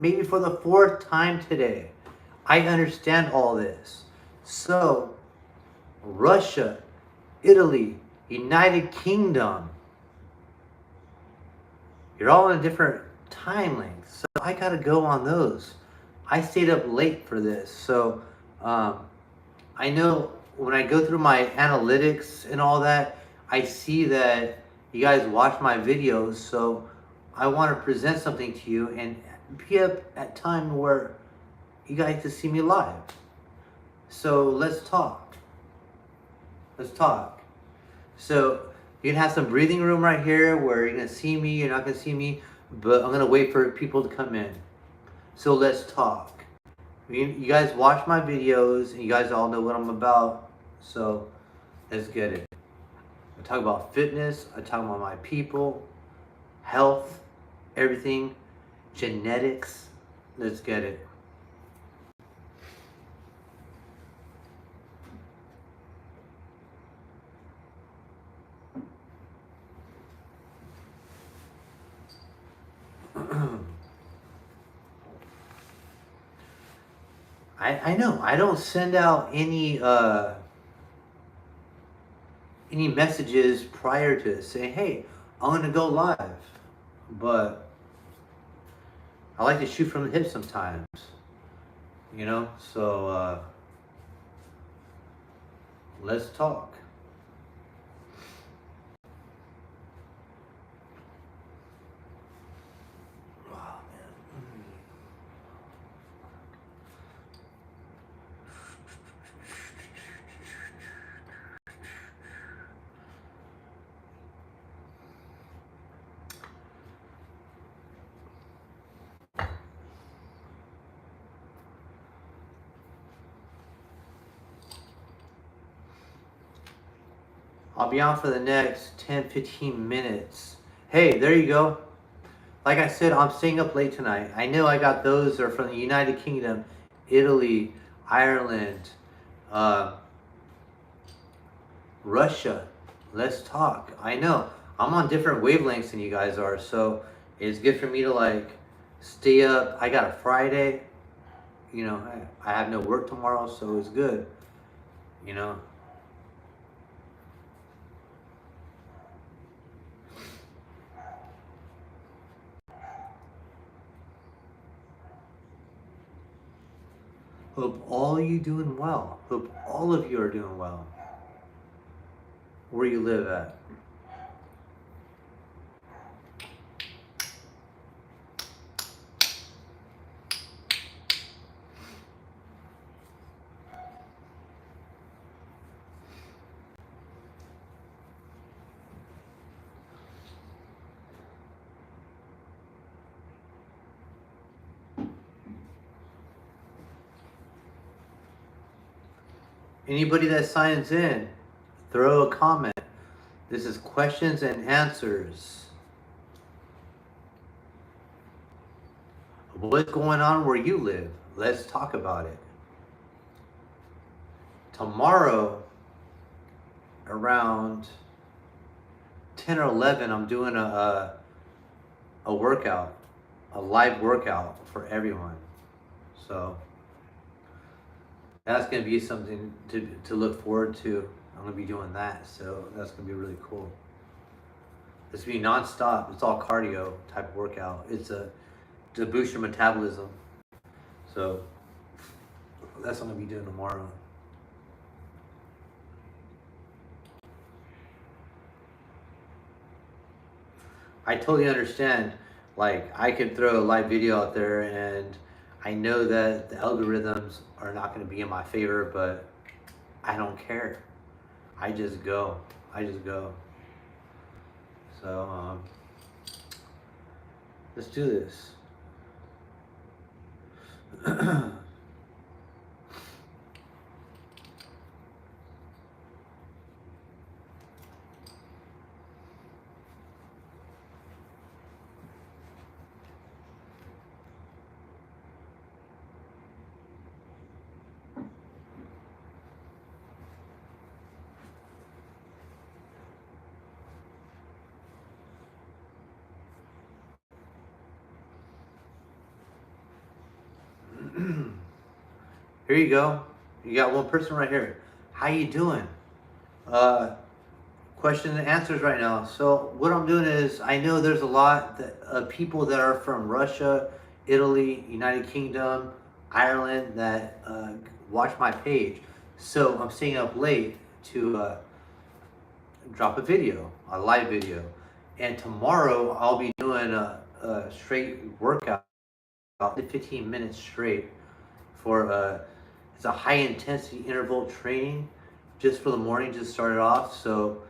maybe for the fourth time today. I understand all this. So, Russia, Italy, United Kingdom, you're all in a different time length. So I gotta go on those. I stayed up late for this. So I know when I go through my analytics and all that, I see that you guys watch my videos. So I want to present something to you and be up at time where you guys can see me live. So let's talk. Let's talk. So you can have some breathing room right here where you're gonna see me, you're not gonna see me, but I'm gonna wait for people to come in. So let's talk. You guys watch my videos and you guys all know what I'm about. So let's get it. I talk about fitness, I talk about my people, health, everything, genetics. Let's get it. I know I don't send out any messages prior to it saying, hey, I'm gonna go live. But I like to shoot from the hip sometimes. You know? So let's talk. I'll be on for the next 10-15 minutes. Hey, there you go. Like I said, I'm staying up late tonight. I know I got those that are from the United Kingdom, Italy, Ireland, Russia. Let's talk. I know I'm on different wavelengths than you guys are, so it's good for me to like stay up. I got a Friday. You know, I have no work tomorrow, so it's good. You know. Hope all of you doing well. Hope all of you are doing well. Where you live at. Anybody that signs in, throw a comment. This is questions and answers. What's going on where you live? Let's talk about it. Tomorrow, around 10 or 11, I'm doing a workout, a live workout for everyone. So that's going to be something to look forward to. I'm going to be doing that, so that's going to be really cool. It's going to be non-stop. It's all cardio type of workout. It's to boost your metabolism. So that's what I'm going to be doing tomorrow. I totally understand. Like, I could throw a live video out there and I know that the algorithms are not going to be in my favor, but I don't care. I just go. I just go. So, let's do this. Here you go. You got one person right here. How you doing? Uh, Question and answers right now. So what I'm doing is, I know there's a lot of people that are from Russia, Italy, United Kingdom, Ireland that watch my page. So I'm staying up late to drop a video, a live video. And tomorrow I'll be doing a straight workout, about 15 minutes straight for it's a high intensity interval training just for the morning, just start it off. So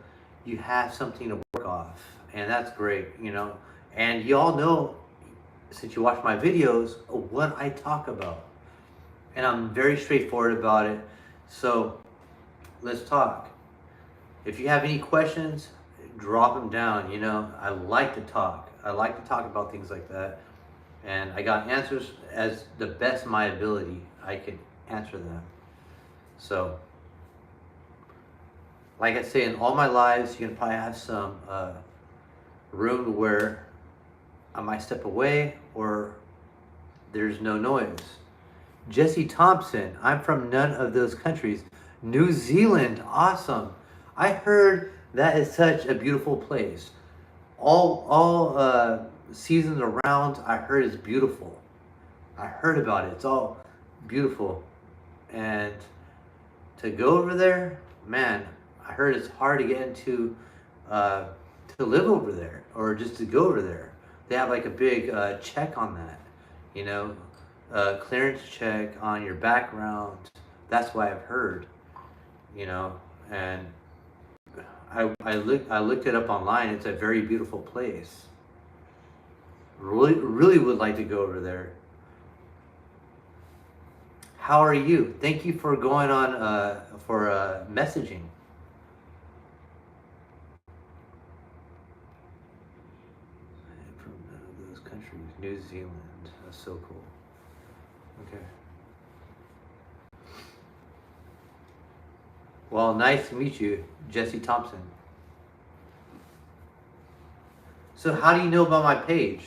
you have something to work off, and that's great, and y'all know, since you watch my videos, what I talk about, and I'm very straightforward about it. So let's talk. If you have any questions, drop them down. I like to talk. I like to talk about things like that, and I got answers as the best of my ability. I can answer them. So like I say, in all my lives, you can probably have some room where I might step away or there's no noise. Jesse Thompson, I'm from none of those countries. New Zealand, awesome. I heard that is such a beautiful place. All seasons around, I heard it's beautiful. I heard about it. It's all beautiful. And to go over there, man, I heard it's hard to get into, to live over there or just to go over there. They have like a big check on that, clearance check on your background. That's why I've heard, and I looked it up online. It's a very beautiful place. Really would like to go over there. How are you? Thank you for going on for messaging. From those countries, New Zealand. That's so cool. Okay. Well, nice to meet you, Jesse Thompson. So how do you know about my page?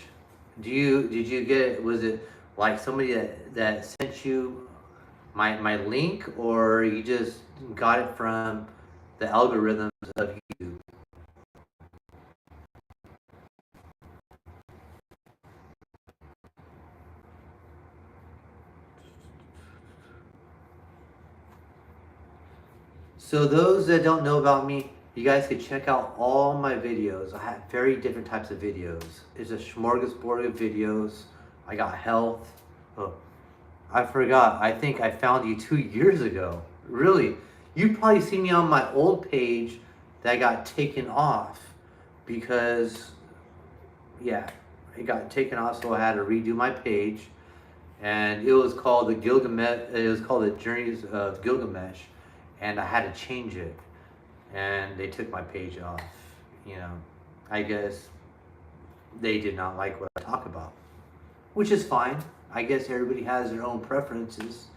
Did you get it? Was it like somebody that sent you my link, or you just got it from the algorithms of YouTube? So those that don't know about me, you guys could check out all my videos. I have very different types of videos. It's a smorgasbord of videos. I got health. Oh, I forgot. I think I found you 2 years ago. Really? You probably see me on my old page that got taken off because, yeah, it got taken off, so I had to redo my page. And it was called the Gilgamesh. It was called the Journeys of Gilgamesh, and I had to change it. And they took my page off. I guess they did not like what I talk about, which is fine. I guess everybody has their own preferences,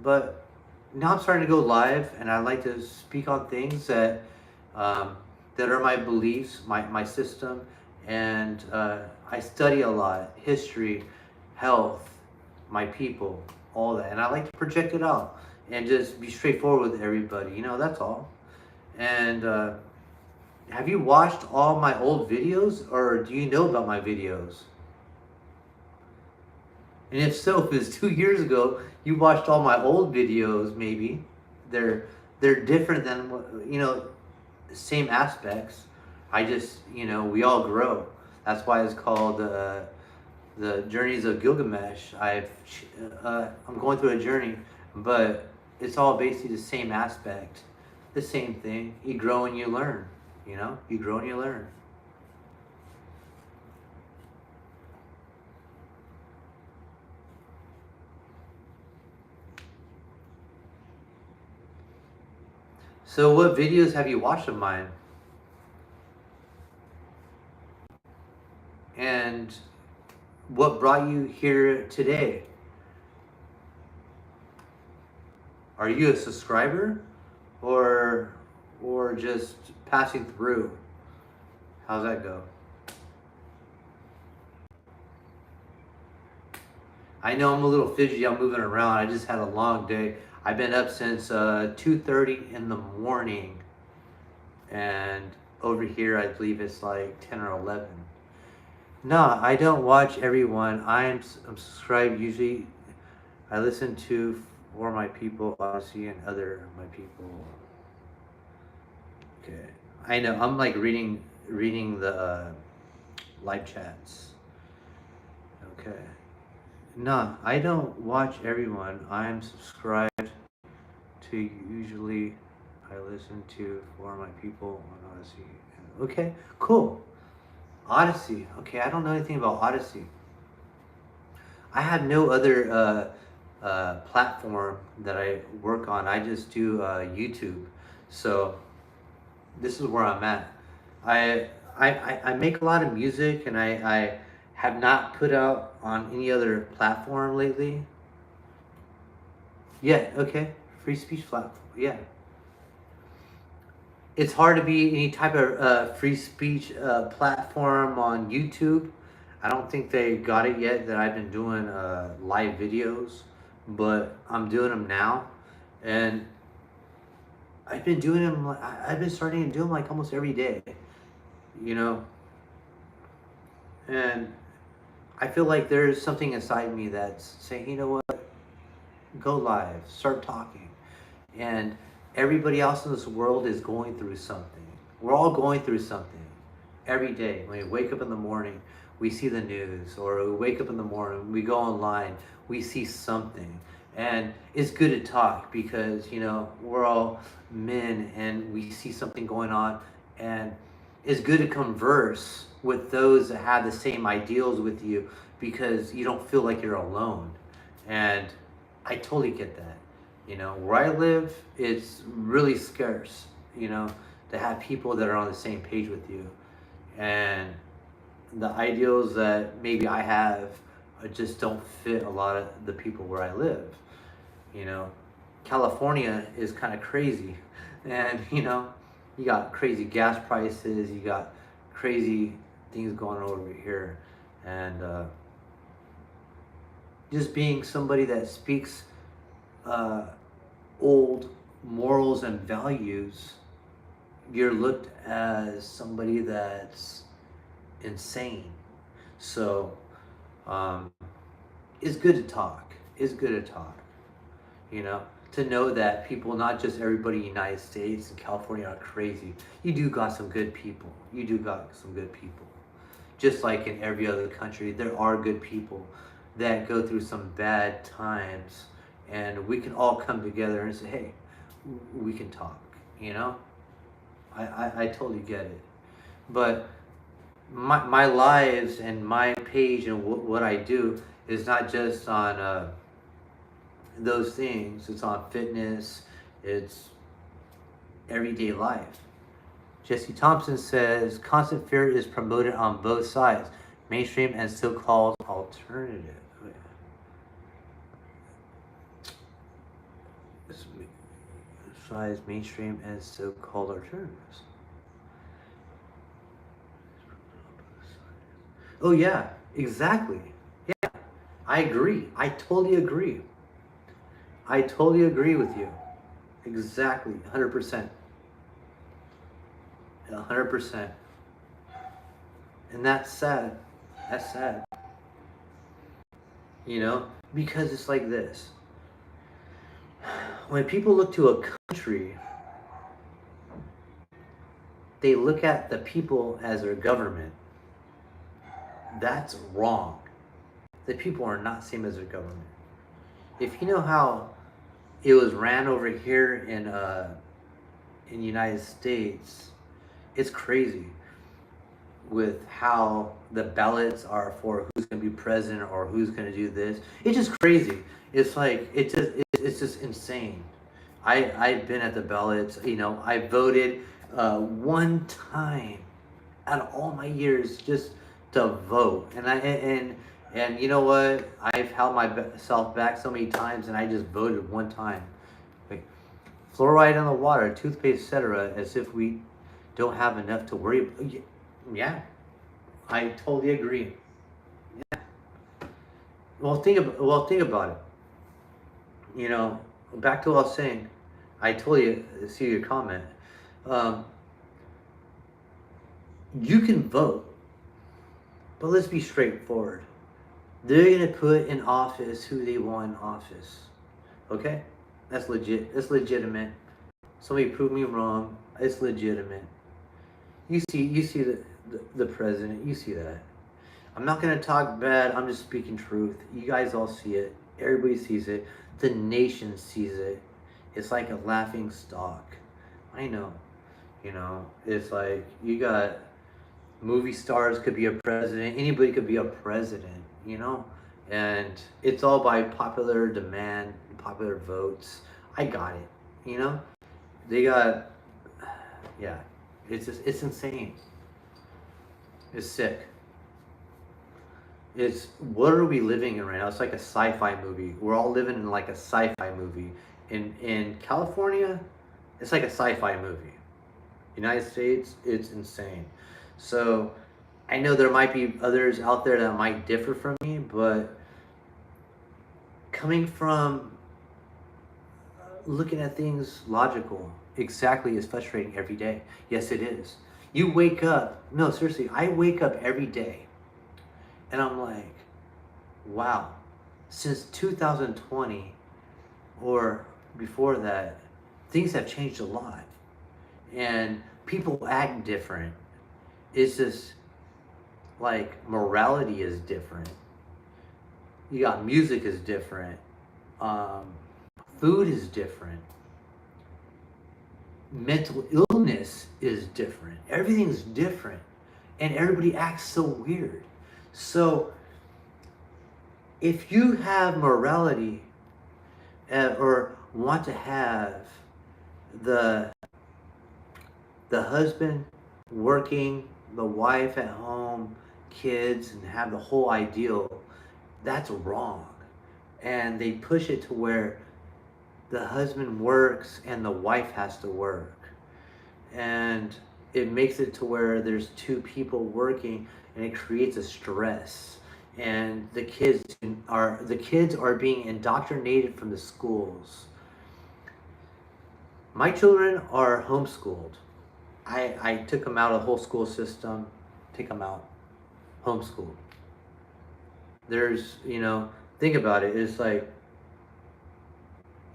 But now I'm starting to go live, and I like to speak on things that that are my beliefs, my system, and I study a lot: history, health, my people, all that, and I like to project it out and just be straightforward with everybody. That's all. And have you watched all my old videos, or do you know about my videos? And if so, if it's 2 years ago, you watched all my old videos, maybe they're different than same aspects. I just we all grow. That's why it's called the Journeys of Gilgamesh. I'm going through a journey, but it's all basically the same aspect, the same thing. You grow and you learn. You grow and you learn. So what videos have you watched of mine? And what brought you here today? Are you a subscriber or just passing through? How's that go? I know I'm a little fidgety. I'm moving around. I just had a long day. I've been up since 2:30 in the morning, and over here I believe it's like 10 or 11. No, I don't watch everyone. I'm subscribed usually. I listen to For My People, Odyssey, and Other My People. Okay, I know. I'm like reading the live chats. Okay. No, I don't watch everyone. I'm subscribed to usually. I listen to For My People on Odyssey. Okay, cool. Odyssey. Okay, I don't know anything about Odyssey. I have no other platform that I work on. I just do YouTube. So this is where I'm at. I make a lot of music, and I have not put out on any other platform lately. Yeah, okay. Free speech platform. Yeah. It's hard to be any type of free speech platform on YouTube. I don't think they got it yet that I've been doing live videos, but I'm doing them now. And I've been doing them, I've been starting to do them like almost every day, you know? And I feel like there's something inside me that's saying, you know what, go live, start talking. And everybody else in this world is going through something. We're all going through something every day. When we wake up in the morning, we see the news, or we wake up in the morning, we go online, we see something. And it's good to talk because, you know, we're all men and we see something going on. And it's good to converse with those that have the same ideals with you because you don't feel like you're alone. And I totally get that. You know, where I live, it's really scarce, you know, to have people that are on the same page with you. And the ideals that maybe I have just don't fit a lot of the people where I live. You know, California is kind of crazy. And, you know, you got crazy gas prices, you got crazy things going on over here. And just being somebody that speaks old morals and values, you're looked as somebody that's insane. So it's good to talk. It's good to talk. You know, to know that people, not just everybody in the United States and California, are crazy. You do got some good people. You do got some good people. Just like in every other country, there are good people that go through some bad times, and we can all come together and say, hey, we can talk, you know? I totally get it. But my lives and my page and what I do is not just on those things. It's on fitness. It's everyday life. Jesse Thompson says, constant fear is promoted on both sides, mainstream and so-called alternative. Sides, mainstream and so-called alternatives. Oh yeah, exactly. Yeah, I agree. I totally agree. I totally agree with you. Exactly, 100%. 100%. And that's sad. That's sad. You know, because it's like this. When people look to a country, they look at the people as their government. That's wrong. The people are not same as their government. If you know how it was ran over here in the United States, it's crazy with how the ballots are for who's going to be president or who's going to do this. It's just crazy. It's like it's just insane. I've been at the ballots. You know, I voted one time out of all my years just to vote, and you know what? I've held myself back so many times, and I just voted one time. Like, fluoride in the water, toothpaste, etc., as if we don't have enough to worry about. Yeah, I totally agree. Yeah. Think about it. You know, back to what I was saying. I told you, see your comment. Um, you can vote, but let's be straightforward. They're gonna put in office who they want in office. Okay, that's legit. That's legitimate. Somebody prove me wrong. It's legitimate. You see the president. You see that. I'm not gonna talk bad. I'm just speaking truth. You guys all see it. Everybody sees it. The nation sees it. It's like a laughing stock. I know. You know, it's like you got movie stars could be a president. Anybody could be a president. You know, and it's all by popular demand, popular votes. I got it. You know, they got. Yeah, it's insane. It's sick. It's what are we living in right now? It's like a sci-fi movie. We're all living in like a sci-fi movie. In California, it's like a sci-fi movie. United States, it's insane. So I know there might be others out there that might differ from me, but coming from looking at things logical, exactly is frustrating every day. Yes, it is. You wake up, no, seriously, I wake up every day and I'm like, wow, since 2020 or before that, things have changed a lot and people act different. It's just like morality is different. You got music is different. Food is different. Mental illness is different. Everything's different. And everybody acts so weird. So if you have morality or want to have the husband working, the wife at home, kids, and have the whole ideal, that's wrong. And they push it to where the husband works and the wife has to work. And it makes it to where there's two people working and it creates a stress. And the kids are being indoctrinated from the schools. My children are homeschooled. I took them out of the whole school system, take them out, homeschooled. There's, think about it. It's like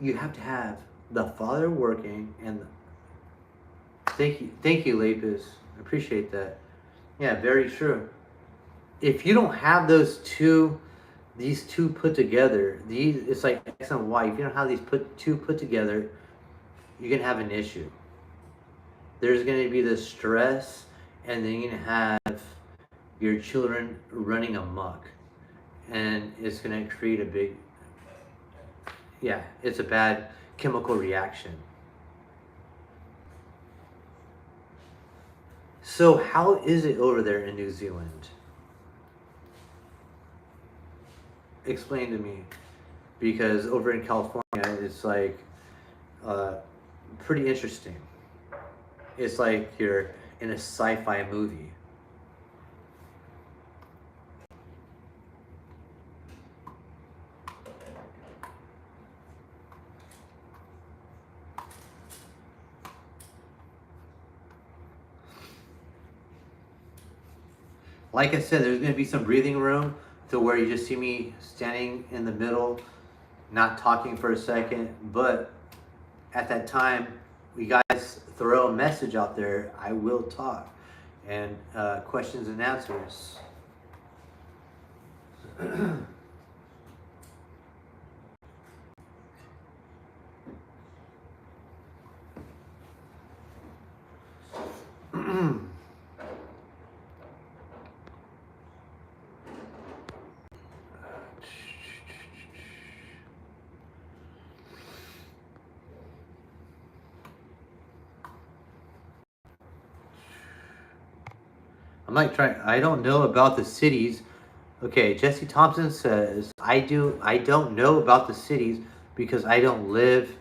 you have to have the father working and thank you, Lapis. I appreciate that. Yeah, very true. If you don't have these two put together, it's like X and Y. If you don't have these two put together, you're gonna have an issue. There's gonna be the stress, and then you're gonna have your children running amok, and it's gonna create a big, it's a bad chemical reaction. So how is it over there in New Zealand? Explain to me, because over in California, it's like pretty interesting. It's like you're in a sci-fi movie. Like I said, there's going to be some breathing room to where you just see me standing in the middle, not talking for a second. But at that time, you guys throw a message out there, I will talk. And questions and answers. I'm like I don't know about the cities. Okay, Jesse Thompson says, I don't know about the cities because I don't live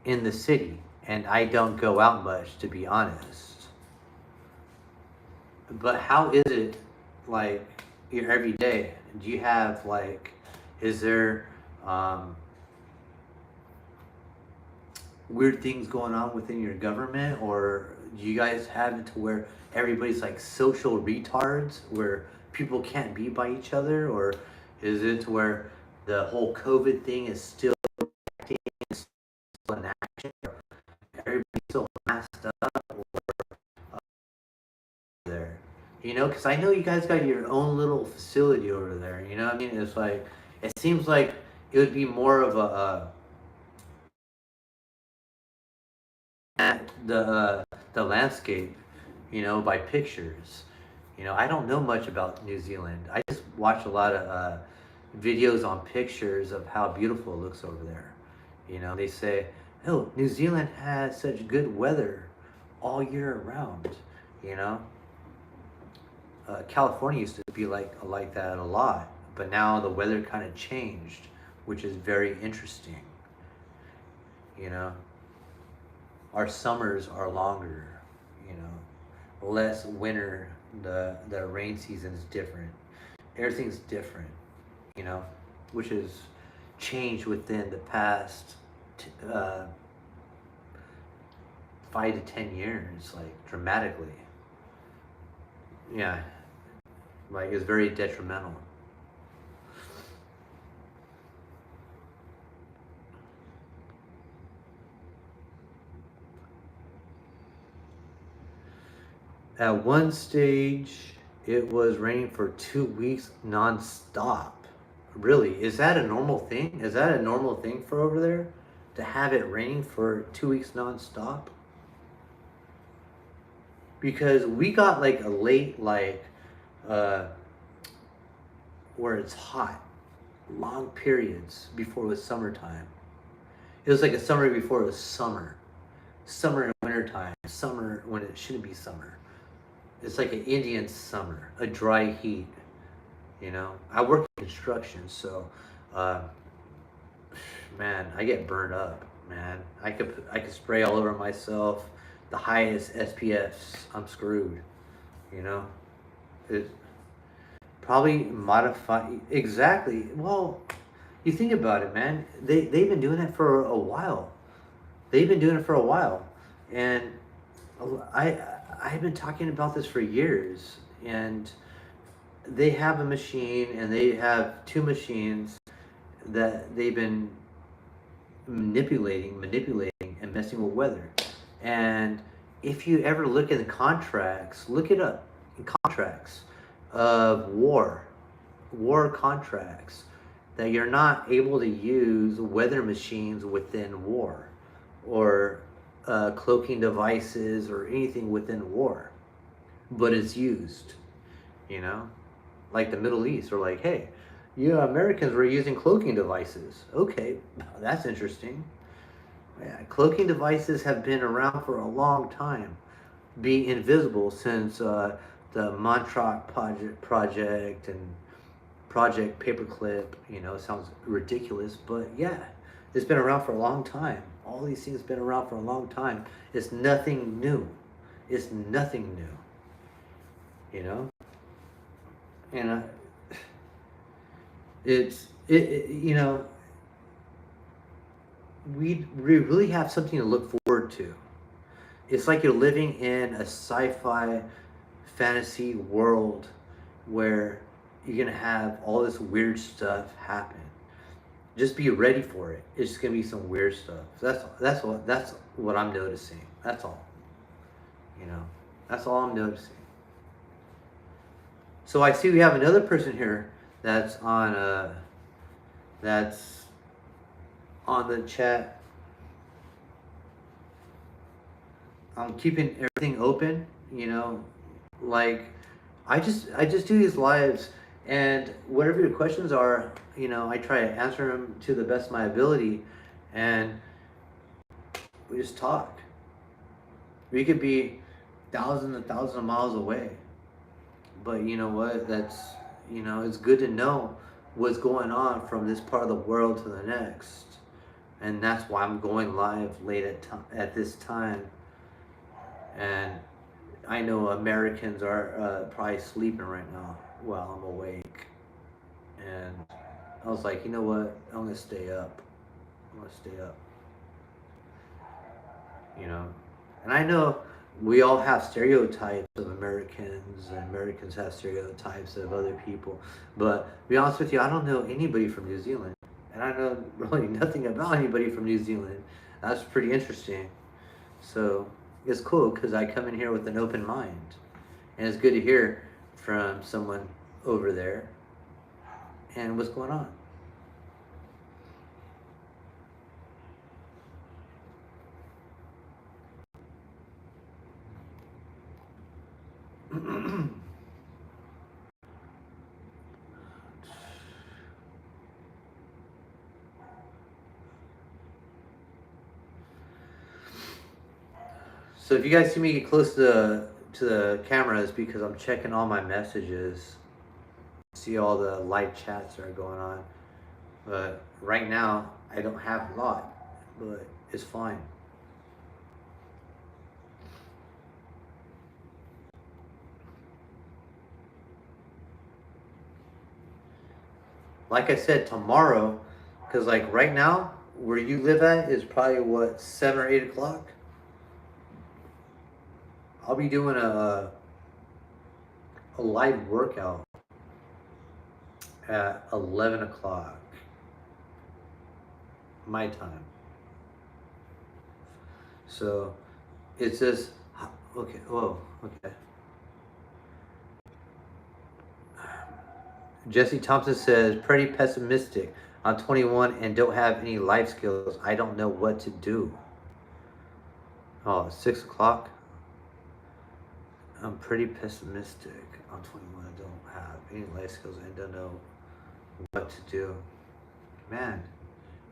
in the city and I don't go out much, to be honest. But how is it like your every day? Do you have like Is there um, weird things going on within your government, or do you guys have it to where everybody's like social retards, where people can't be by each other, or is it to where the whole COVID thing is still in action? Everybody's still masked up there, you know? Because I know you guys got your own little facility over there. You know what I mean? It's like it seems like it would be more of the landscape, you know, by pictures. You know, I don't know much about New Zealand. I just watch a lot of videos on pictures of how beautiful it looks over there. You know, they say, "Oh, New Zealand has such good weather all year around." You know, California used to be like that a lot, but now the weather kind of changed, which is very interesting. You know, our summers are longer. You know, less winter. The rain season is different. Everything's different. You know, which has changed within the past uh, 5 to 10 years, like dramatically. Yeah, like it's very detrimental. At one stage, it was raining for 2 weeks nonstop. Really, is that a normal thing? Is that a normal thing for over there? To have it raining for 2 weeks nonstop? Because we got like a late, uh, where it's hot, long periods before it was summertime. It was like a summer before it was summer. Summer in wintertime, summer when it shouldn't be summer. It's like an Indian summer, a dry heat. You know, I work in construction, so uh, man, I get burned up. Man, I could spray all over myself. The highest SPFs, I'm screwed. You know, it probably modify exactly. Well, you think about it, man. They've been doing it for a while. They've been doing it for a while, and I I've been talking about this for years, and they have a machine, and they have two machines that they've been manipulating, and messing with weather. And if you ever look at the contracts, look it up in contracts of war contracts, that you're not able to use weather machines within war, or cloaking devices or anything within war, but it's used. You know, like the Middle East, or like, hey, you Americans were using cloaking devices. Okay, that's interesting. Yeah, cloaking devices have been around for a long time, be invisible since the Montauk project and Project Paperclip. You know, sounds ridiculous, but yeah, it's been around for a long time. All these things have been around for a long time. It's nothing new. It's nothing new. You know, and you know, we really have something to look forward to. It's like you're living in a sci-fi fantasy world where you're gonna have all this weird stuff happen. Just be ready for it. It's just gonna be some weird stuff. That's what I'm noticing. That's all. You know, that's all I'm noticing. So I see we have another person here that's on that's on the chat. I'm keeping everything open. You know, like I just do these lives, and whatever your questions are, you know, I try to answer them to the best of my ability, and we just talk. We could be thousands and thousands of miles away, but you know what? That's, you know, it's good to know what's going on from this part of the world to the next, and that's why I'm going live late at this time. And I know Americans are probably sleeping right now while I'm awake, and I was like, you know what? I'm gonna stay up. I'm gonna stay up. You know, and I know we all have stereotypes of Americans, and Americans have stereotypes of other people. But to be honest with you, I don't know anybody from New Zealand, and I know really nothing about anybody from New Zealand. That's pretty interesting. So it's cool because I come in here with an open mind, and it's good to hear from someone over there and what's going on. So if you guys see me get close to the camera, it's because I'm checking all my messages, see all the live chats that are going on. But right now, I don't have a lot, but it's fine. Like I said, tomorrow, because like right now, where you live at is probably what, 7 or 8 o'clock. I'll be doing a live workout at 11 o'clock my time. So it's just okay. Whoa. Okay. Jesse Thompson says, pretty pessimistic. I'm 21 and don't have any life skills. I don't know what to do. Oh, 6 o'clock. I'm pretty pessimistic. I'm 21 and don't have any life skills and don't know what to do. Man,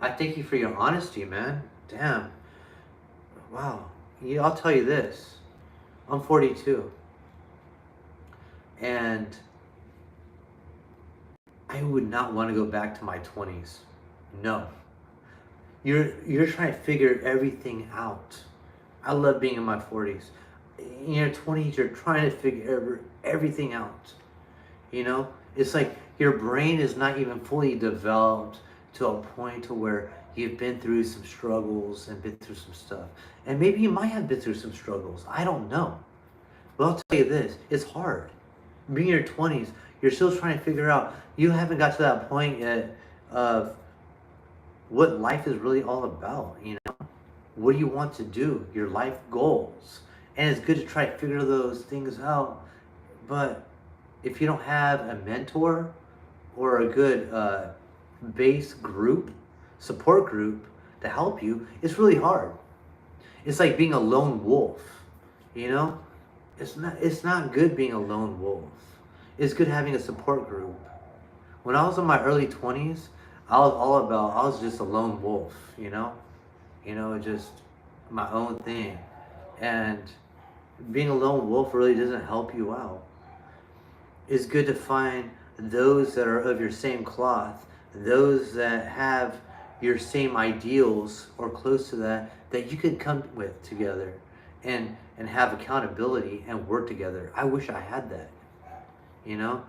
I thank you for your honesty, man. Damn. Wow. Yeah, I'll tell you this. I'm 42. And I would not want to go back to my 20s. No. You're trying to figure everything out. I love being in my 40s. In your 20s, you're trying to figure everything out. You know? It's like your brain is not even fully developed to a point to where you've been through some struggles and been through some stuff. And maybe you might have been through some struggles. I don't know. But I'll tell you this, it's hard. Being in your 20s, you're still trying to figure out, you haven't got to that point yet of what life is really all about, you know? What do you want to do? Your life goals. And it's good to try to figure those things out. But if you don't have a mentor or a good base group, support group to help you, it's really hard. It's like being a lone wolf, you know? It's not good being a lone wolf. It's good having a support group. When I was in my early 20s, I was just a lone wolf, you know? Just my own thing. And being a lone wolf really doesn't help you out. It's good to find those that are of your same cloth, those that have your same ideals or close to that you can come with together and have accountability and work together. I wish I had that. You know?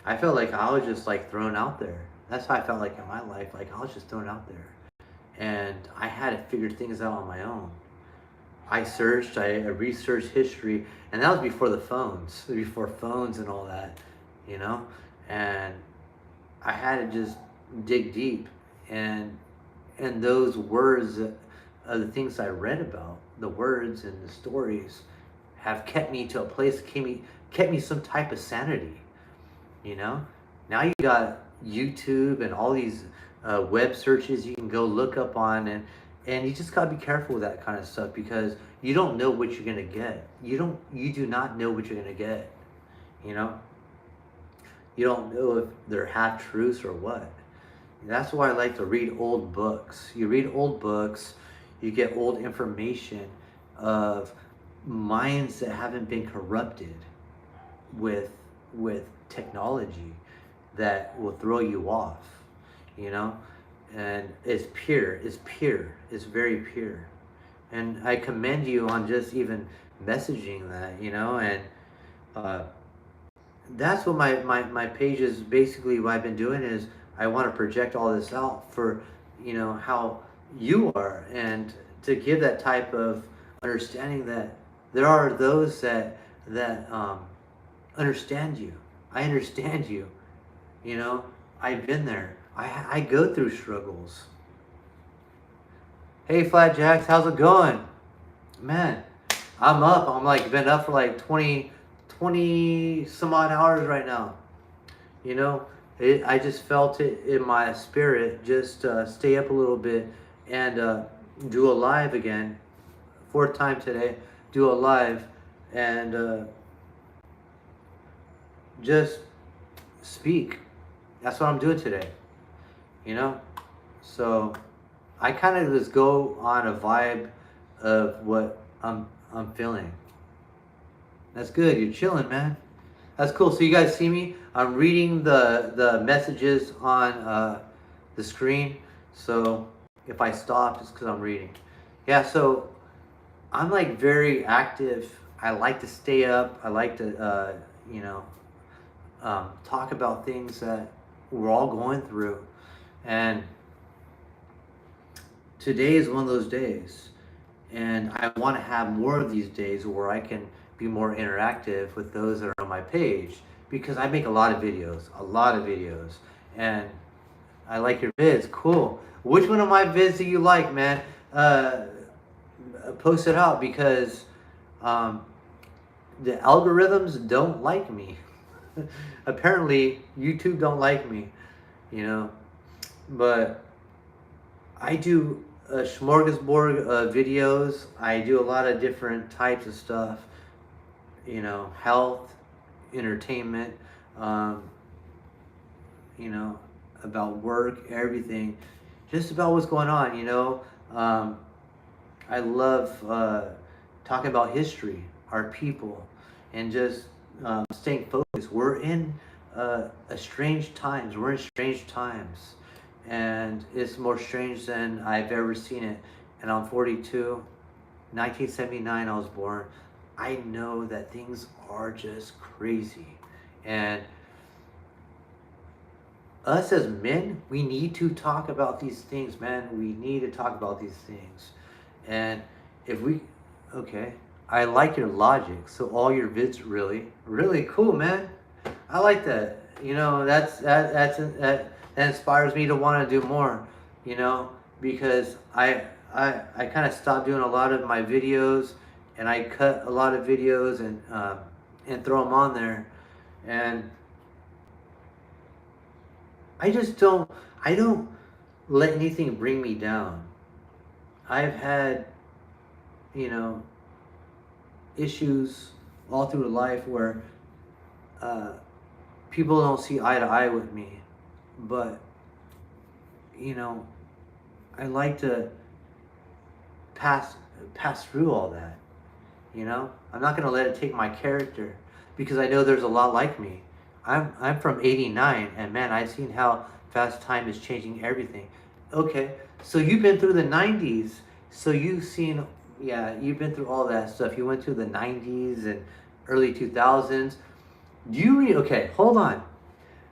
I felt like I was just like thrown out there. That's how I felt like in my life. Like I was just thrown out there. And I had to figure things out on my own. I researched history, and that was before the phones, before phones and all that, you know? And I had to just dig deep, and those words of the things I read about, the words and the stories have kept me to a place, kept me some type of sanity, you know? Now you got YouTube and all these web searches you can go look up on, and you just gotta be careful with that kind of stuff because you don't know what you're gonna get. You do not know what you're gonna get, you know? You don't know if they're half truths or what. That's why I like to read old books. You read old books, you get old information of minds that haven't been corrupted with technology that will throw you off, you know? And it's pure, it's very pure. And I commend you on just even messaging that, you know? And that's what my page is basically what I've been doing is I want to project all this out for, how you are, and to give that type of understanding that there are those that understand you. I understand you. I've been there. I go through struggles. Hey, Flat Jacks, how's it going? Man, I'm up. I'm like been up for like 20 some odd hours right now. I just felt it in my spirit. Just stay up a little bit and do a live again. Fourth time today, do a live and just speak. That's what I'm doing today. So I kind of just go on a vibe of what I'm feeling. That's good. You're chilling, man. That's cool. So you guys see me? I'm reading the messages on the screen. So if I stop, it's because I'm reading. Yeah. So I'm like very active. I like to stay up. I like to talk about things that we're all going through, and today is one of those days, and I want to have more of these days where I can be more interactive with those that are on my page, because I make a lot of videos, and I like your vids. Cool. Which one of my vids do you like, man? Post it out, because the algorithms don't like me. Apparently YouTube don't like me, but I do a smorgasbord videos. I do a lot of different types of stuff, health, entertainment, about work, everything, just about what's going on. I love talking about history, our people, and just staying focused. We're in strange times. We're in strange times, and it's more strange than I've ever seen it. And I'm 42. 1979, I was born. I know that things are just crazy, and us as men, we need to talk about these things, man. We need to talk about these things, and if we, okay. I like your logic. So all your vids, really cool, man. I like that. That inspires me to want to do more. Because I kind of stopped doing a lot of my videos, and I cut a lot of videos and throw them on there, and I don't let anything bring me down. I've had, issues all through life where people don't see eye to eye with me, but I like to pass through all that. I'm not gonna let it take my character, because I know there's a lot like me. I'm from '89, and man, I've seen how fast time is changing everything. Okay, so you've been through the '90s, so you've seen. Yeah, you've been through all that stuff. You went through the '90s and early 2000s. Okay, hold on.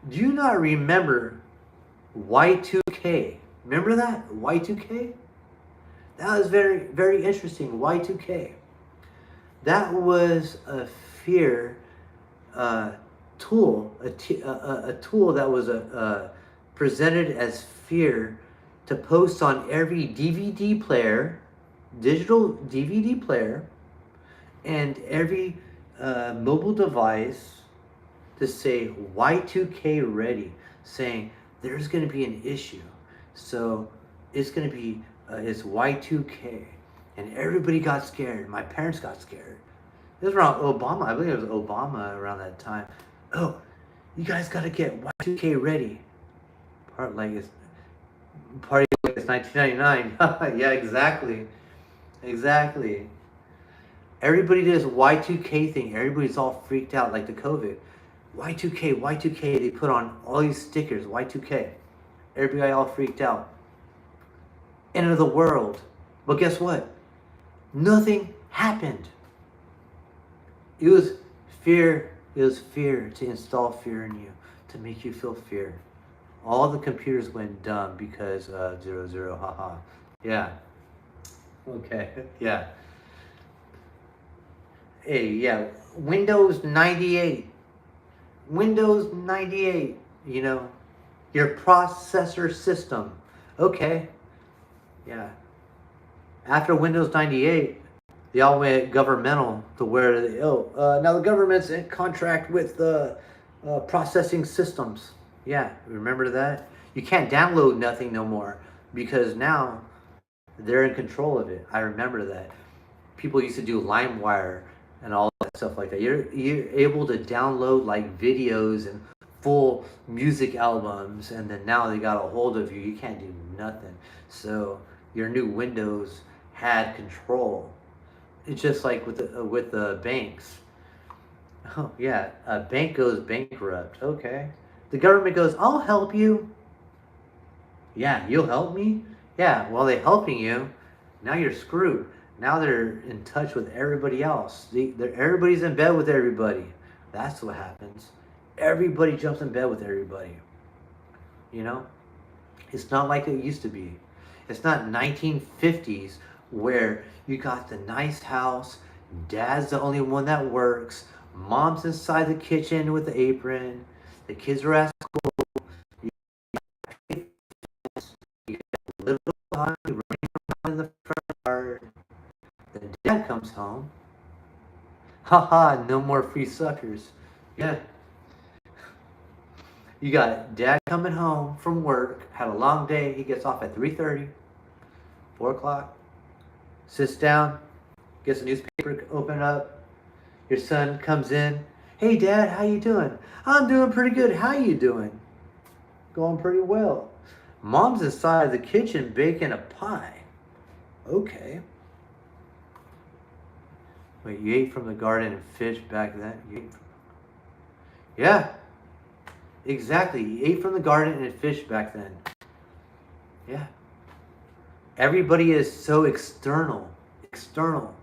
Do you not remember Y2K? Remember that? Y2K? That was very, very interesting. Y2K. That was a fear tool, a tool that was presented as fear to post on every DVD player, digital DVD player, and every mobile device, to say Y2K ready, saying there's going to be an issue. So it's going to be it's Y2K. And everybody got scared. My parents got scared. It was around Obama. I believe it was Obama around that time. Oh, you guys got to get Y2K ready. Party like it's 1999. Yeah, exactly. Everybody did this Y2K thing. Everybody's all freaked out, like the COVID. Y2K. They put on all these stickers. Y2K. Everybody all freaked out. End of the world. But guess what? Nothing happened. It was fear. It was fear, to install fear in you, to make you feel fear. All the computers went dumb because 00, haha. Yeah. Okay. Yeah. Hey, yeah. Windows 98. Windows 98, you know, your processor system. Okay. Yeah. After Windows 98, they all went governmental to where now the government's in contract with the processing systems. Yeah, remember that? You can't download nothing no more because now they're in control of it. I remember that. People used to do LimeWire and all that stuff like that. You're able to download like videos and full music albums, and then now they got a hold of you. You can't do nothing. So your new Windows had control. It's just like with the banks. Oh yeah, a bank goes bankrupt. Okay, the government goes, "I'll help you." Yeah, you'll help me. Yeah, well they're helping you. Now you're screwed. Now they're in touch with everybody else. Everybody's in bed with everybody. That's what happens. Everybody jumps in bed with everybody. You know, it's not like it used to be. It's not 1950s where you got the nice house, dad's the only one that works, mom's inside the kitchen with the apron, the kids are at school, you got a little honey running around in the front yard. Then dad comes home. Haha, no more free suckers. Yeah. You got dad coming home from work, had a long day, he gets off at 3:30, 4 o'clock, sits down, gets a newspaper open up. Your son comes in. Hey dad, how you doing? I'm doing pretty good. How you doing? Going pretty well. Mom's inside the kitchen baking a pie. Okay. Wait, you ate from the garden and fish back then? Yeah, exactly. You ate from the garden and fish back then. Yeah. Everybody is so external. External.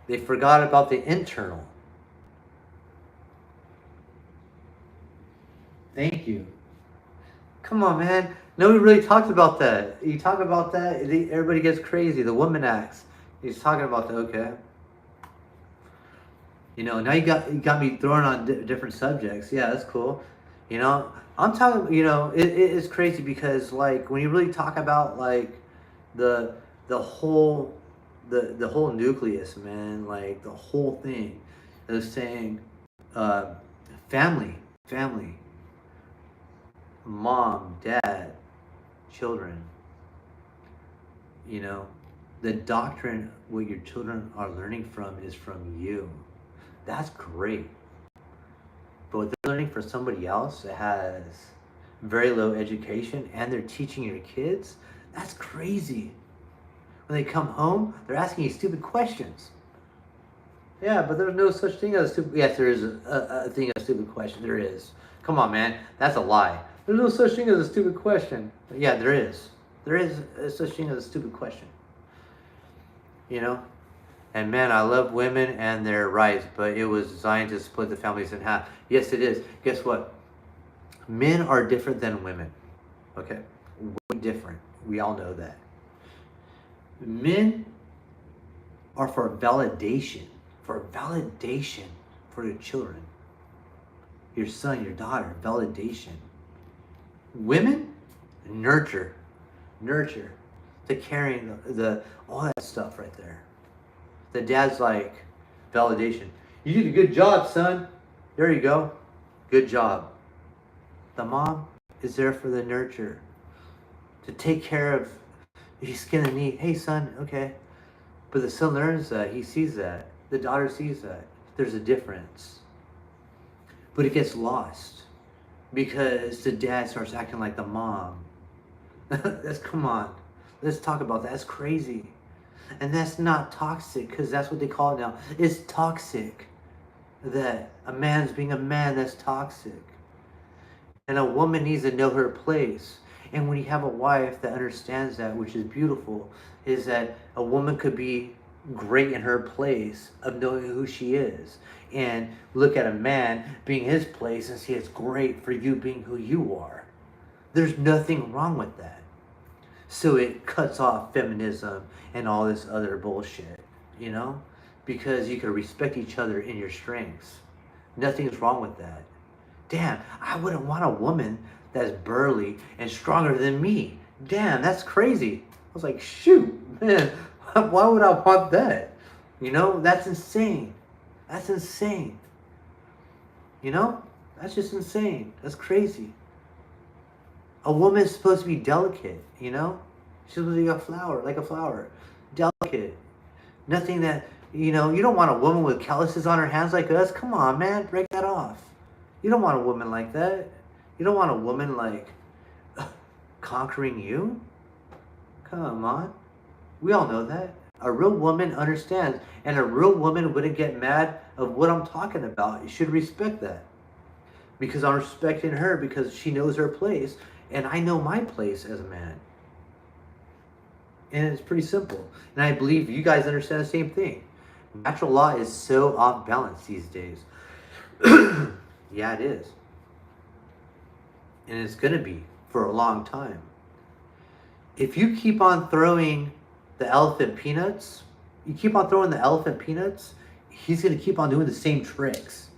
They forgot about the internal. Thank you. Come on, man. Nobody really talks about that. You talk about that, everybody gets crazy. The woman acts. He's talking about the okay. You know, now you got me throwing on different subjects. Yeah, that's cool. You know, I'm talking. You know, it is crazy because like when you really talk about like the the whole the whole nucleus, man, like the whole thing. They're saying, uh, family, mom, dad, children. You know, the doctrine what your children are learning from is from you. That's great. But what they're learning for somebody else that has very low education and they're teaching your kids, that's crazy. When they come home, they're asking you stupid questions. Yeah, but there's no such thing as a stupid. Yes, there is a thing as a stupid question. There is. Come on, man. That's a lie. There's no such thing as a stupid question. Yeah, there is. There is a such thing as a stupid question. You know? And man, I love women and their rights, but it was designed to split the families in half. Yes, it is. Guess what? Men are different than women. Okay? Way different. We all know that. Men are for validation for your children, your son, your daughter, validation. Women, nurture, the caring, the all that stuff right there. The dad's like validation. You did a good job, son. There you go. Good job. The mom is there for the nurture, to take care of his skin and knee. Hey, son, okay. But the son learns that. He sees that. The daughter sees that. There's a difference. But it gets lost because the dad starts acting like the mom. Come on. Let's talk about that. That's crazy. And that's not toxic because that's what they call it now. It's toxic that a man's being a man. That's toxic. And a woman needs to know her place. And when you have a wife that understands that, which is beautiful, is that a woman could be great in her place of knowing who she is. And look at a man being his place and see it's great for you being who you are. There's nothing wrong with that. So it cuts off feminism and all this other bullshit, you know? Because you can respect each other in your strengths. Nothing's wrong with that. Damn, I wouldn't want a woman that's burly and stronger than me. Damn, that's crazy. I was like, shoot, man, why would I want that? You know, that's insane. That's insane. You know, that's just insane. That's crazy. A woman is supposed to be delicate, you know? She's supposed to be a flower, like a flower. Delicate. Nothing that, you know, you don't want a woman with calluses on her hands like us. Come on, man, break that off. You don't want a woman like that. You don't want a woman like conquering you. Come on. We all know that. A real woman understands, and a real woman wouldn't get mad of what I'm talking about. You should respect that. Because I'm respecting her because she knows her place, and I know my place as a man. And it's pretty simple. And I believe you guys understand the same thing. Natural law is so off balance these days. Yeah, it is. And it's going to be for a long time. If you keep on throwing the elephant peanuts, he's going to keep on doing the same tricks.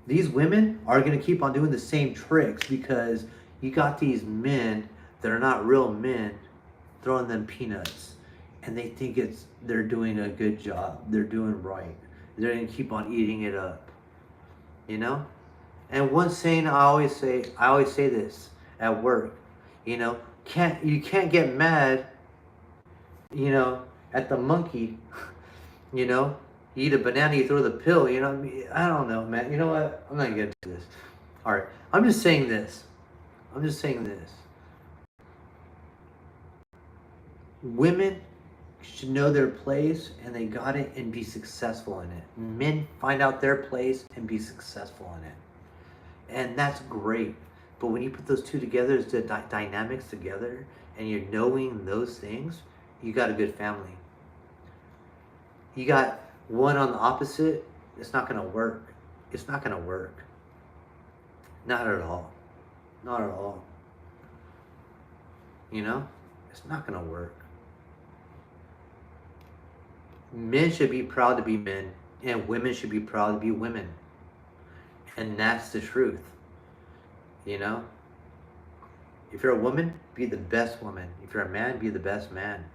These women are going to keep on doing the same tricks because you got these men that are not real men throwing them peanuts, and they think they're doing a good job. They're doing right. They're going to keep on eating it up. You know? And one saying I always say this at work, you know, you can't get mad, you know, at the monkey, you know. You eat a banana, you throw the pill, you know. I don't know, man. You know what? I'm not gonna get to this. All right. I'm just saying this. Women should know their place, and they got it, and be successful in it. Men find out their place and be successful in it. And that's great. But when you put those two together, the dynamics together, and you're knowing those things, you got a good family. You got one on the opposite, it's not going to work. It's not going to work. Not at all. Not at all. You know? It's not going to work. Men should be proud to be men, and women should be proud to be women. And that's the truth. You know? If you're a woman, be the best woman. If you're a man, be the best man.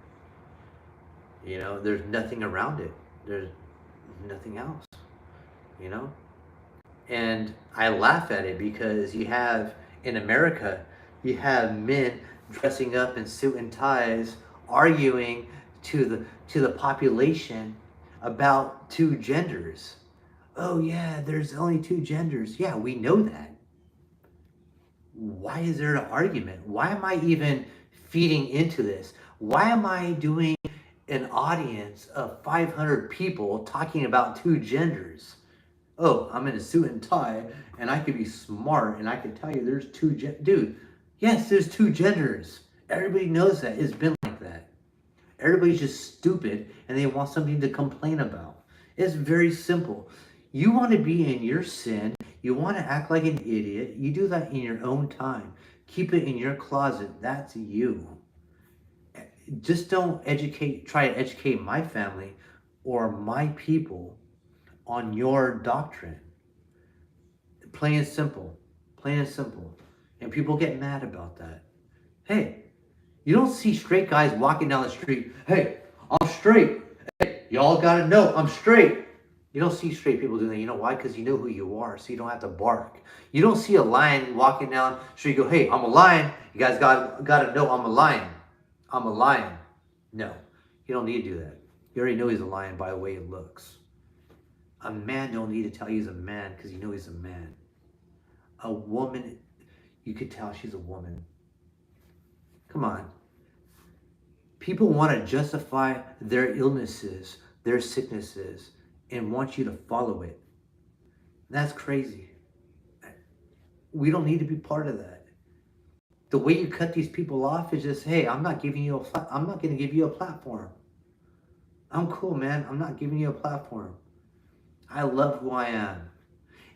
You know, there's nothing around it. There's nothing else. You know? And I laugh at it because in America, you have men dressing up in suit and ties, arguing to the population about two genders. Oh yeah, there's only two genders. Yeah, we know that. Why is there an argument? Why am I even feeding into this? Why am I doing an audience of 500 people talking about two genders? Oh, I'm in a suit and tie, and I could be smart, and I can tell you there's two genders. Dude, yes, there's two genders. Everybody knows that. It's been like that. Everybody's just stupid, and they want something to complain about. It's very simple. You want to be in your sin. You want to act like an idiot. You do that in your own time. Keep it in your closet. That's you. Just don't try to educate my family or my people on your doctrine. Plain and simple. Plain and simple. And people get mad about that. Hey, you don't see straight guys walking down the street. Hey, I'm straight. Hey, y'all gotta know I'm straight. You don't see straight people doing that. You know why? Because you know who you are, so you don't have to bark. You don't see a lion walking down the street. You go, hey, I'm a lion. You guys gotta know I'm a lion. I'm a lion. No, you don't need to do that. You already know he's a lion by the way he looks. A man don't need to tell you he's a man because you know he's a man. A woman, you could tell she's a woman. Come on. People want to justify their illnesses, their sicknesses, and want you to follow it. That's crazy. We don't need to be part of that. The way you cut these people off is just, hey, I'm not going to give you a platform. I'm cool, man. I'm not giving you a platform. I love who I am.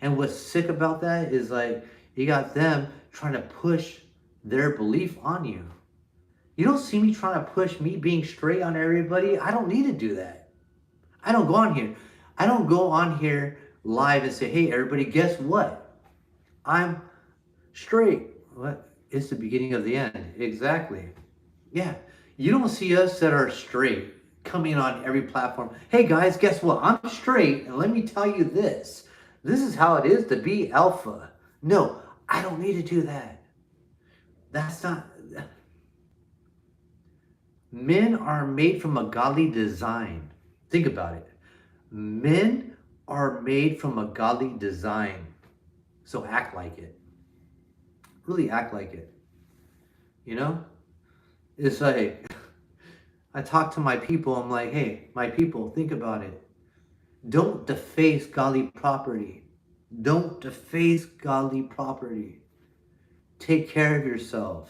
And what's sick about that is like, You got them trying to push their belief on you. You don't see me trying to push me being straight on everybody. I don't need to do that. I don't go on here. I don't go on here live and say, hey, everybody, guess what? I'm straight. What? It's the beginning of the end. Exactly. Yeah. You don't see us that are straight coming on every platform. Hey, guys, guess what? I'm straight. And let me tell you this. This is how it is to be alpha. No, I don't need to do that. That's not. Men are made from a godly design. Think about it. Men are made from a godly design. So act like it. Really act like it. You know? It's like, I talk to my people. I'm like, hey, my people, think about it. Don't deface godly property. Don't deface godly property. Take care of yourself.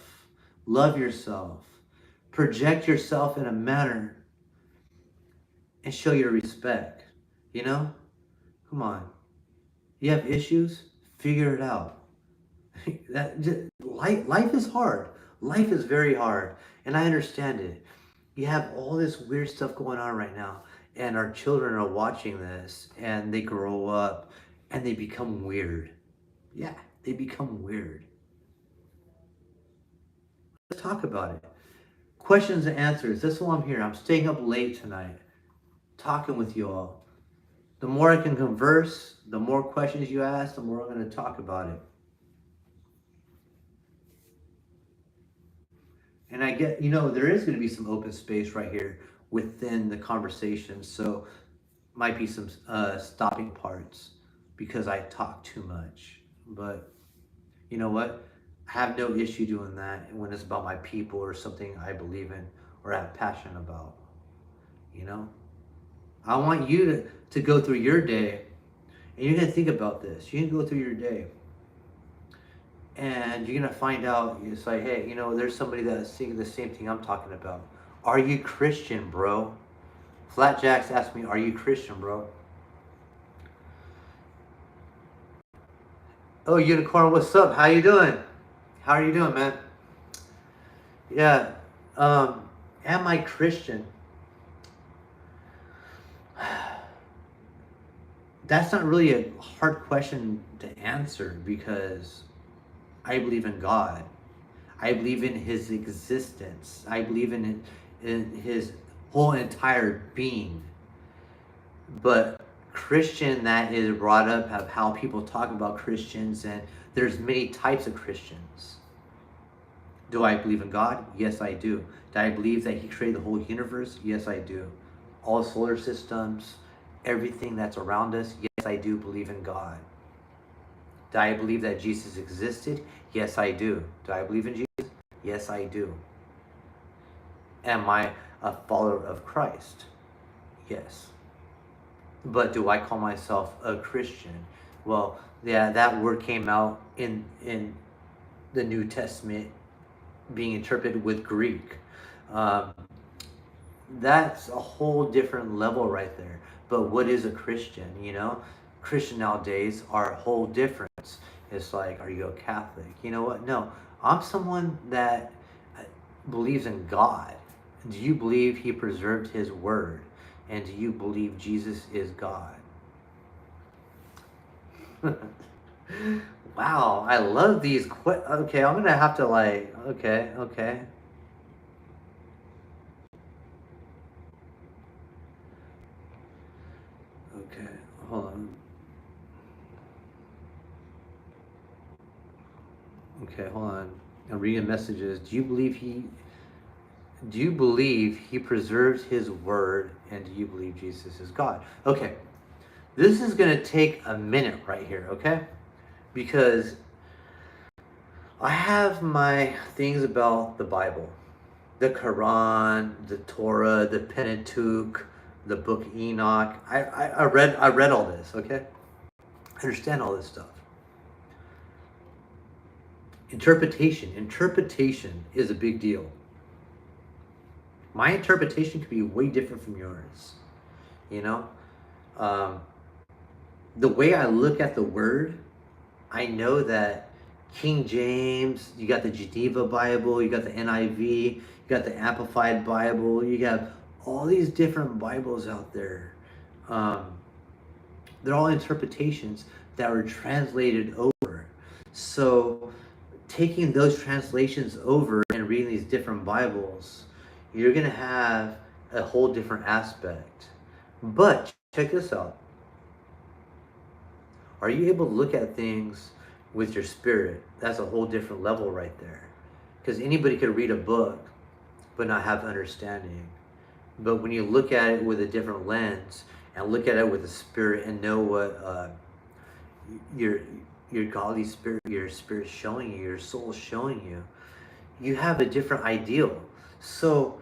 Love yourself. Project yourself in a manner and show your respect. You know? Come on. You have issues? Figure it out. Life is hard. Life is very hard. And I understand it. You have all this weird stuff going on right now. And our children are watching this and they grow up and they become weird. Yeah, they become weird. Let's talk about it. Questions and answers. That's why I'm here. I'm staying up late tonight, talking with you all. The more I can converse, the more questions you ask, the more I'm going to talk about it. And I get, there is going to be some open space right here within the conversation. So might be some stopping parts because I talk too much. But you know what? I have no issue doing that when it's about my people or something I believe in or have passion about. I want you to go through your day, and you're going to think about this. You're going to go through your day, and you're going to find out, it's like, hey, there's somebody that's seeing the same thing I'm talking about. Are you Christian, bro? Flatjacks asked me, are you Christian, bro? Oh, Unicorn, what's up? How you doing? How are you doing, man? Yeah. Am I Christian? That's not really a hard question to answer because I believe in God. I believe in his existence. I believe in his whole entire being. But Christian, that is brought up of how people talk about Christians, and there's many types of Christians. Do I believe in God? Yes, I do. Do I believe that he created the whole universe? Yes, I do. All solar systems, everything that's around us, yes, I do believe in God. Do I believe that Jesus existed? Yes, I do. Do I believe in Jesus? Yes, I do. Am I a follower of Christ? Yes. But do I call myself a Christian? Well, yeah, that word came out in the New Testament being interpreted with Greek. That's a whole different level right there. But what is a Christian? Christian nowadays are a whole difference. It's like, are you a Catholic? You know what? No, I'm someone that believes in God. Do you believe he preserved his word? And do you believe Jesus is God? Wow, I love these. Okay, I'm gonna have to okay. Okay, hold on. Okay, hold on. I'm reading messages. Do you believe he preserves his word, and do you believe Jesus is God? Okay. This is going to take a minute right here, okay? Because I have my things about the Bible. The Quran, the Torah, the Pentateuch, the book Enoch. I read all this, okay? I understand all this stuff. Interpretation is a big deal. My interpretation could be way different from yours. The way I look at the word, I know that King James, you got the Geneva Bible, you got the NIV, you got the Amplified Bible, you got all these different Bibles out there. They're all interpretations that were translated over. So taking those translations over and reading these different Bibles, you're going to have a whole different aspect. But check this out. Are you able to look at things with your spirit? That's a whole different level right there. Because anybody could read a book but not have understanding. But when you look at it with a different lens and look at it with the spirit and know what your godly spirit, your spirit showing you, your soul showing you, you have a different ideal. So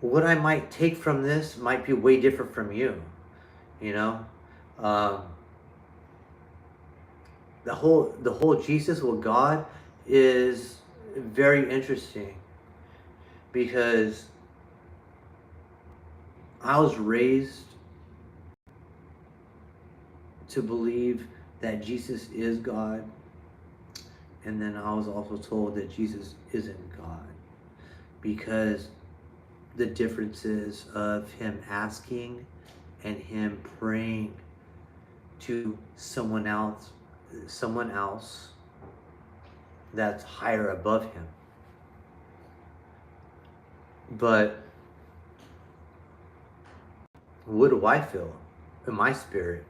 what I might take from this might be way different from you. You know, the whole Jesus with God is very interesting, because I was raised to believe that Jesus is God, and then I was also told that Jesus isn't God, because the differences of him asking and him praying to someone else that's higher above him. But what do I feel in my spirit?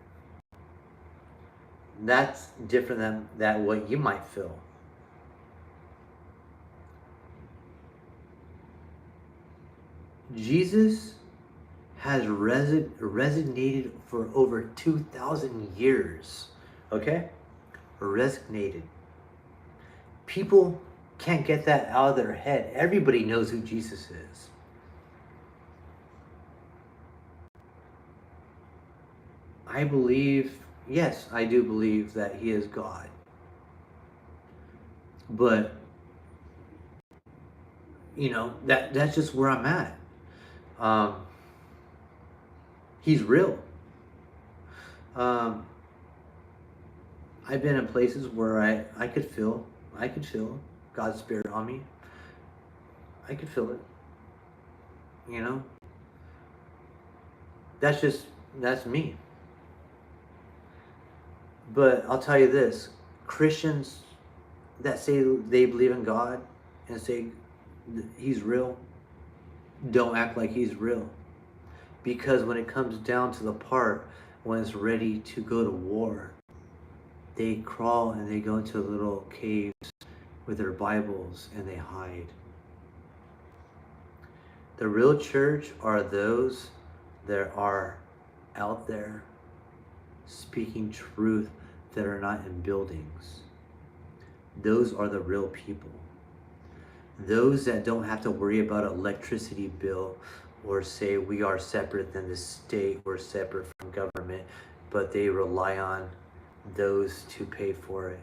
That's different than what you might feel. Jesus has resonated for over 2,000 years. Okay? Resonated. People can't get that out of their head. Everybody knows who Jesus is. I believe, yes, I do believe that he is God. But, you know, that's just where I'm at. He's real. I've been in places where I could feel God's spirit on me. I could feel it. You know? That's me. But I'll tell you this, Christians that say they believe in God and say he's real, don't act like he's real. Because when it comes down to the part when it's ready to go to war, they crawl and they go into little caves with their Bibles and they hide. The real church are those that are out there speaking truth that are not in buildings. Those are the real people. Those that don't have to worry about an electricity bill or say we are separate than the state, we're separate from government, but they rely on those to pay for it.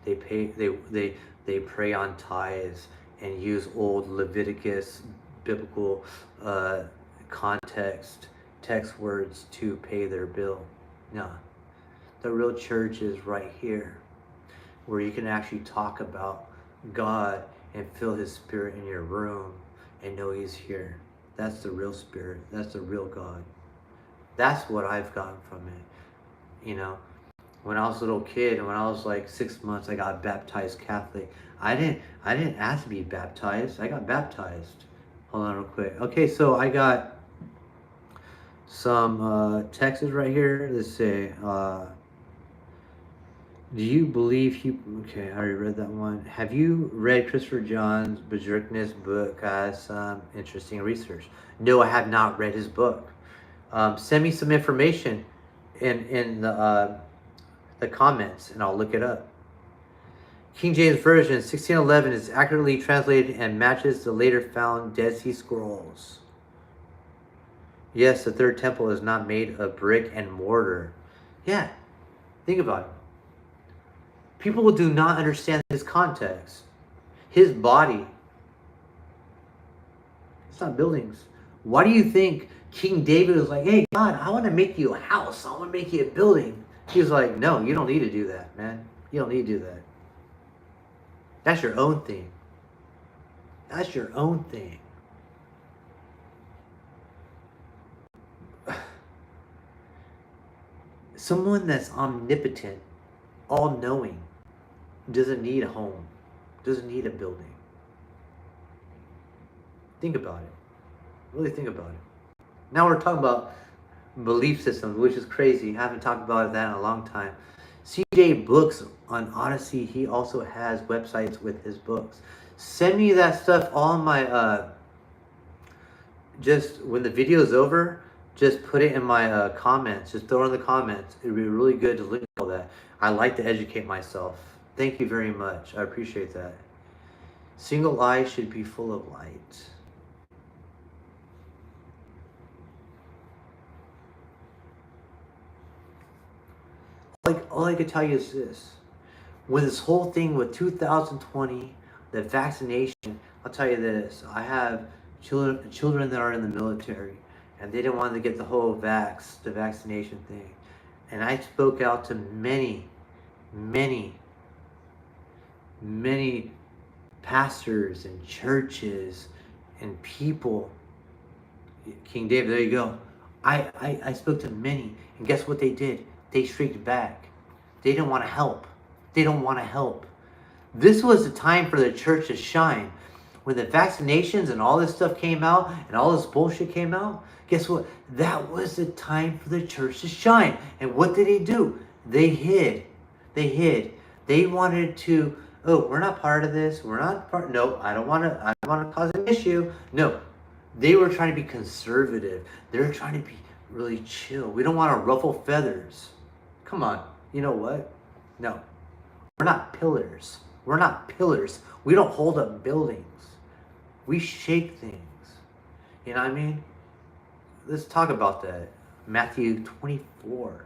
They pray on tithes and use old Leviticus biblical text words to pay their bill. No, the real church is right here, where you can actually talk about God and feel his spirit in your room and know he's here. That's the real spirit. That's the real God. That's what I've gotten from it. You know, when I was a little kid and when I was like 6 months, I got baptized Catholic. I didn't ask to be baptized. I got baptized. Hold on real quick. Okay, so I got some texts right here that say, do you believe he... Okay, I already read that one. Have you read Christopher John's Berserkness book? Has some interesting research. No, I have not read his book. Send me some information in the comments and I'll look it up. King James Version 1611 is accurately translated and matches the later found Dead Sea Scrolls. Yes, the third temple is not made of brick and mortar. Yeah, think about it. People do not understand his context. His body. It's not buildings. Why do you think King David was like, hey, God, I want to make you a house. I want to make you a building. He was like, no, you don't need to do that, man. You don't need to do that. That's your own thing. That's your own thing. Someone that's omnipotent, all-knowing, doesn't need a home, doesn't need a building. Think about it. Really think about it. Now we're talking about belief systems, which is crazy. I haven't talked about that in a long time. CJ Books on Odyssey, he also has websites with his books. Send me that stuff on my, just when the video is over, just put it in my comments. Just throw it in the comments. It'd be really good to look at all that. I like to educate myself. Thank you very much. I appreciate that. Single eye should be full of light. Like, all I could tell you is this. When this whole thing with 2020, the vaccination, I'll tell you this. I have children that are in the military, and they didn't want to get the whole the vaccination thing. And I spoke out to many, many, many pastors and churches and people. King David, there you go. I spoke to many, and guess what they did? They shrieked back. They didn't want to help. They don't want to help. This was the time for the church to shine. When the vaccinations and all this stuff came out and all this bullshit came out, guess what? That was the time for the church to shine. And what did they do? They hid. They hid. They wanted to, oh, we're not part of this. We're not part. No, I don't want to cause an issue. No. They were trying to be conservative. They were trying to be really chill. We don't want to ruffle feathers. Come on. You know what? No. We're not pillars. We're not pillars. We don't hold up buildings. We shake things. You know what I mean? Let's talk about that. Matthew 24.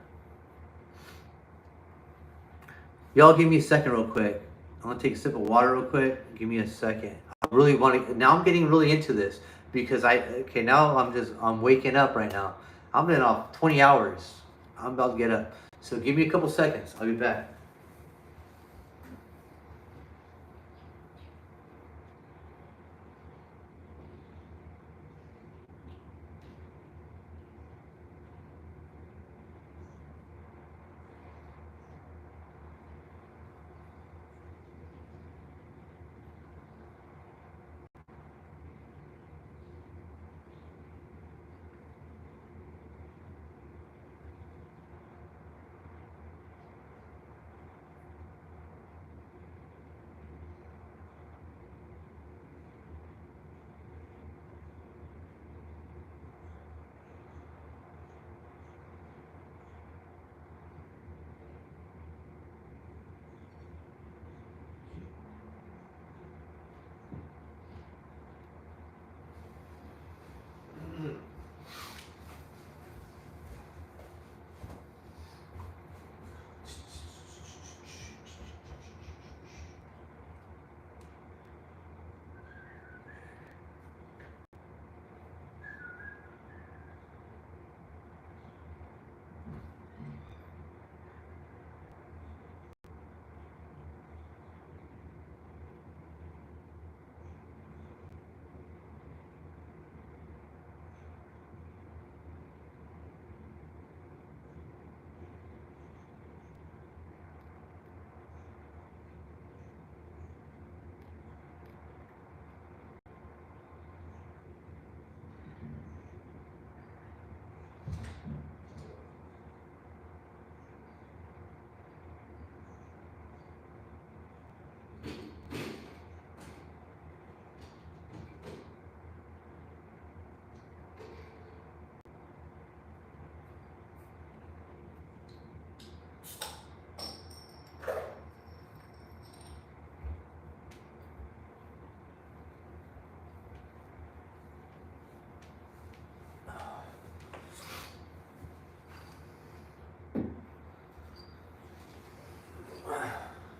Y'all give me a second real quick. I'm going to take a sip of water real quick. Give me a second. I really want to, now I'm getting really into this because now I'm waking up right now. I've been off 20 hours. I'm about to get up. So give me a couple seconds. I'll be back.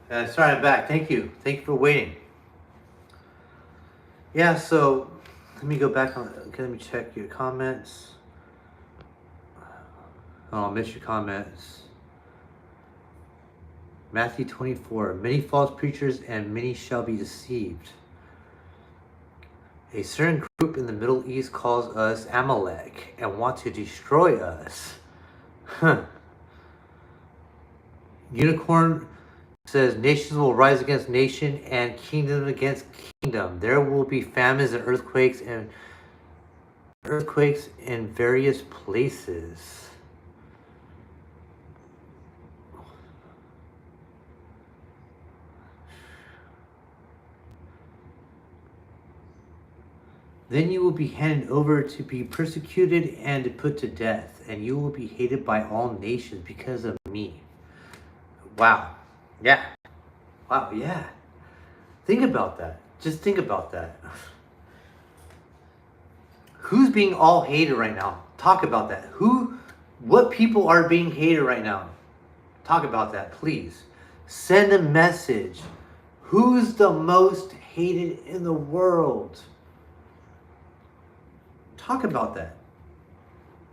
Sorry, I'm back. Thank you. Thank you for waiting. Yeah, so let me go back on. Okay, let me check your comments. Oh, I missed your comments. Matthew 24. Many false preachers and many shall be deceived. A certain group in the Middle East calls us Amalek and want to destroy us. Unicorn says nations will rise against nation and kingdom against kingdom. There will be famines and earthquakes in various places. Then you will be handed over to be persecuted and put to death, and you will be hated by all nations because of me. Wow. Yeah. Wow, yeah. Think about that. Just think about that. Who's being all hated right now? Talk about that. What people are being hated right now? Talk about that, please. Send a message. Who's the most hated in the world? Talk about that.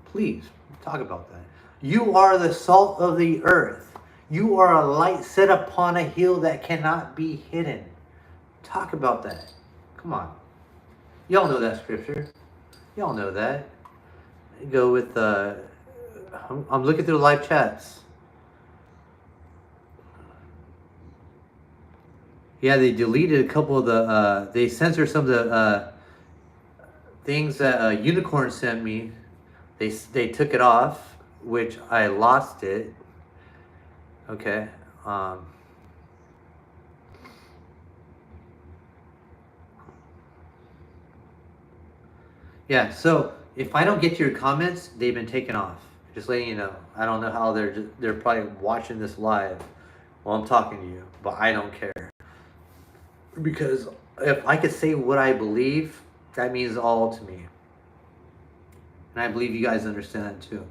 Please, talk about that. You are the salt of the earth. You are a light set upon a hill that cannot be hidden. Talk about that. Come on. Y'all know that scripture. Y'all know that. Go with, I'm looking through the live chats. Yeah, they deleted a couple of the, they censored some of the things that Unicorn sent me. They took it off, which I lost it. Okay. Yeah, so if I don't get to your comments, they've been taken off. Just letting you know. I don't know how they're probably watching this live while I'm talking to you, but I don't care. Because if I could say what I believe, that means all to me. And I believe you guys understand that too.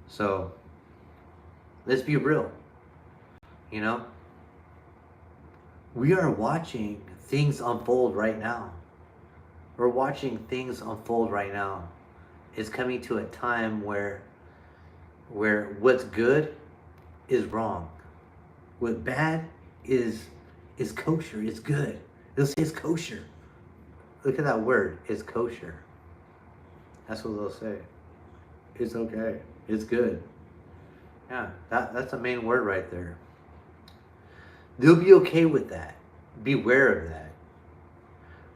So, let's be real. You know? We are watching things unfold right now. We're watching things unfold right now. It's coming to a time where what's good is wrong. What bad is kosher. It's good. They'll say it's kosher. Look at that word. It's kosher. That's what they'll say. It's okay. It's good. Yeah, that's the main word right there. They'll be okay with that. Beware of that.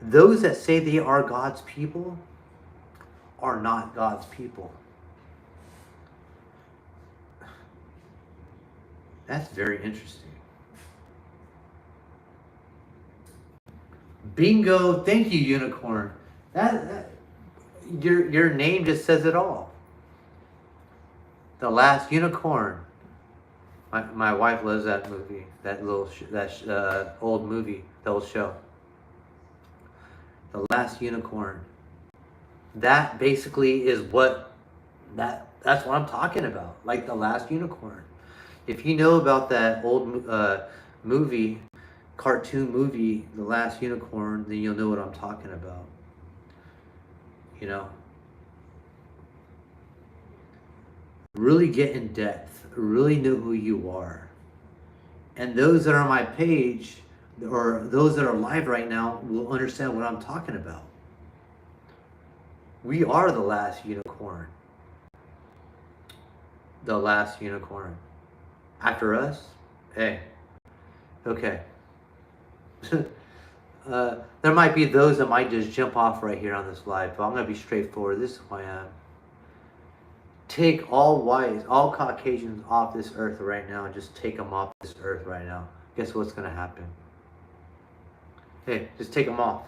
Those that say they are God's people are not God's people. That's very interesting. Bingo. Thank you, Unicorn. That your name just says it all. The Last Unicorn. My wife loves that movie. That old movie, the old show. The Last Unicorn. That basically is that's what I'm talking about. Like the Last Unicorn. If you know about that old movie, cartoon movie, The Last Unicorn, then you'll know what I'm talking about. You know? Really get in depth. Really know who you are. And those that are on my page, or those that are live right now, will understand what I'm talking about. We are the last unicorn. The last unicorn. After us, hey, okay. There might be those that might just jump off right here on this live, but I'm going to be straightforward. This is who I am. Take all whites, all Caucasians off this earth right now, and just take them off this earth right now. Guess what's going to happen? Hey, just take them off.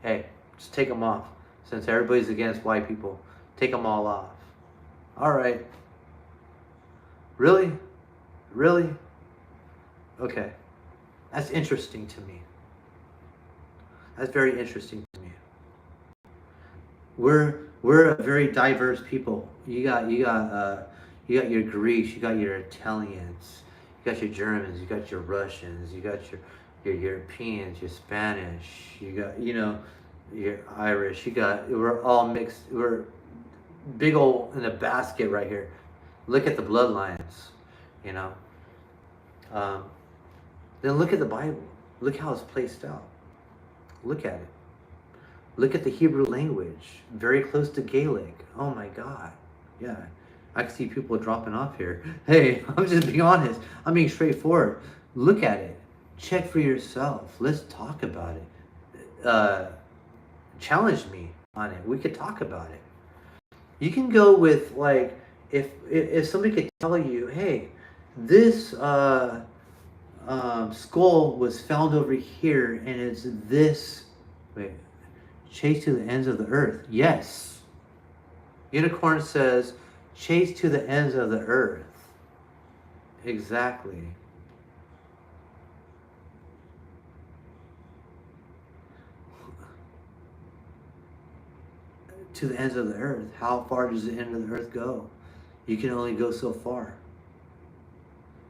Hey, just take them off. Since everybody's against white people, take them all off. All right. Really? Really? Okay. That's interesting to me. That's very interesting to me. We're a very diverse people. You got your Greeks, you got your Italians, you got your Germans, you got your Russians, you got your Europeans, your Spanish, you got your Irish, we're all mixed. We're big old in a basket right here. Look at the bloodlines, Um, then look at the Bible. Look how it's placed out. Look at it. Look at the Hebrew language, very close to Gaelic. Oh my God. Yeah. I can see people dropping off here. Hey, I'm just being honest. I'm being straightforward. Look at it. Check for yourself. Let's talk about it. Challenge me on it. We could talk about it. You can go with like if somebody could tell you, hey, this skull was found over here and it's this. Wait, chase to the ends of the earth. Yes. Unicorn says, chase to the ends of the earth. Exactly. To the ends of the earth. How far does the end of the earth go? You can only go so far.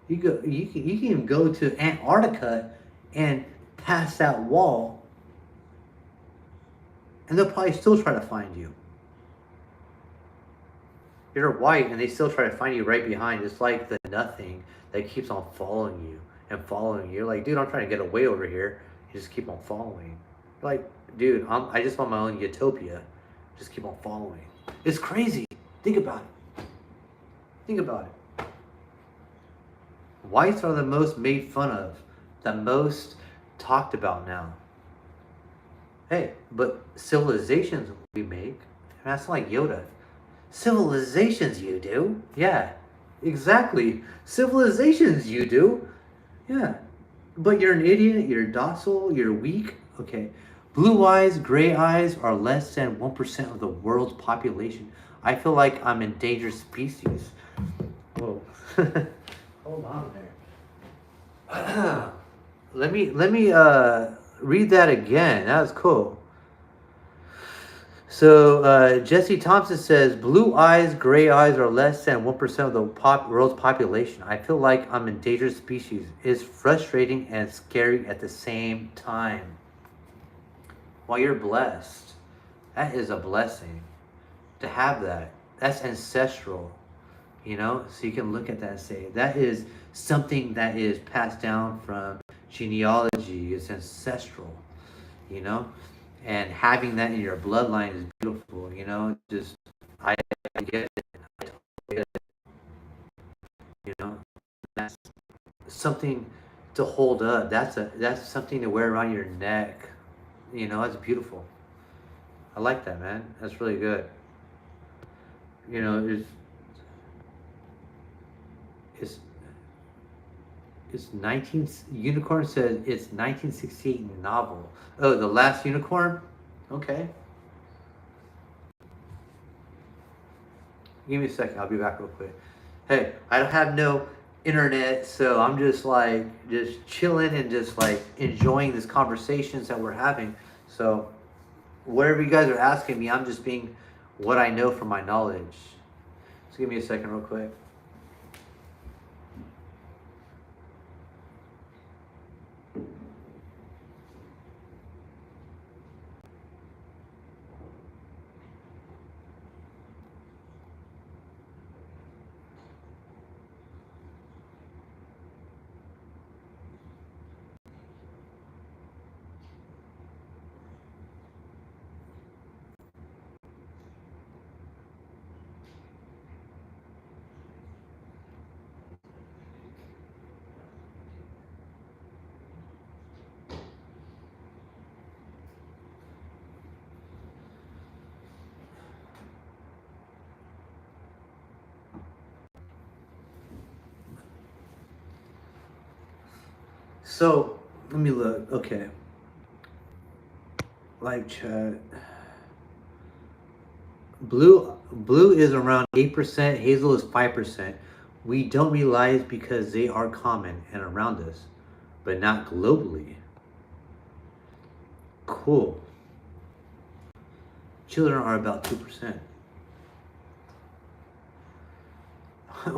You can even go to Antarctica and pass that wall, and they'll probably still try to find you. You're white, and they still try to find you right behind. It's like the nothing that keeps on following you and following you. You're like, dude, I'm trying to get away over here. You just keep on following. You're like, dude, I just want my own utopia. Just keep on following. It's crazy. Think about it. Think about it. Whites are the most made fun of, the most talked about now. Hey, but civilizations we make, that's like Yoda. Civilizations you do? Yeah, exactly. Civilizations you do? Yeah. But you're an idiot, you're docile, you're weak. Okay. Blue eyes, gray eyes are less than 1% of the world's population. I feel like I'm endangered species. Whoa. Hold on there. let me read that again. That was cool. So Jesse Thompson says, blue eyes, gray eyes are less than 1% of the world's population. I feel like I'm endangered species. It's frustrating and scary at the same time. Well, you're blessed. That is a blessing to have that. That's ancestral, you know? So you can look at that and say, that is something that is passed down from genealogy. It's ancestral, you know? And having that in your bloodline is beautiful, you know? Just, I get it. I totally get it. You know? That's something to hold up. That's something to wear around your neck. You know, that's beautiful. I like that, man. That's really good. You know, it's 19. Unicorn says it's 1968 novel. Oh, The Last Unicorn. Okay. Give me a second. I'll be back real quick. Hey, I don't have no internet, so I'm just like just chilling and just like enjoying these conversations that we're having. So whatever you guys are asking me, I'm just being what I know from my knowledge. So give me a second real quick. So let me look. Okay. Live chat. Blue is around 8%. Hazel is 5%. We don't realize because they are common and around us, but not globally. Cool. Children are about 2%.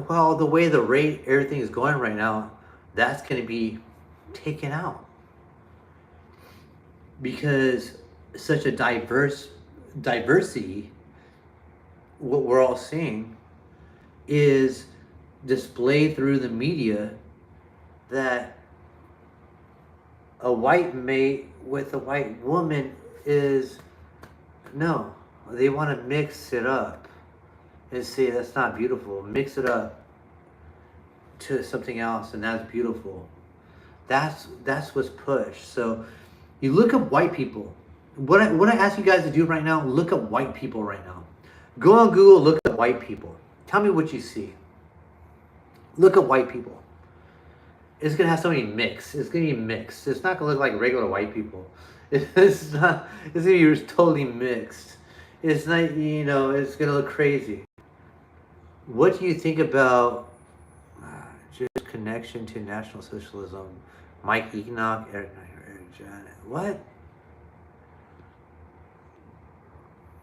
Well, the way the rate everything is going right now, that's going to be taken out because such a diversity, what we're all seeing is displayed through the media that a white mate with a white woman is, no, they want to mix it up and say that's not beautiful. Mix it up to something else, and that's beautiful. That's what's pushed. So you look at white people. What I ask you guys to do right now, look at white people right now. Go on Google, look at white people. Tell me what you see. Look at white people. It's gonna have so many mix. It's gonna be mixed. It's not gonna look like regular white people. It's not. It's gonna be totally mixed. It's not. It's gonna look crazy. What do you think about just connection to National Socialism? Mike Enoch, Eric Janet. What?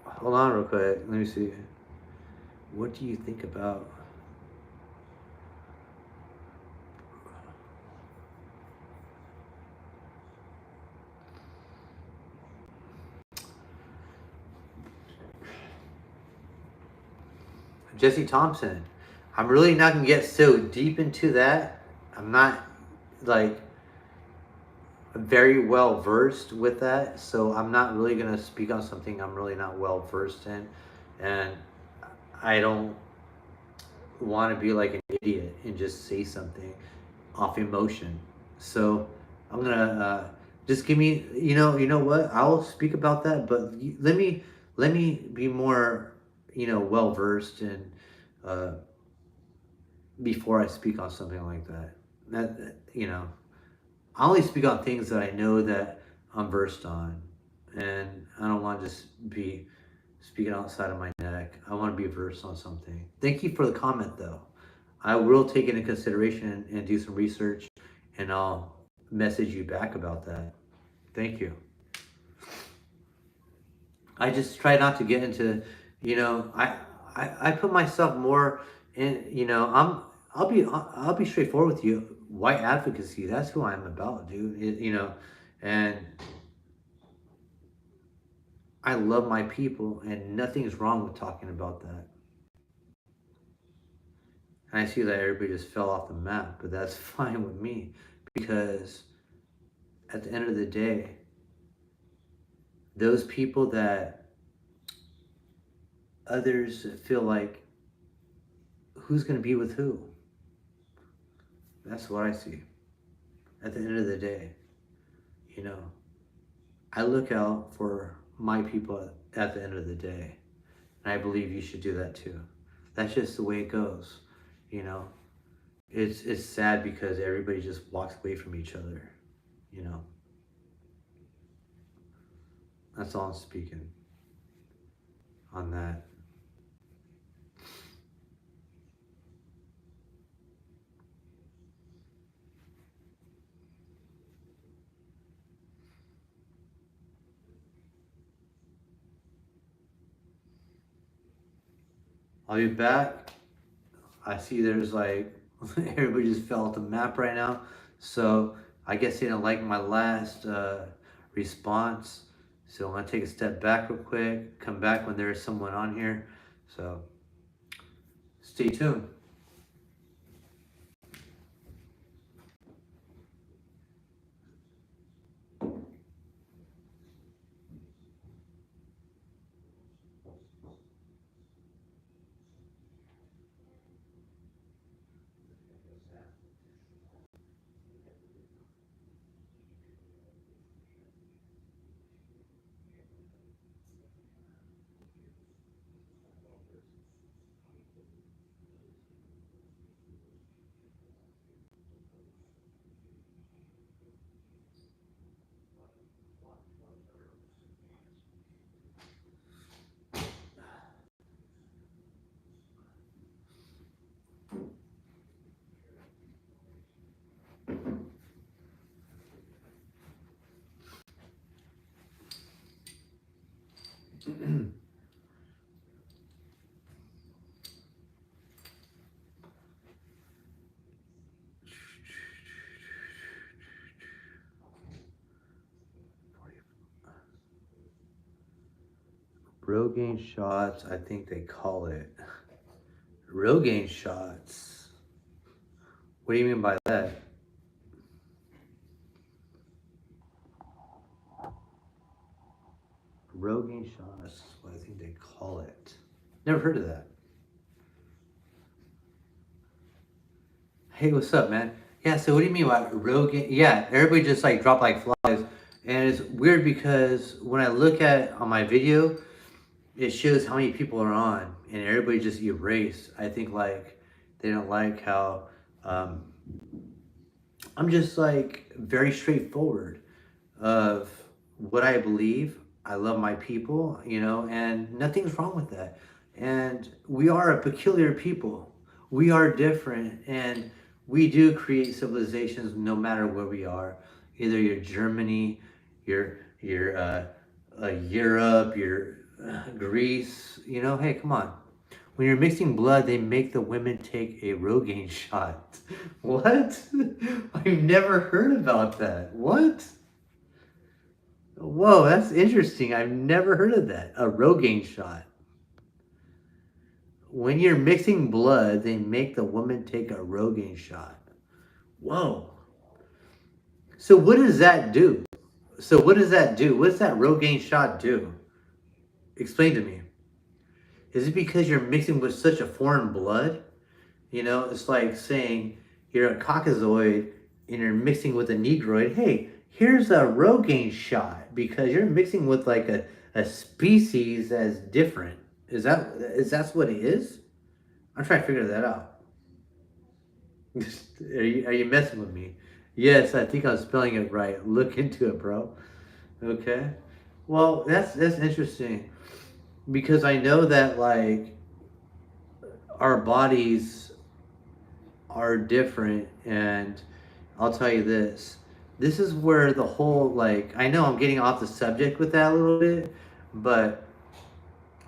Hold on real quick. Let me see. What do you think about? Jesse Thompson. I'm really not gonna get so deep into that. I'm not like very well versed with that, so I'm not really gonna speak on something I'm really not well versed in, and I don't want to be like an idiot and just say something off emotion. So I'm gonna just give me, you know what? I'll speak about that, but let me be more, well versed in uh, before I speak on something like that. I only speak on things that I know that I'm versed on, and I don't want to just be speaking outside of my neck. I want to be versed on something. Thank you for the comment, though. I will take it into consideration and do some research, and I'll message you back about that. Thank you. I just try not to get into, I put myself more in, I'll be straightforward with you. White advocacy, that's who I'm about, dude. And I love my people, and nothing is wrong with talking about that. And I see that everybody just fell off the map, but that's fine with me, because at the end of the day, those people that others feel like, who's going to be with who? That's what I see. At the end of the day, I look out for my people at the end of the day. And I believe you should do that too. That's just the way it goes. You know, it's sad because everybody just walks away from each other. You know, that's all I'm speaking on that. I'll be back. I see there's like everybody just fell off the map right now. So I guess they didn't like my last response. So I'm gonna take a step back real quick, come back when there's someone on here. So stay tuned. Rogaine shots, I think they call it. Rogaine shots. What do you mean by that? Rogaine shot. That's what I think they call it. Never heard of that. Hey, what's up, man? Yeah, so what do you mean by Rogaine? Yeah, everybody just like drop like flies. And it's weird because when I look at on my video, it shows how many people are on, and everybody just erased. I think like they don't like how um, I'm just like very straightforward of what I believe. I love my people, you know, and nothing's wrong with that. And we are a peculiar people. We are different, and we do create civilizations no matter where we are. Either you're Germany, you're Europe, you're Greece. You know, hey, come on. When you're mixing blood, they make the women take a Rogaine shot. What? I've never heard about that. What? Whoa, that's interesting. I've never heard of that. A Rogaine shot. When you're mixing blood, they make the woman take a Rogaine shot. Whoa. So what does that do? So what does that do? What does that Rogaine shot do? Explain to me. Is it because you're mixing with such a foreign blood? You know, it's like saying you're a Caucasoid and you're mixing with a Negroid. Hey, here's a Rogaine shot because you're mixing with like a species that's different. Is that what it is? I'm trying to figure that out. Are you messing with me? Yes, I think I'm spelling it right. Look into it, bro. Okay. Well, that's interesting because I know that like our bodies are different, and I'll tell you this is where the whole like I know I'm getting off the subject with that a little bit, but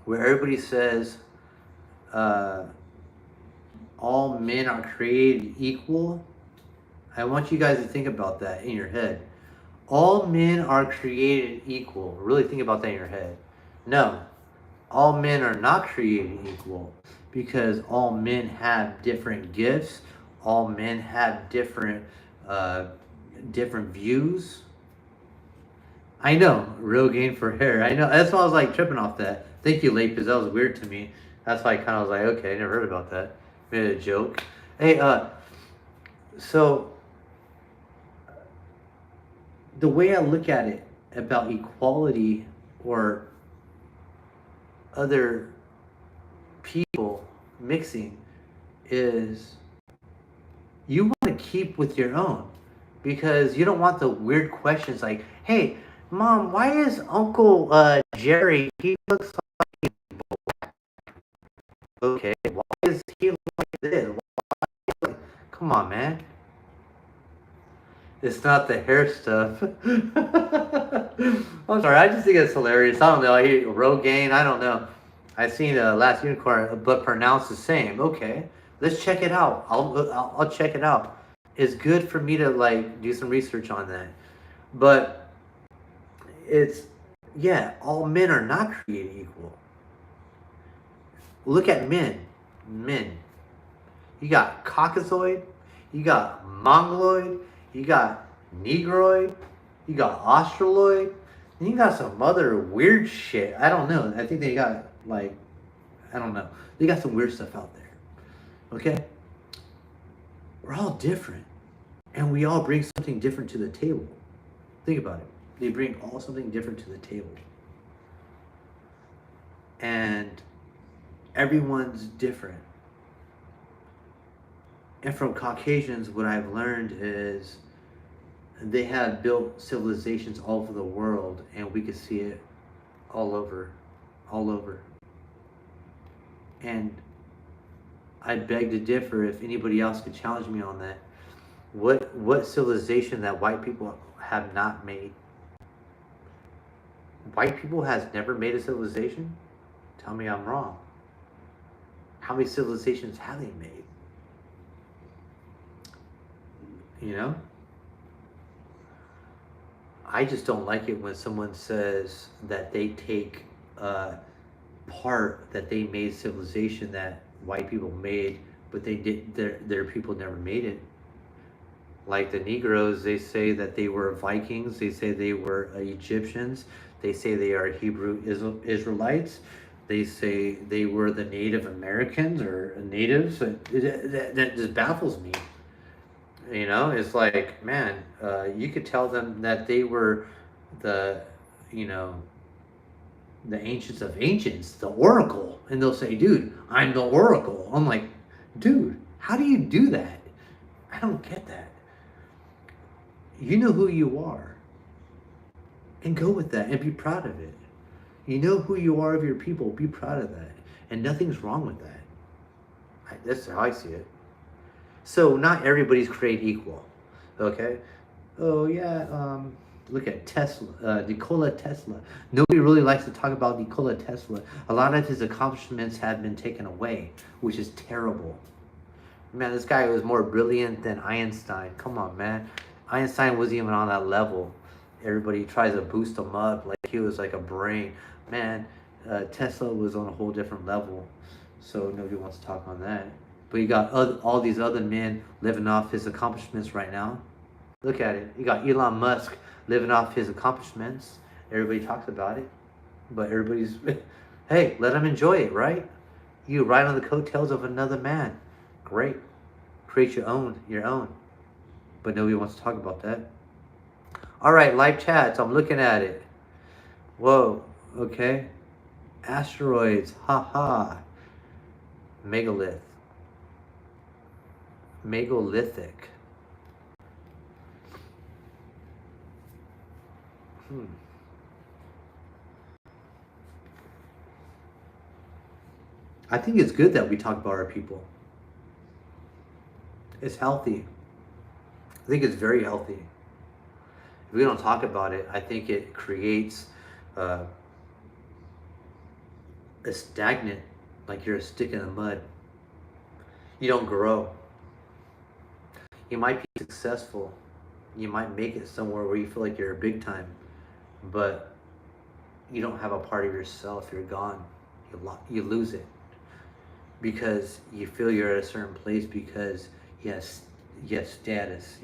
where everybody says uh, all men are created equal, I want you guys to think about that in your head. All men are created equal. Really think about that in your head. No, all men are not created equal because all men have different gifts. All men have uh, different views. I know, Rogaine for hair. I know. That's why I was like tripping off that. Thank you, Lapis. That was weird to me. That's why I kind of was like, okay, I never heard about that. Made a joke. Hey, so the way I look at it about equality or other people mixing is you want to keep with your own because you don't want the weird questions like, hey, mom, why is Uncle Jerry, he looks like, okay, why is he like this? Come on, man. It's not the hair stuff. I'm sorry, I just think it's hilarious. I don't know. I hear Rogaine, I don't know. I seen Last Unicorn, but pronounced the same. Okay, let's check it out. I'll check it out. It's good for me to like do some research on that. But it's yeah, all men are not created equal. Look at men. Men. You got Caucasoid, you got Mongoloid, you got Negroid, you got Australoid, and you got some other weird shit. I don't know. I think they got like, I don't know. They got some weird stuff out there. Okay? We're all different. And we all bring something different to the table. Think about it. They bring all something different to the table. And everyone's different. And from Caucasians, what I've learned is they have built civilizations all over the world, and we can see it all over, all over. And I beg to differ if anybody else could challenge me on that. What civilization that white people have not made? White people has never made a civilization? Tell me I'm wrong. How many civilizations have they made? You know? I just don't like it when someone says that they take part that they made civilization that white people made, but they did their people never made it. Like the Negroes, they say that they were Vikings. They say they were Egyptians. They say they are Hebrew Israelites. They say they were the Native Americans or natives. That just baffles me. You know, it's like, man, you could tell them that they were the, you know, the ancients of ancients, the oracle, and they'll say, dude, I'm the oracle. I'm like, dude, how do you do that? I don't get that. You know who you are, and go with that and be proud of it. You know who you are of your people, be proud of that, and nothing's wrong with that. That's how I see it. So not everybody's created equal, okay? Oh yeah, look at Tesla, Nikola Tesla. Nobody really likes to talk about Nikola Tesla. A lot of his accomplishments have been taken away, which is terrible. Man, this guy was more brilliant than Einstein. Come on, man. Einstein wasn't even on that level. Everybody tries to boost him up like he was like a brain. Man, Tesla was on a whole different level. So nobody wants to talk on that. But you got all these other men living off his accomplishments right now. Look at it. You got Elon Musk living off his accomplishments. Everybody talks about it. But everybody's, hey, let him enjoy it, right? You ride on the coattails of another man. Great. Create your own. But nobody wants to talk about that. All right, live chats. I'm looking at it. Whoa, okay. Asteroids, haha. Megalithic. I think it's good that we talk about our people. It's healthy. I think it's very healthy. If we don't talk about it, I think it creates a stagnant, like you're a stick in the mud. You don't grow. You might be successful. You might make it somewhere where you feel like you're big time, but you don't have a part of yourself. You're gone. You lose it because you feel you're at a certain place because you have status,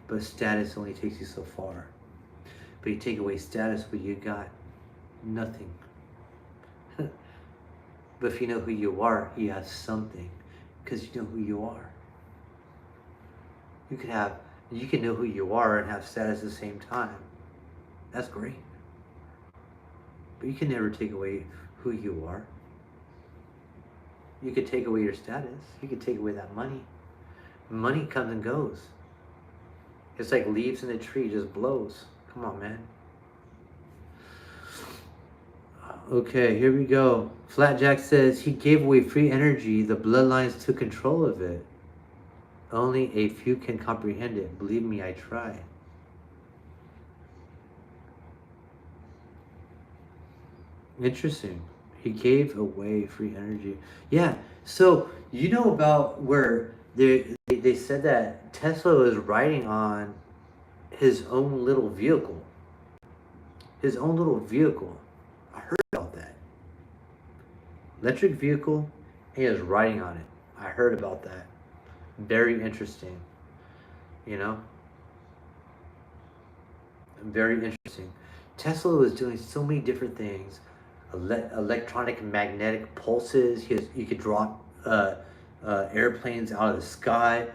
but status only takes you so far. But you take away status, but you got nothing. But if you know who you are, you have something because you know who you are. You can know who you are and have status at the same time. That's great. But you can never take away who you are. You could take away your status. You could take away that money. Money comes and goes. It's like leaves in a tree, just blows. Come on, man. Okay, here we go. Flatjack says he gave away free energy. The bloodlines took control of it. Only a few can comprehend it. Believe me, I try. Interesting. He gave away free energy. Yeah. So you know about where they said that Tesla was riding on his own little vehicle. His own little vehicle. I heard about that. Electric vehicle, and he was riding on it. I heard about that. Very interesting. You know? Very interesting. Tesla was doing so many different things. Electronic magnetic pulses. You could drop airplanes out of the sky.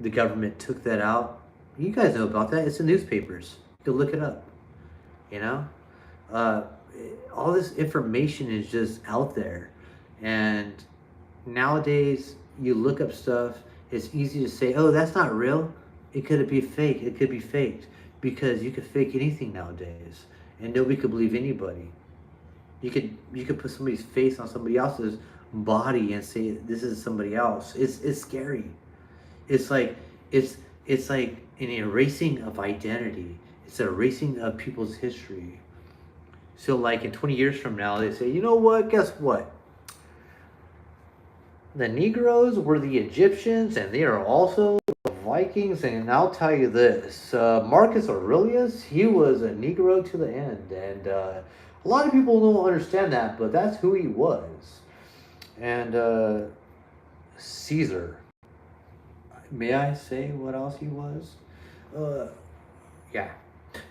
The government took that out. You guys know about that. It's in newspapers. You can look it up. You know? All this information is just out there. And nowadays, you look up stuff, it's easy to say, oh, that's not real. It could be fake. It could be faked. Because you could fake anything nowadays. And nobody could believe anybody. You could put somebody's face on somebody else's body and say this is somebody else. It's scary. It's like an erasing of identity. It's an erasing of people's history. So like in 20 years from now, they say, you know what? Guess what? The Negroes were the Egyptians, and they are also the Vikings. And I'll tell you this: Marcus Aurelius, he was a Negro to the end, and a lot of people don't understand that, but that's who he was. And Caesar. May I say what else he was? Yeah.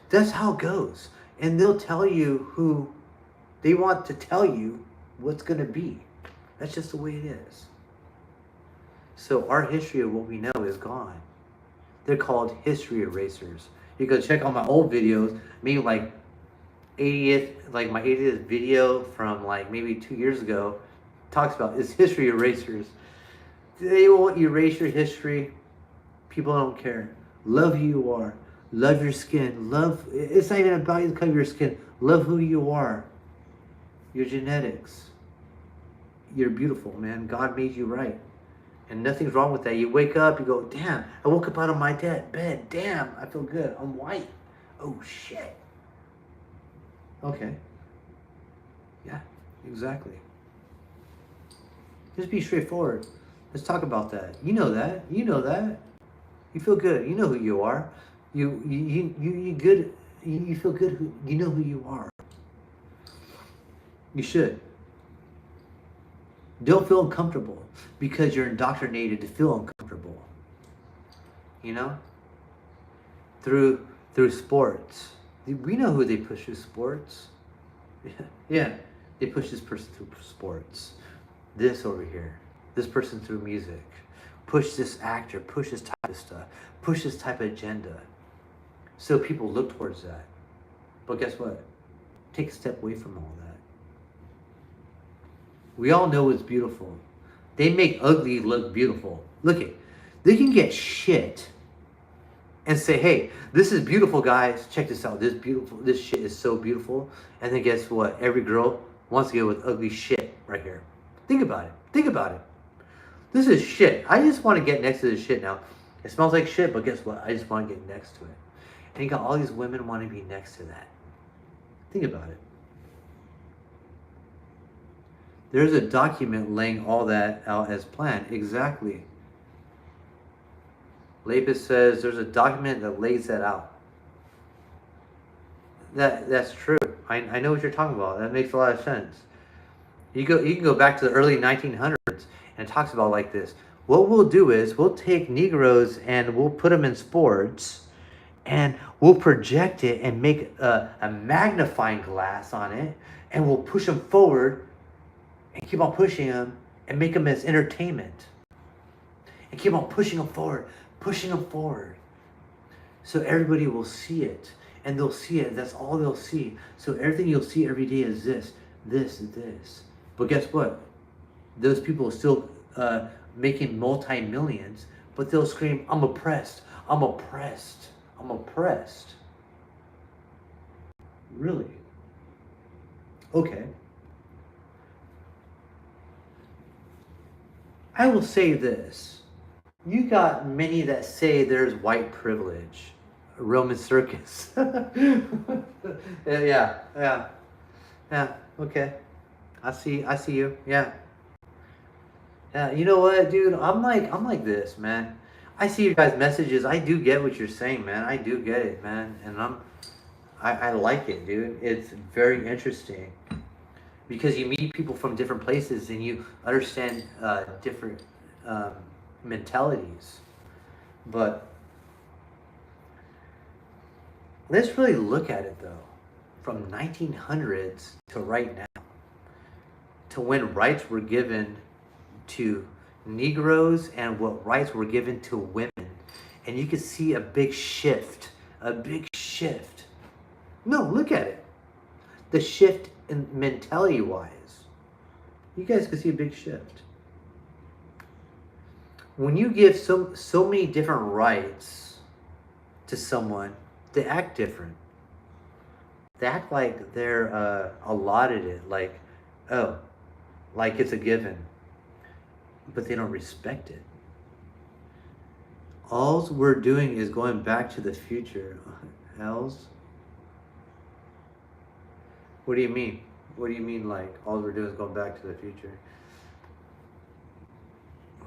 That's how it goes. And they'll tell you who they want to tell you what's going to be. That's just the way it is. So our history of what we know is gone. They're called history erasers. You go check out my old videos, maybe like 80th, like my 80th video from like maybe 2 years ago, talks about is history erasers. They will erase your history. People don't care. Love who you are. Love your skin. Love, it's not even about the color of your skin. Love who you are. Your genetics. You're beautiful, man. God made you right. And nothing's wrong with that. You wake up, you go, damn, I woke up out of my bed. Damn, I feel good. I'm white. Oh, shit. Okay. Yeah, exactly. Just be straightforward. Let's talk about that. You know that. You know that. You feel good. You know who you are. You good. You feel good. You know who you are. You should. Don't feel uncomfortable because you're indoctrinated to feel uncomfortable. You know? Through sports. We know who they push through sports. Yeah. They push this person through sports. This over here. This person through music. Push this actor. Push this type of stuff. Push this type of agenda. So people look towards that. But guess what? Take a step away from all that. We all know it's beautiful. They make ugly look beautiful. Look it. They can get shit and say, hey, this is beautiful, guys. Check this out. This shit is so beautiful. And then guess what? Every girl wants to go with ugly shit right here. Think about it. Think about it. This is shit. I just want to get next to this shit now. It smells like shit, but guess what? I just want to get next to it. And you got all these women wanting to be next to that. Think about it. There's a document laying all that out as planned. Exactly. Lapis says there's a document that lays that out. That's true. I know what you're talking about. That makes a lot of sense. You can go back to the early 1900s and it talks about like this. What we'll do is we'll take Negroes and we'll put them in sports and we'll project it and make a magnifying glass on it and we'll push them forward and keep on pushing them and make them as entertainment. And keep on pushing them forward. So everybody will see it. And they'll see it. That's all they'll see. So everything you'll see every day is this. But guess what? Those people are still making multi-millions. But they'll scream, I'm oppressed. I'm oppressed. I'm oppressed. Really? Okay. I will say this. You got many that say there's white privilege. Roman circus. Yeah, okay. I see you. Yeah. Yeah, you know what, dude? I'm like this, man. I see you guys' messages. I do get what you're saying, man. I do get it, man. And I like it, dude. It's very interesting. Because you meet people from different places and you understand different mentalities. But let's really look at it though. From 1900s to right now. To when rights were given to Negroes and what rights were given to women. And you can see a big shift. No, look at it. The shift in mentality wise. You guys can see a big shift. When you give so many different rights to someone, they act different. They act like they're allotted it, like, oh, like it's a given. But they don't respect it. All we're doing is going back to the future. Hells? What do you mean? What do you mean like all we're doing is going back to the future?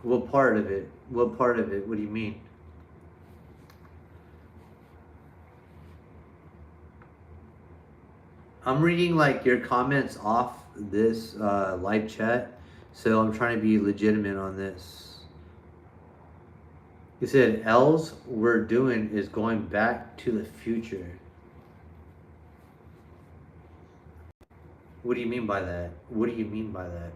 What part of it? What do you mean? I'm reading like your comments off this live chat, so I'm trying to be legitimate on this. You said, else we're doing is going back to the future. What do you mean by that? What do you mean by that?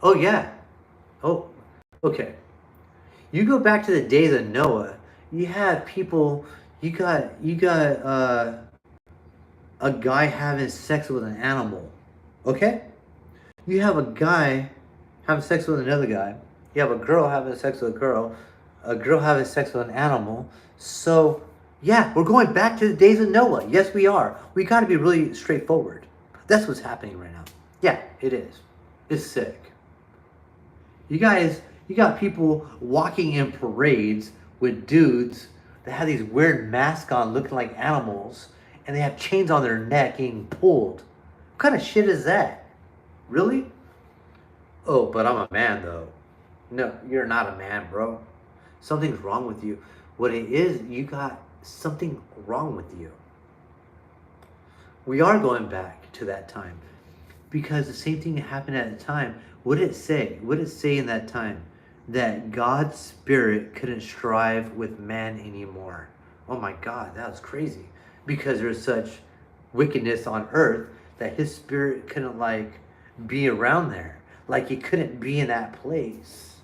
Oh yeah. Oh, okay. You go back to the days of Noah. You had people. You got a guy having sex with an animal. Okay. You have a guy having sex with another guy. You have a girl having sex with a girl having sex with an animal. So, yeah, we're going back to the days of Noah. Yes, we are. We got to be really straightforward. That's what's happening right now. Yeah, it is. It's sick. You guys, you got people walking in parades with dudes that have these weird masks on looking like animals and they have chains on their neck getting pulled. What kind of shit is that? Really? Oh, but I'm a man though. No, you're not a man, bro. Something's wrong with you. What it is, you got something wrong with you. We are going back to that time because the same thing happened at the time. What did it say? What did it say in that time? That God's spirit couldn't strive with man anymore. Oh my God, that was crazy. Because there's such wickedness on earth that his spirit couldn't like be around there. Like he couldn't be in that place.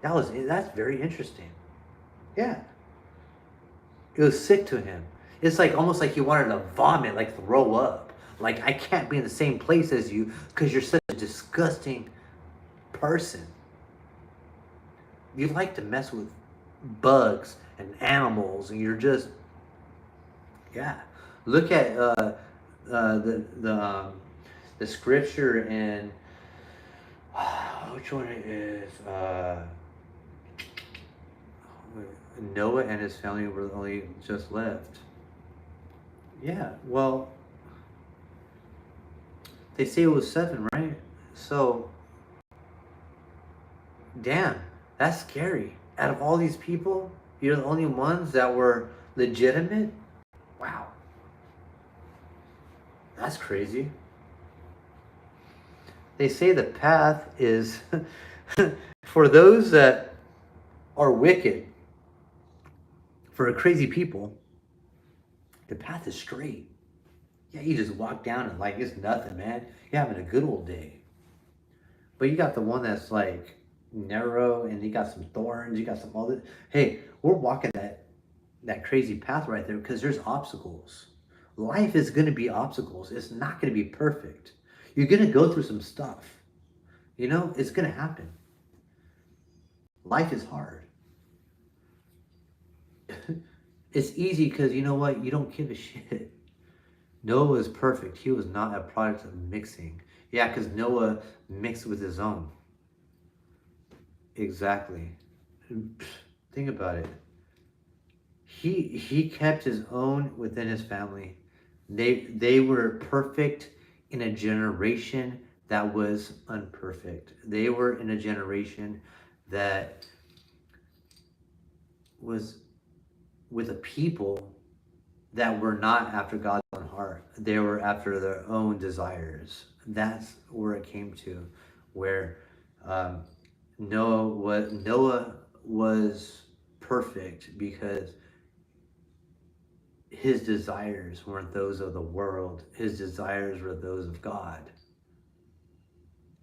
That's very interesting. Yeah. It was sick to him. It's like almost like he wanted to vomit, like throw up. Like I can't be in the same place as you because you're such a disgusting person. You like to mess with bugs and animals, and you're just yeah. Look at the scripture in which one it is Noah and his family were only just left. Yeah, well, they say it was 7, right? So, damn, that's scary. Out of all these people, you're the only ones that were legitimate? Wow, that's crazy. They say the path is for those that are wicked, for crazy people, the path is straight. Yeah, you just walk down and like it's nothing, man. You're having a good old day. But you got the one that's like narrow and you got some thorns, you got some other. Hey, we're walking that crazy path right there because there's obstacles. Life is gonna be obstacles. It's not gonna be perfect. You're gonna go through some stuff. You know, it's gonna happen. Life is hard. It's easy because you know what? You don't give a shit. Noah was perfect. He was not a product of mixing. Yeah, because Noah mixed with his own. Exactly. Think about it. He kept his own within his family. They were perfect in a generation that was unperfect. They were in a generation that was with a people that were not after God's own heart. They were after their own desires. That's where it came to, where um, Noah was perfect because his desires weren't those of the world. His desires were those of God.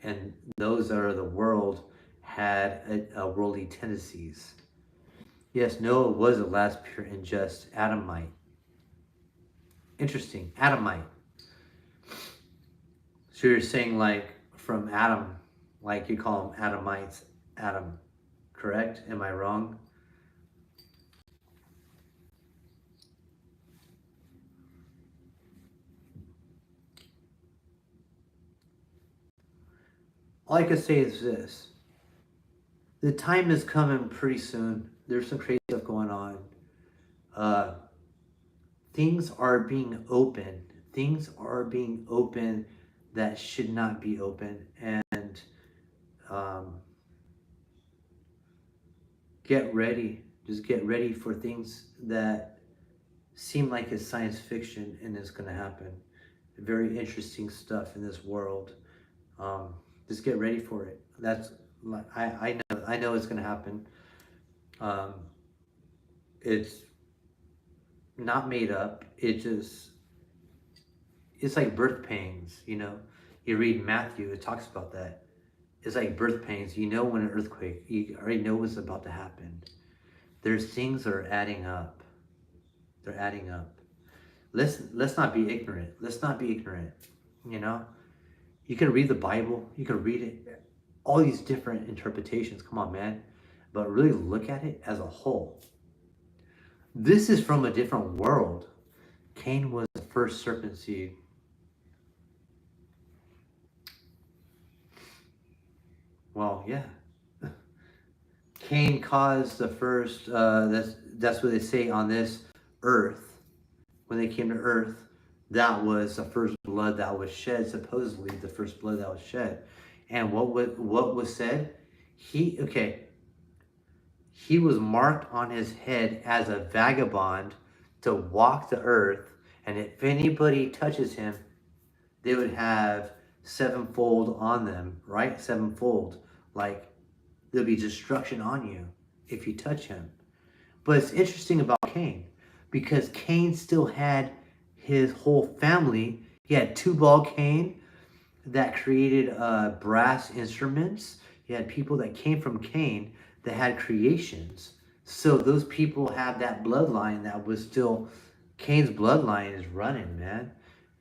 And those that are the world had worldly tendencies. Yes, Noah was the last pure and just Adamite. Interesting, Adamite. So you're saying like from Adam, like you call them Adamites, Adam, correct? Am I wrong? All I can say is this. The time is coming pretty soon. There's some crazy stuff going on. Uh, things are being open. Things are being open that should not be open. And um, get ready. Just get ready for things that seem like it's science fiction and it's going to happen. Very interesting stuff in this world. Um, just get ready for it. That's I know it's going to happen. Um, it's not made up. It's like birth pains, you know. You read Matthew, it talks about that. It's like birth pains. You know when an earthquake, you already know what's about to happen. There's things that are adding up. They're adding up. Let's not be ignorant. Let's not be ignorant. You know, you can read the Bible. You can read it. All these different interpretations. Come on, man. But really look at it as a whole. This is from a different world. Cain was the first serpent seed. Well, yeah. Cain caused the first. That's what they say on this earth. When they came to earth, that was the first blood that was shed. Supposedly, the first blood that was shed. And what was said? He was marked on his head as a vagabond to walk the earth, and if anybody touches him, they would have sevenfold on them, right? Sevenfold. Like, there'll be destruction on you if you touch him. But it's interesting about Cain, because Cain still had his whole family. He had Tubal Cain that created brass instruments. You had people that came from Cain that had creations. So those people have that bloodline that was still, Cain's bloodline is running, man.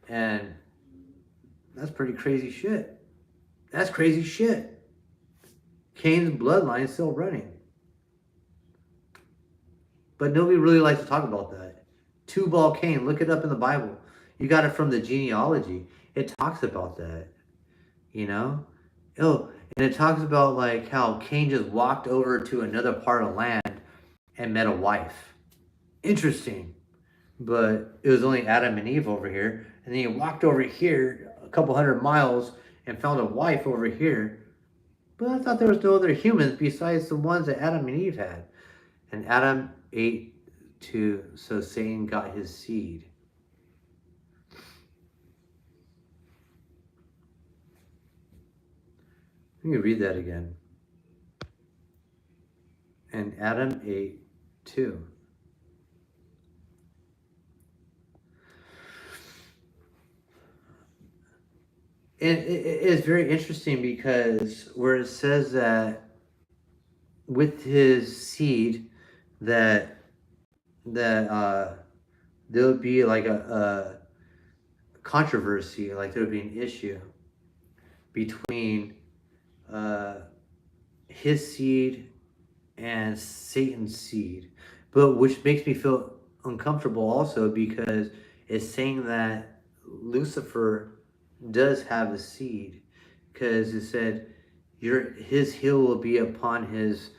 And that's pretty crazy shit. That's crazy shit. Cain's bloodline is still running. But nobody really likes to talk about that. Tubal Cain, look it up in the Bible. You got it from the genealogy. It talks about that. You know? Oh, and it talks about like how Cain just walked over to another part of land and met a wife. Interesting. But it was only Adam and Eve over here. And then he walked over here a couple 100 miles and found a wife over here. But I thought there was no other humans besides the ones that Adam and Eve had. And Adam ate too, so Satan got his seed. Let me read that again. And Adam ate too. And it is very interesting because where it says that with his seed that there would be like a controversy, like there would be an issue between his seed and Satan's seed, but which makes me feel uncomfortable also because it's saying that Lucifer does have a seed, because it said his heel will be upon his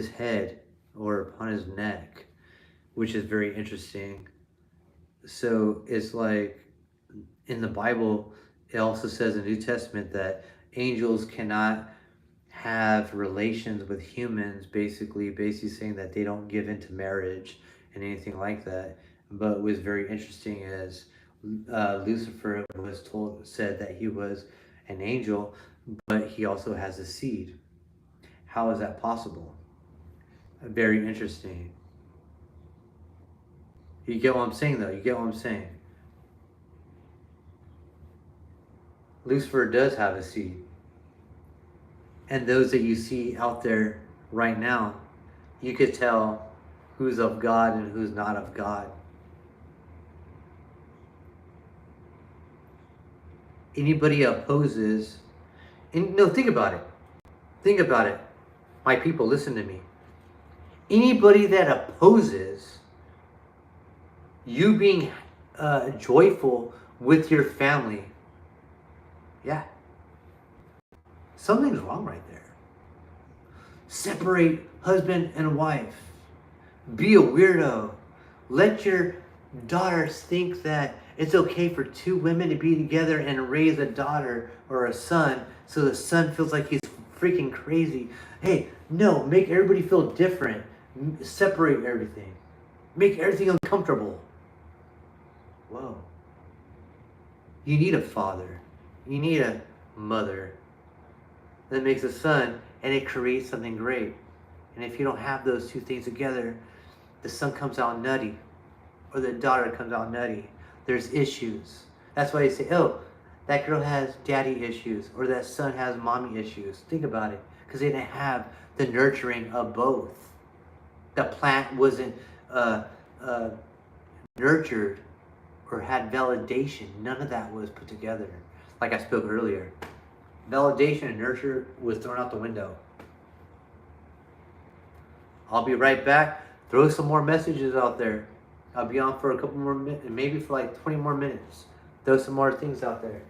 head or upon his neck, which is very interesting. So it's like in the Bible, it also says in the New Testament that angels cannot have relations with humans, basically saying that they don't give into marriage and anything like that. But what was very interesting is Lucifer said that he was an angel, but he also has a seed. How is that possible? Very interesting. You get what I'm saying, though? You get what I'm saying? Lucifer does have a seed. And those that you see out there right now, you could tell who's of God and who's not of God. Anybody opposes, and no, think about it. Think about it. My people, listen to me. Anybody that opposes you being joyful with your family, yeah, something's wrong right there. Separate husband and wife. Be a weirdo. Let your daughters think that it's okay for two women to be together and raise a daughter or a son, so the son feels like he's freaking crazy. Hey, no, make everybody feel different. Separate everything. Make everything uncomfortable. Whoa. You need a father. You need a mother that makes a son, and it creates something great. And if you don't have those two things together, the son comes out nutty, or the daughter comes out nutty. There's issues. That's why they say, oh, that girl has daddy issues, or that son has mommy issues. Think about it, because they didn't have the nurturing of both. The plant wasn't nurtured or had validation. None of that was put together. Like I spoke earlier, validation and nurture was thrown out the window. I'll be right back. Throw some more messages out there. I'll be on for a couple more minutes, maybe for like 20 more minutes. Throw some more things out there.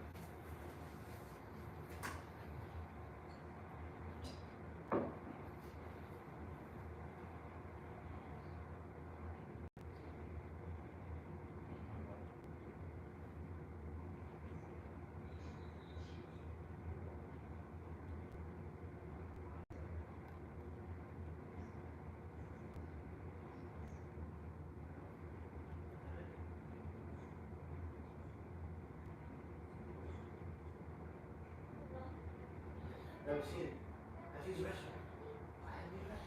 Never seen it. I've used the restroom. I haven't used the restroom.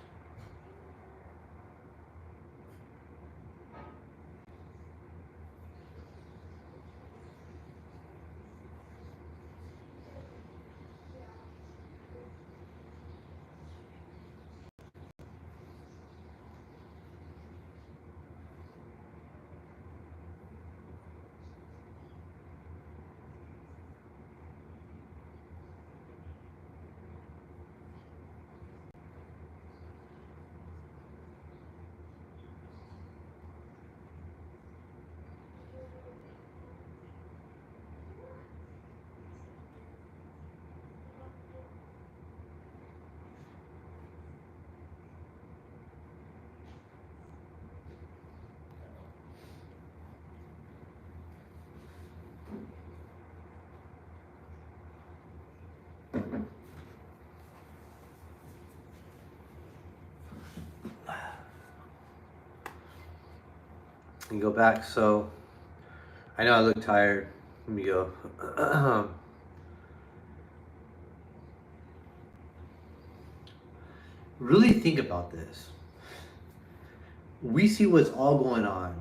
And go back. So I know I look tired. Let me go. Really think about this. We see what's all going on.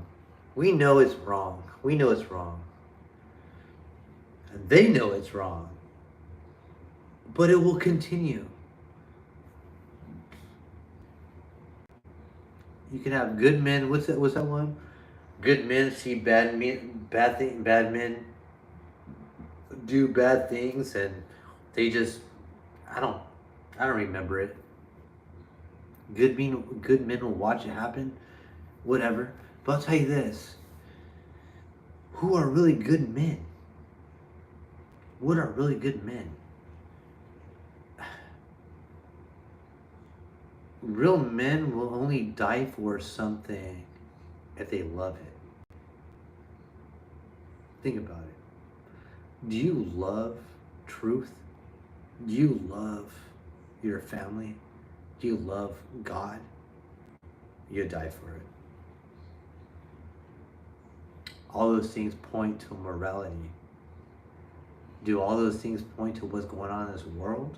We know it's wrong. We know it's wrong. And they know it's wrong. But it will continue. You can have good men. What's that one? Good men see bad men do bad things, and they just I don't remember it. Good men will watch it happen, whatever. But I'll tell you this: who are really good men? What are really good men? Real men will only die for something if they love it. Think about it. Do you love truth? Do you love your family? Do you love God? You die for it. All those things point to morality. Do all those things point to what's going on in this world?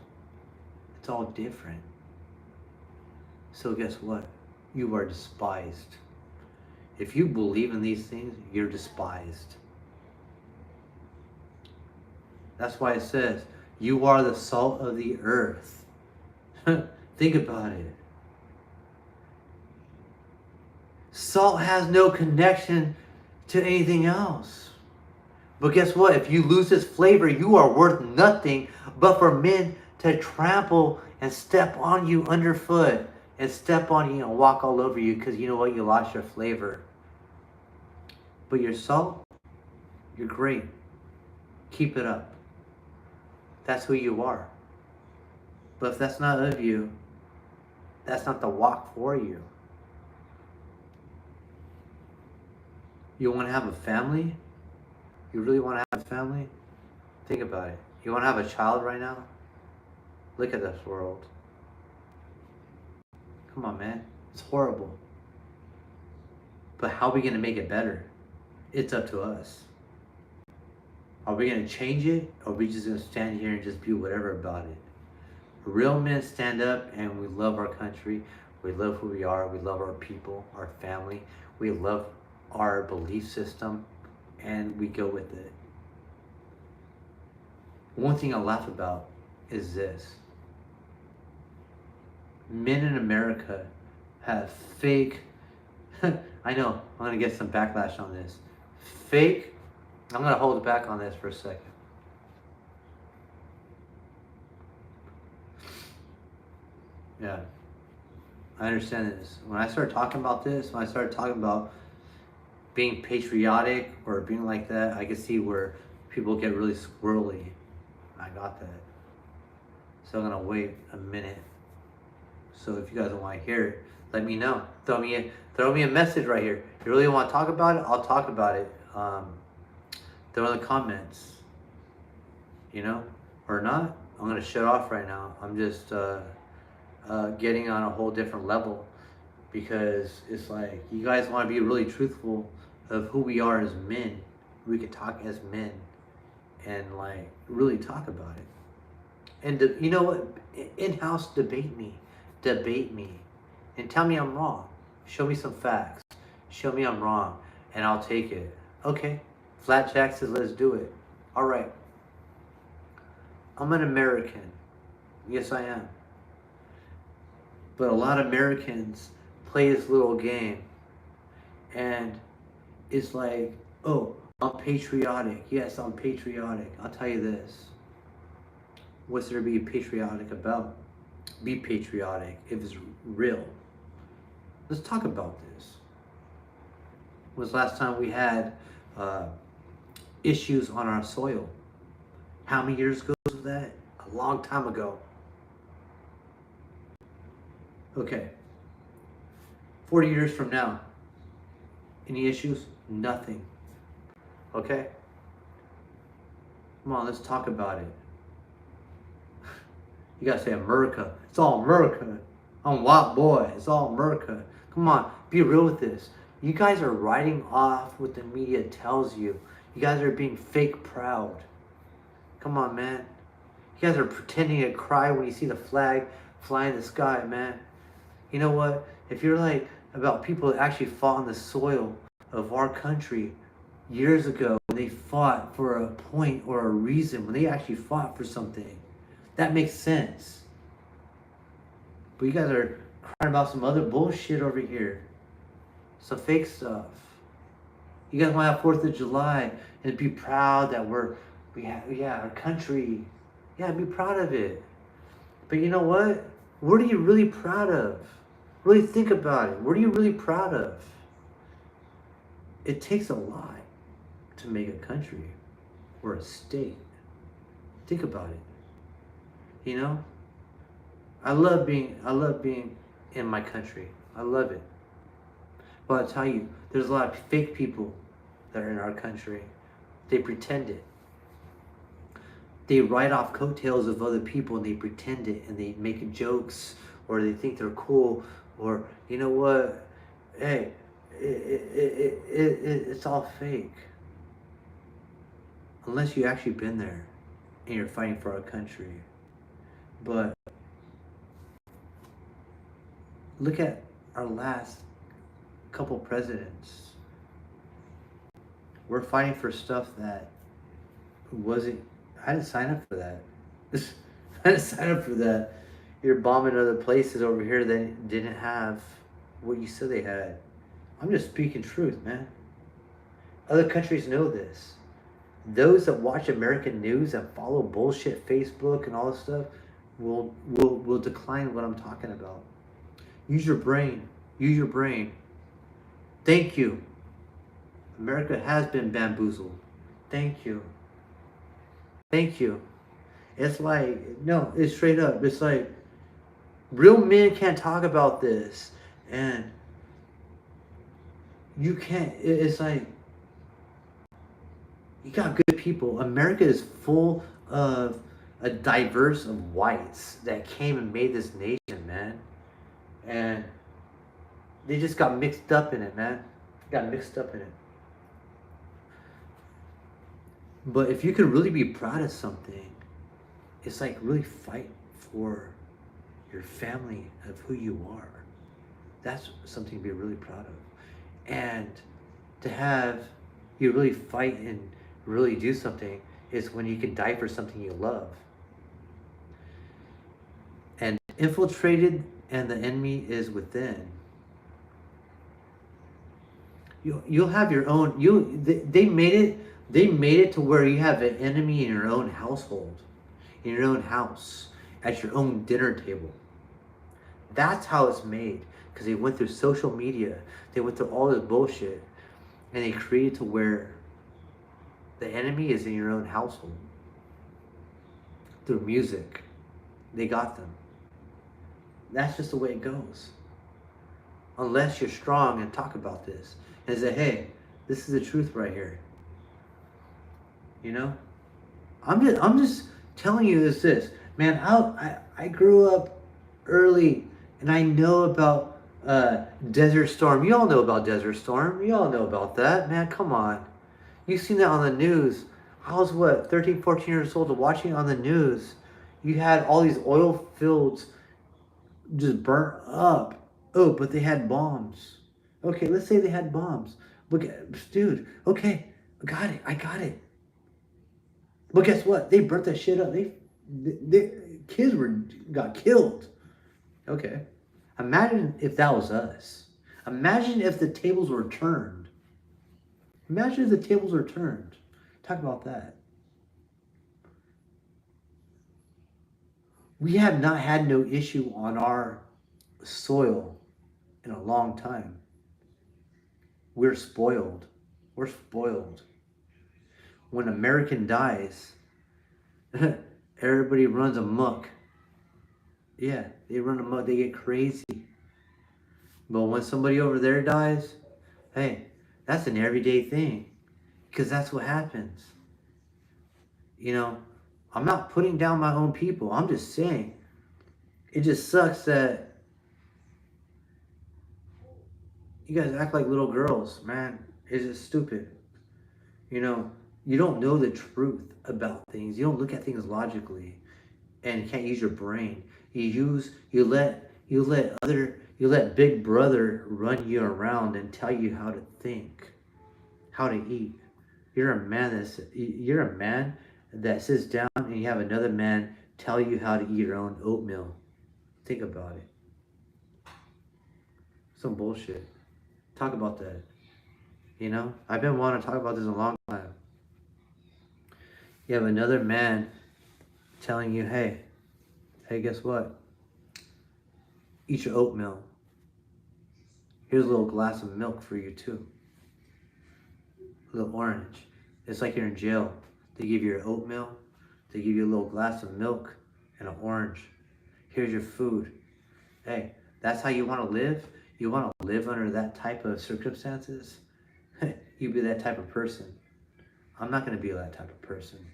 It's all different. So guess what? You are despised. If you believe in these things, you're despised. That's why it says, you are the salt of the earth. Think about it. Salt has no connection to anything else. But guess what? If you lose its flavor, you are worth nothing but for men to trample and step on you underfoot and step on you and walk all over you because you know what? You lost your flavor. But your salt, you're great. Keep it up. That's who you are. But if that's not of you, that's not the walk for you. You want to have a family? You really want to have a family? Think about it. You want to have a child right now? Look at this world. Come on, man. It's horrible. But how are we going to make it better? It's up to us. Are we going to change it? Or are we just going to stand here and just do whatever about it? Real men stand up and we love our country. We love who we are. We love our people, our family. We love our belief system and we go with it. One thing I laugh about is this. Men in America have fake, I know, I'm going to get some backlash on this. Fake, I'm going to hold back on this for a second. Yeah, I understand this. When I started talking about this, when I started talking about being patriotic or being like that, I can see where people get really squirrely. I got that. So I'm going to wait a minute. So if you guys don't want to hear it, let me know. Throw me a message right here. If you really want to talk about it, I'll talk about it. Throw in the comments. You know, or not. I'm gonna shut off right now. I'm just getting on a whole different level because it's like you guys want to be really truthful of who we are as men. We could talk as men and like really talk about it. And you know what? In-house debate me, and tell me I'm wrong. Show me some facts. Show me I'm wrong, and I'll take it. Okay, Flat Jack says let's do it. All right. I'm an American. Yes, I am. But a lot of Americans play this little game, and it's like, oh, I'm patriotic. Yes, I'm patriotic. I'll tell you this. What's there to be patriotic about? Be patriotic if it's real. Let's talk about this. When was the last time we had issues on our soil? How many years ago was that? A long time ago. Okay. 40 years from now. Any issues? Nothing. Okay? Come on, let's talk about it. You gotta say America. It's all America. I'm white boy. It's all America. Come on, be real with this. You guys are writing off what the media tells you. You guys are being fake proud. Come on, man. You guys are pretending to cry when you see the flag fly in the sky, man. You know what? If you're like about people that actually fought on the soil of our country years ago, when they fought for a point or a reason, when they actually fought for something, that makes sense. But you guys are crying about some other bullshit over here. Some fake stuff. You guys want to have 4th of July and be proud that we have our country. Yeah, be proud of it. But you know what? What are you really proud of? Really think about it. What are you really proud of? It takes a lot to make a country or a state. Think about it. You know? I love being in my country. I love it. But I'll tell you, there's a lot of fake people that are in our country. They pretend it. They write off coattails of other people and they pretend it and they make jokes or they think they're cool or you know what? Hey, it's all fake. Unless you actually been there and you're fighting for our country. But look at our last couple presidents. We're fighting for stuff that wasn't. I didn't sign up for that. I didn't sign up for that. You're bombing other places over here that didn't have what you said they had. I'm just speaking truth, man. Other countries know this. Those that watch American news and follow bullshit Facebook and all this stuff will decline what I'm talking about. Use your brain. Use your brain. Thank you. America has been bamboozled. Thank you. Thank you. It's like, no, it's straight up. It's like, real men can't talk about this. And you can't, it's like, you got good people. America is full of a diverse of whites that came and made this nation, man. And they just got mixed up in it, man. Got mixed up in it. But if you could really be proud of something, it's like really fight for your family of who you are. That's something to be really proud of. And to have you really fight and really do something is when you can die for something you love. And infiltrated and the enemy is within. You'll have your own they made it to where you have an enemy in your own household, in your own house, at your own dinner table. That's how it's made. Because they went through social media, they went through all this bullshit, and they created to where the enemy is in your own household. Through music. They got them. That's just the way it goes. Unless you're strong and talk about this. And say, hey, this is the truth right here. You know? I'm just telling you this. Man, I grew up early and I know about Desert Storm. You all know about Desert Storm. You all know about that. Man, come on. You've seen that on the news. I was, 13, 14 years old watching it on the news. You had all these oil fields just burnt up. Oh, but they had bombs. Okay, let's say they had bombs. Look, dude, okay, I got it. But guess what? They burnt that shit up. They kids got killed. Okay. Imagine if that was us. Imagine if the tables were turned. Imagine if the tables were turned. Talk about that. We have not had no issue on our soil in a long time. We're spoiled. We're spoiled. When American dies, everybody runs amok. Yeah, they run amok. They get crazy. But when somebody over there dies, hey, that's an everyday thing. Because that's what happens. You know, I'm not putting down my own people. I'm just saying, it just sucks that you guys act like little girls, man. It's just stupid. You know, you don't know the truth about things. You don't look at things logically, and you can't use your brain. You let Big Brother run you around and tell you how to think, how to eat. You're a man that sits down and you have another man tell you how to eat your own oatmeal. Think about it. Some bullshit. Talk about that. You know, I've been wanting to talk about this a long time. You have another man telling you, hey, guess what? Eat your oatmeal. Here's a little glass of milk for you too. A little orange. It's like you're in jail. They give you your oatmeal. They give you a little glass of milk and an orange. Here's your food. Hey, that's how you want to live? You want to live under that type of circumstances? You be that type of person. I'm not going to be that type of person.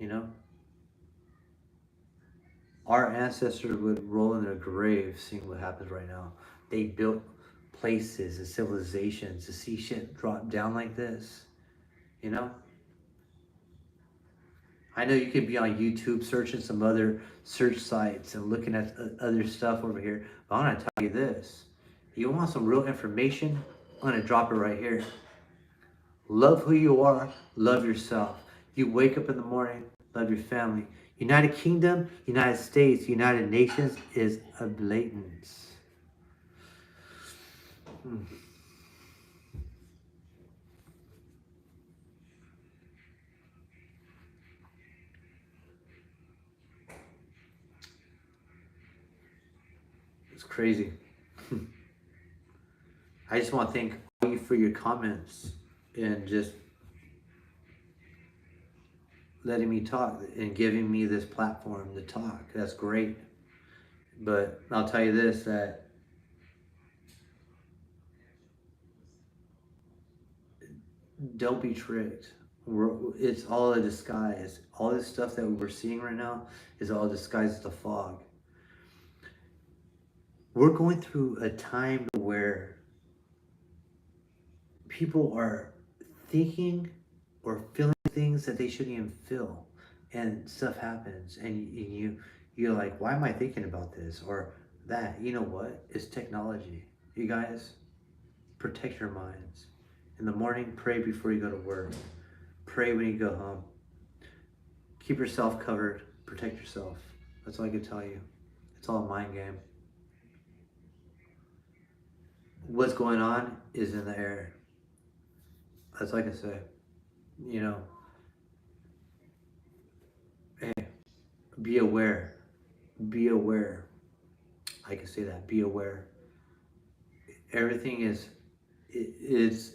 You know? Our ancestors would roll in their graves seeing what happens right now. They built places and civilizations to see shit drop down like this. You know? I know you could be on YouTube searching some other search sites and looking at other stuff over here, but I'm going to tell you this. You want some real information? I'm going to drop it right here. Love who you are. Love yourself. You wake up in the morning. Love your family. United Kingdom, United States, United Nations is a blatant. It's crazy. I just want to thank all you for your comments and just letting me talk and giving me this platform to talk. That's great. But I'll tell you this, that don't be tricked. It's all a disguise. All this stuff that we're seeing right now is all disguised as a fog. We're going through a time where people are thinking or feeling things that they shouldn't even feel, and stuff happens, and you're like, why am I thinking about this or that? You know what? It's technology. You guys, protect your minds. In the morning, pray before you go to work. Pray when you go home. Keep yourself covered. Protect yourself. That's all I can tell you. It's all a mind game. What's going on is in the air. That's all I can say. You know, hey, be aware. Be aware. I can say that. Be aware. Everything is, it's,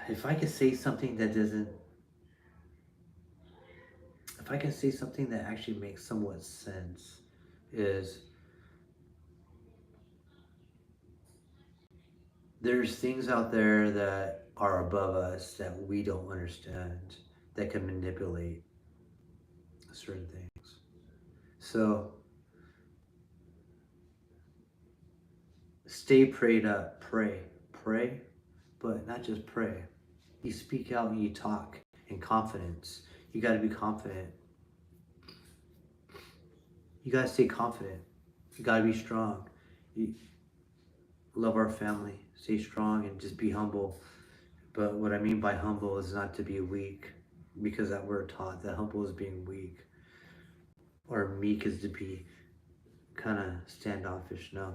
if I could say something that doesn't, if I can say something that actually makes somewhat sense, is there's things out there that are above us that we don't understand, that can manipulate certain things. So stay prayed up. Pray, but not just pray. You speak out and you talk in confidence. You got to be confident. You got to stay confident. You got to be strong. You love our family. Stay strong and just be humble. But what I mean by humble is not to be weak, because that we're taught that humble is being weak, or meek is to be kind of standoffish. No.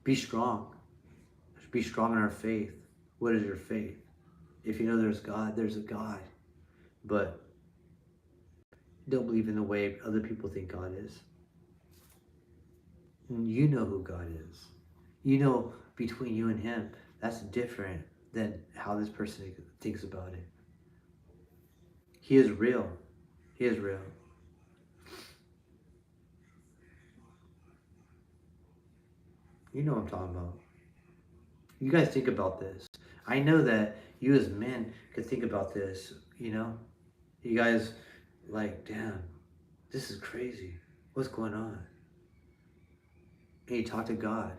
Be strong. Be strong in our faith. What is your faith? If you know there's God, there's a God. But don't believe in the way other people think God is. You know who God is. You know, between you and him, that's different than how this person thinks about it. He is real. He is real. You know what I'm talking about. You guys think about this. I know that you as men could think about this, you know? You guys like, damn, this is crazy. What's going on? And you talk to God.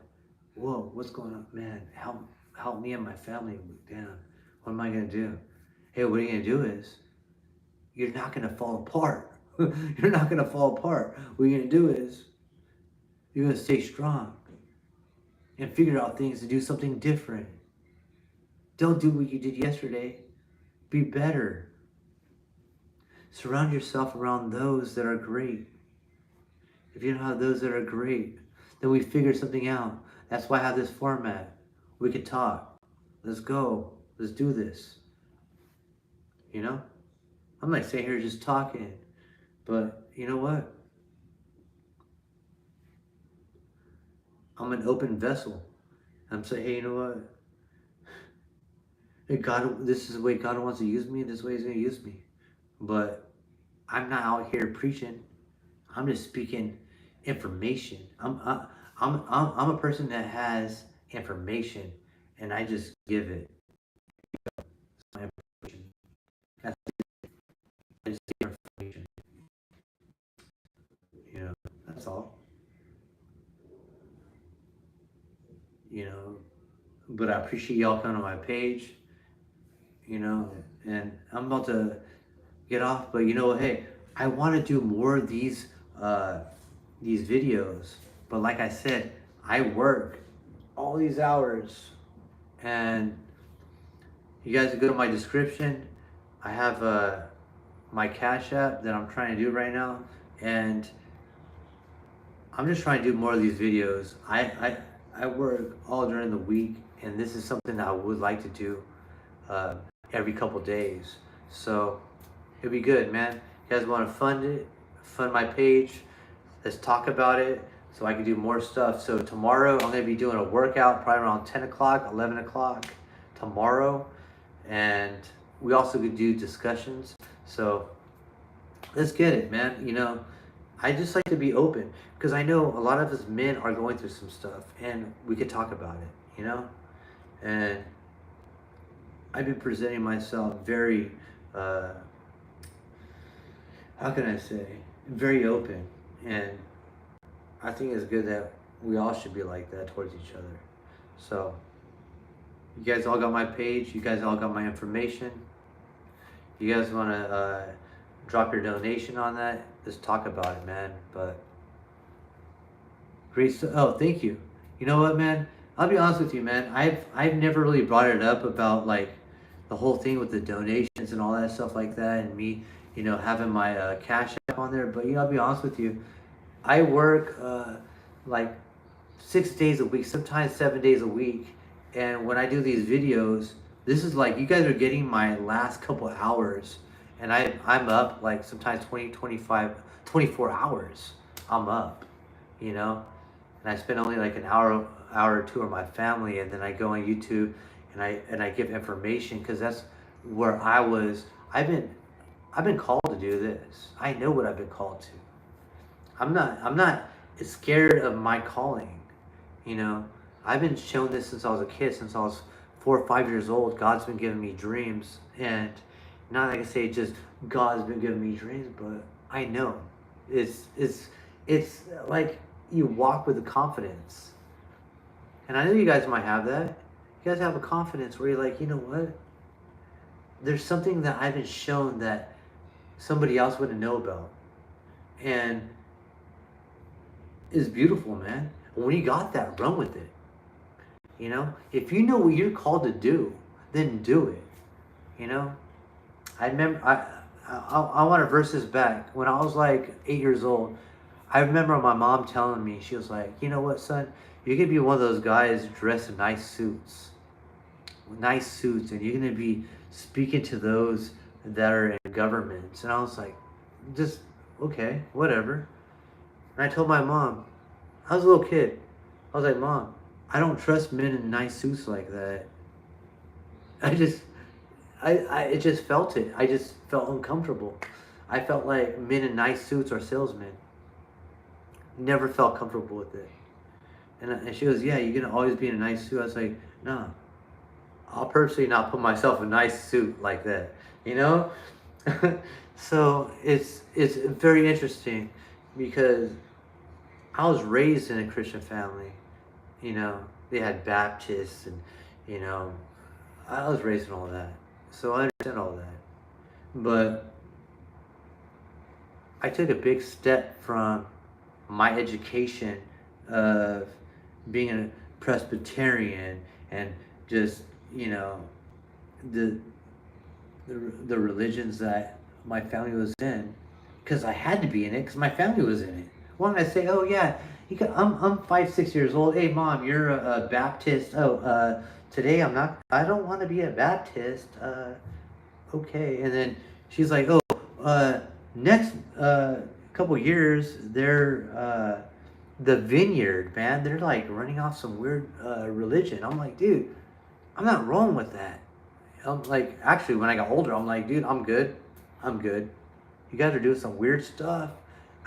Whoa, what's going on? Man, help me and my family. Damn, what am I going to do? Hey, what are you going to do is, you're not going to fall apart. You're not going to fall apart. What you're going to do is, you're going to stay strong and figure out things to do something different. Don't do what you did yesterday. Be better. Surround yourself around those that are great. If you don't have those that are great, then we figure something out. That's why I have this format. We could talk. Let's go. Let's do this. You know? I'm like sitting here just talking. But you know what? I'm an open vessel. I'm saying, hey, you know what? Hey, God, this is the way God wants to use me. This way He's going to use me. But I'm not out here preaching. I'm just speaking information. I'm a person that has information, and I just give it. It's my information. That's it. I just give information. You know, that's all. You know, but I appreciate y'all coming to my page. You know, and I'm about to get off, but you know, hey, I want to do more of these videos. But like I said, I work all these hours, and you guys can go to my description. I have my Cash App that I'm trying to do right now, and I'm just trying to do more of these videos. I work all during the week, and this is something that I would like to do every couple days. So it'd be good, man. You guys want to fund my page, let's talk about it so I can do more stuff. So tomorrow I'm going to be doing a workout probably around 10 o'clock, 11 o'clock tomorrow. And we also could do discussions. So let's get it, man. You know, I just like to be open, because I know a lot of us men are going through some stuff, and we could talk about it, you know? And I've been presenting myself very, how can I say, very open. And I think it's good that we all should be like that towards each other. So you guys all got my page. You guys all got my information. You guys want to drop your donation on that? Let's talk about it, man. But great stuff. Oh, thank you. You know what, man? I'll be honest with you, man. I've never really brought it up about like the whole thing with the donations and all that stuff like that, and me, having my Cash App on there. But I'll be honest with you. I work like 6 days a week, sometimes 7 days a week, and when I do these videos, this is like you guys are getting my last couple hours, and I'm up like sometimes 20, 25, 24 hours. I'm up, you know and I spend only like an hour or two with my family, and then I go on YouTube and I give information because that's where I was. I've been called to do this. I know what I've been called to. I'm not scared of my calling. You know, I've been shown this since I was a kid, since I was 4 or 5 years old. God's been giving me dreams, and not like I say just God's been giving me dreams, but I know it's like you walk with the confidence. And I know you guys might have that. You guys have a confidence where you're like, you know what? There's something that I've been shown that somebody else wouldn't know about. And it's beautiful, man. When you got that, run with it. If you know what you're called to do, then do it. I remember, I want to verse this back. When I was like 8 years old, I remember my mom telling me, she was like, you know what, son? You're going to be one of those guys dressed in nice suits, and you're going to be speaking to those that are in governments. And I was like, just, okay, whatever. And I told my mom, I was a little kid. I was like, Mom, I don't trust men in nice suits like that. I just felt it. I just felt uncomfortable. I felt like men in nice suits are salesmen. Never felt comfortable with it. And she goes, yeah, you're going to always be in a nice suit. I was like, no, I'll personally not put myself in a nice suit like that, So it's very interesting because I was raised in a Christian family. They had Baptists and, I was raised in all that. So I understand all that. But I took a big step from my education of being a Presbyterian and just, the religions that my family was in, because I had to be in it because my family was in it. Why don't I say, oh yeah, I'm 5, 6 years old. Hey mom, you're a Baptist. Oh, today I'm not. I don't want to be a Baptist. Okay. And then she's like, oh, next couple years they're the Vineyard, man. They're like running off some weird religion. I'm like, dude, I'm not wrong with that. I'm like, actually, when I got older, I'm like, dude, I'm good. You guys are doing some weird stuff.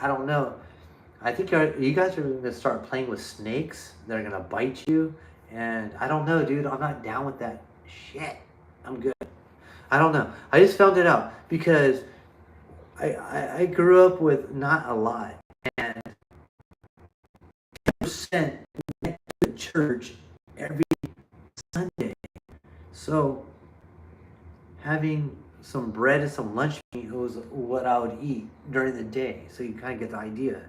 I don't know. I think you guys are going to start playing with snakes that are going to bite you. And I don't know, dude. I'm not down with that shit. I'm good. I don't know. I just found it out because I grew up with not a lot. And 10% went to church every Sunday. So having some bread and some lunch meat was what I would eat during the day. So you kind of get the idea.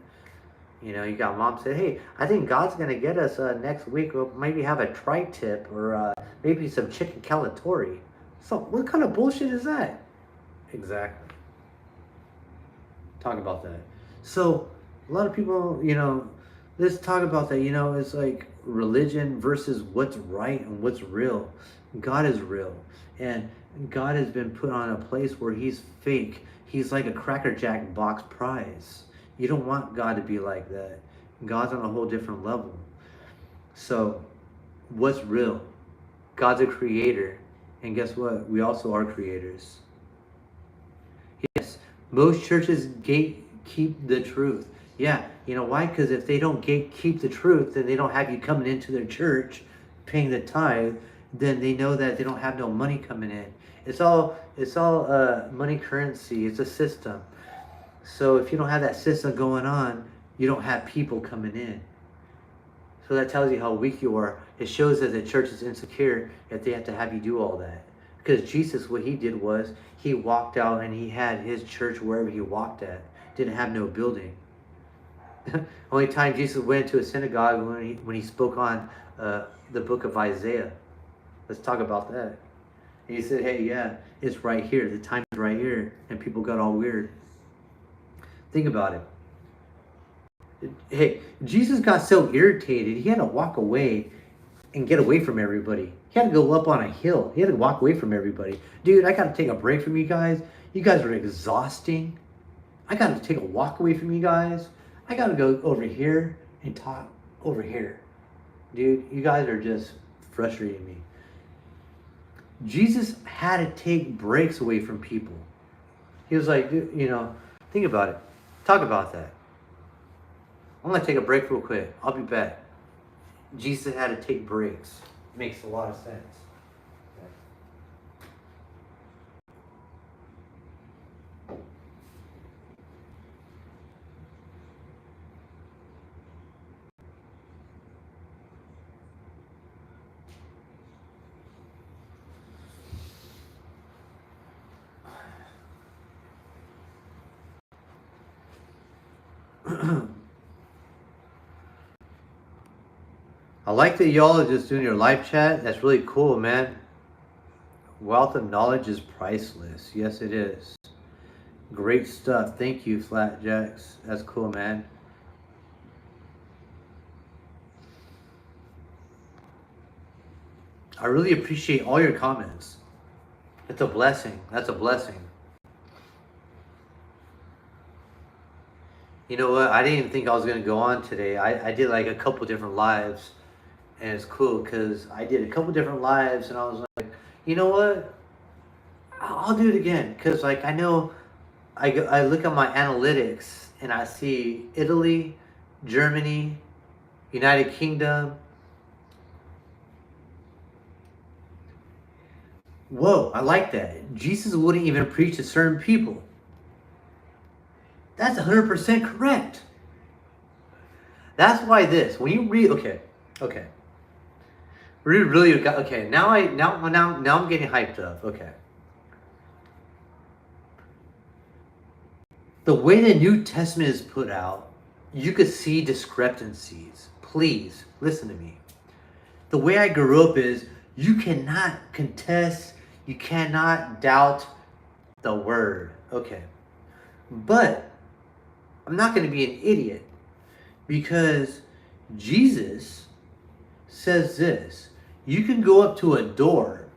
You got mom say, hey, I think God's going to get us next week. We'll maybe have a tri-tip or maybe some chicken calatori. So what kind of bullshit is that? Exactly. Talk about that. So a lot of people, let's talk about that. It's like religion versus what's right and what's real. God is real. And God has been put on a place where he's fake. He's like a Cracker Jack box prize. You don't want God to be like that. God's on a whole different level. So what's real? God's a creator. And guess what? We also are creators. Yes, most churches gatekeep the truth. Yeah, you know why? Because if they don't gatekeep the truth, then they don't have you coming into their church, paying the tithe. Then they know that they don't have no money coming in. It's all money currency. It's a system. So if you don't have that system going on, you don't have people coming in. So that tells you how weak you are. It shows that the church is insecure if they have to have you do all that. Because Jesus, what he did was, he walked out and he had his church wherever he walked at. Didn't have no building. Only time Jesus went to a synagogue when he spoke on the book of Isaiah. Let's talk about that. And he said, hey, yeah, it's right here. The time is right here. And people got all weird. Think about it. Hey, Jesus got so irritated, he had to walk away and get away from everybody. He had to go up on a hill. He had to walk away from everybody. Dude, I got to take a break from you guys. You guys are exhausting. I got to take a walk away from you guys. I got to go over here and talk over here. Dude, you guys are just frustrating me. Jesus had to take breaks away from people. He was like, dude, think about it. Talk about that. I'm going to take a break real quick. I'll be back. Jesus had to take breaks. Makes a lot of sense. I like that y'all are just doing your live chat. That's really cool, man. Wealth of knowledge is priceless. Yes, it is. Great stuff. Thank you, Flatjacks. That's cool, man. I really appreciate all your comments. It's a blessing. That's a blessing. You know what? I didn't even think I was going to go on today. I did like a couple different lives. And it's cool because I did a couple different lives. And I was like, you know what? I'll do it again. Because like I know I look at my analytics and I see Italy, Germany, United Kingdom. Whoa, I like that. Jesus wouldn't even preach to certain people. That's 100% correct. That's why when you read, okay. Really, okay. Now I'm getting hyped up. Okay. The way the New Testament is put out, you could see discrepancies. Please listen to me. The way I grew up is you cannot contest, you cannot doubt the word. Okay. But I'm not going to be an idiot because Jesus says this. You can go up to a door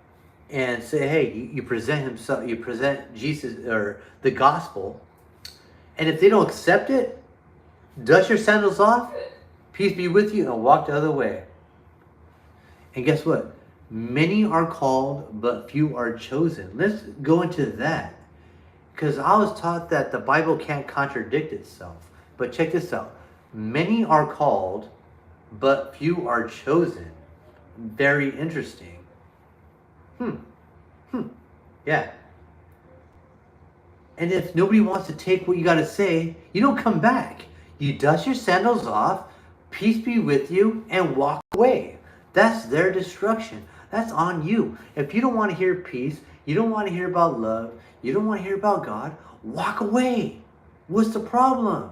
and say, hey, you present Jesus or the gospel. And if they don't accept it, dust your sandals off, peace be with you, and walk the other way. And guess what? Many are called, but few are chosen. Let's go into that. Because I was taught that the Bible can't contradict itself. But check this out. Many are called, but few are chosen. Very interesting. Yeah. And if nobody wants to take what you got to say, you don't come back. You dust your sandals off, peace be with you, and walk away. That's their destruction. That's on you. If you don't want to hear peace, you don't want to hear about love, you don't want to hear about God, walk away. What's the problem?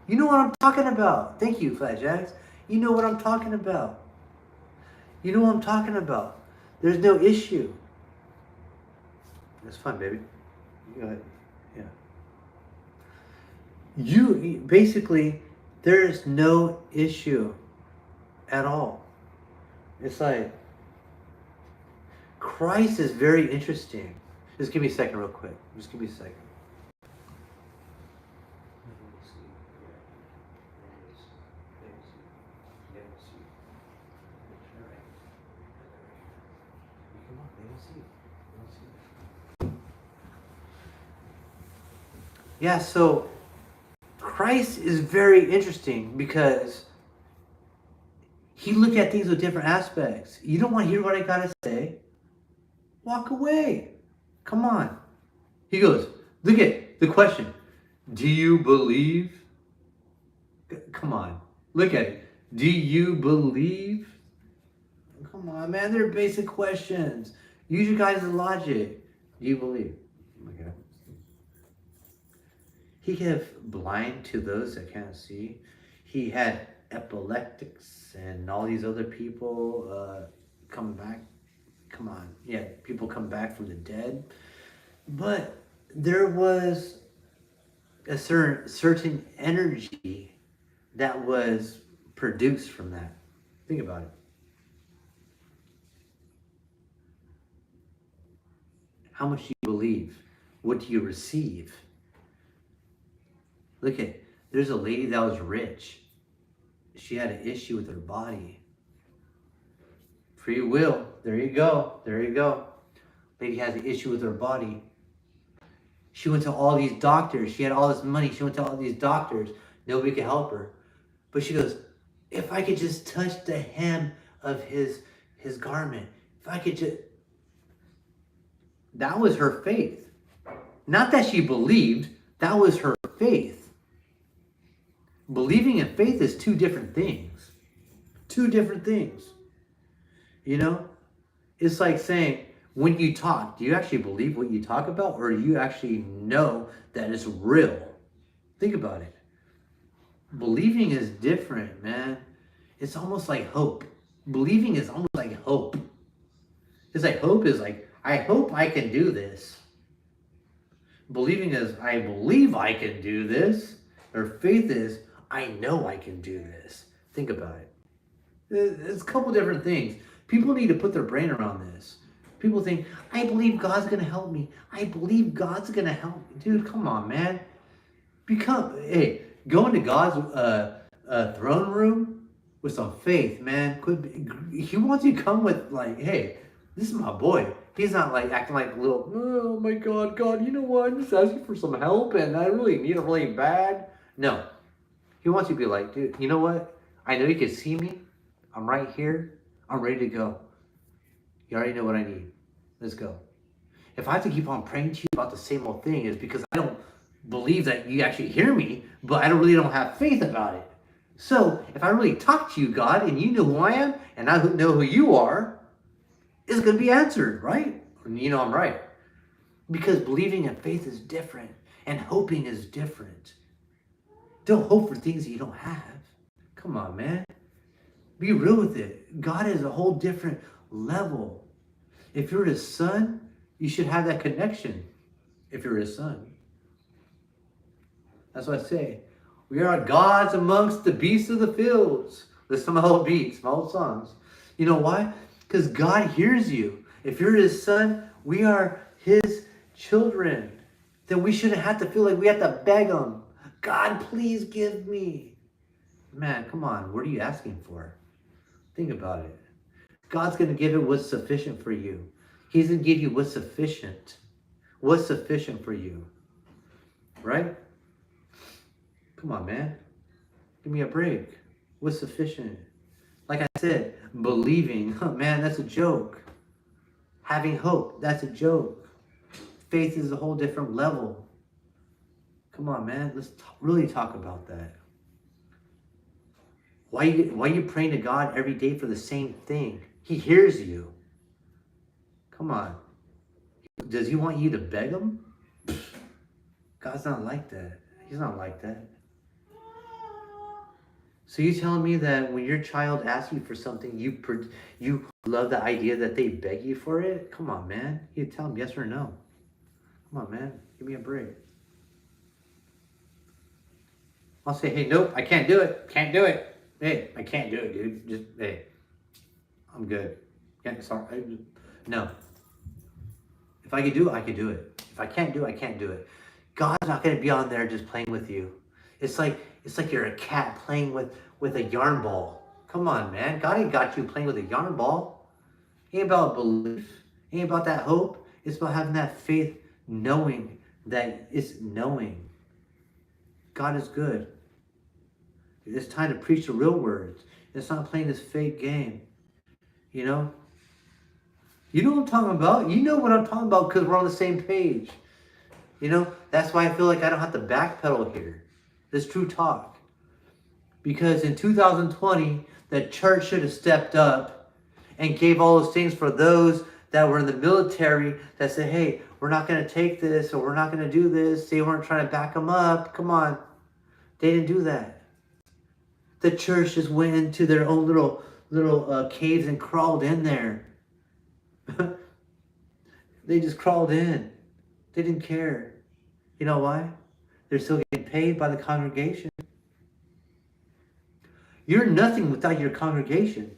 You know what I'm talking about. Thank you, Flatjacks. You know what I'm talking about. You know what I'm talking about. There's no issue. It's fun, baby. Yeah. You basically, there's no issue at all. It's like Christ is very interesting. Just give me a second real quick. Just give me a second. Yeah, so Christ is very interesting because he looked at things with different aspects. You don't want to hear what I got to say? Walk away. Come on. He goes, look at the question. Do you believe? Come on. Look at it. Do you believe? Come on, man. They're basic questions. Use your guys' logic. Do you believe? Okay. He gave blind to those that can't see. He had epileptics and all these other people come back. Come on. Yeah, people come back from the dead. But there was a certain energy that was produced from that. Think about it. How much do you believe? What do you receive? Look at, there's a lady that was rich. She had an issue with her body. Free will. There you go. There you go. Lady has an issue with her body. She went to all these doctors. She had all this money. She went to all these doctors. Nobody could help her. But she goes, if I could just touch the hem of his garment, if I could just... That was her faith. Not that she believed, that was her faith. Believing and faith is two different things. Two different things. You know? It's like saying, when you talk, do you actually believe what you talk about, or do you actually know that it's real? Think about it. Believing is different, man. It's almost like hope. Believing is almost like hope. It's like hope is like, I hope I can do this. Believing is, I believe I can do this. Or faith is, I know I can do this. Think about it. It's a couple different things. People need to put their brain around this. People think, I believe God's going to help me. I believe God's going to help me. Dude, come on, man. Go into God's throne room with some faith, man. He wants you to come with like, hey, this is my boy. He's not like acting like a little, oh my God, you know what? I'm just asking for some help and I really need it really bad. No. He wants you to be like, dude, you know what? I know you can see me. I'm right here. I'm ready to go. You already know what I need. Let's go. If I have to keep on praying to you about the same old thing, it's because I don't believe that you actually hear me, but I really don't have faith about it. So if I really talk to you, God, and you know who I am, and I know who you are, it's going to be answered, right? You know I'm right. Because believing and faith is different, and hoping is different. Don't hope for things that you don't have. Come on, man. Be real with it. God is a whole different level. If you're his son, you should have that connection. If you're his son. That's what I say. We are gods amongst the beasts of the fields. Listen to my old beats, my old songs. You know why? Because God hears you. If you're his son, we are his children. Then we shouldn't have to feel like we have to beg him. God, please give me. Man, come on. What are you asking for? Think about it. God's going to give it what's sufficient for you. He's going to give you what's sufficient. What's sufficient for you. Right? Come on, man. Give me a break. What's sufficient? Like I said, believing. Man, that's a joke. Having hope. That's a joke. Faith is a whole different level. Come on, man. Let's really talk about that. Why are you praying to God every day for the same thing? He hears you. Come on. Does he want you to beg him? God's not like that. He's not like that. So you telling me that when your child asks you for something, you love the idea that they beg you for it? Come on, man. You tell them yes or no. Come on, man. Give me a break. I'll say, hey, nope, I can't do it. Can't do it. Hey, I can't do it, dude. Just, hey, I'm good. Sorry. No. If I could do it, I could do it. If I can't do it, I can't do it. God's not going to be on there just playing with you. It's like you're a cat playing with a yarn ball. Come on, man. God ain't got you playing with a yarn ball. It ain't about belief. It ain't about that hope. It's about having that faith, knowing that it's knowing. God is good. It's time to preach the real words. It's not playing this fake game. You know? You know what I'm talking about? You know what I'm talking about because we're on the same page. You know? That's why I feel like I don't have to backpedal here. This true talk. Because in 2020, the church should have stepped up and gave all those things for those that were in the military that said, hey, we're not going to take this, or we're not going to do this. They weren't trying to back them up. Come on. They didn't do that. The church just went into their own little caves and crawled in there. They just crawled in. They didn't care. You know why? They're still getting paid by the congregation. You're nothing without your congregation.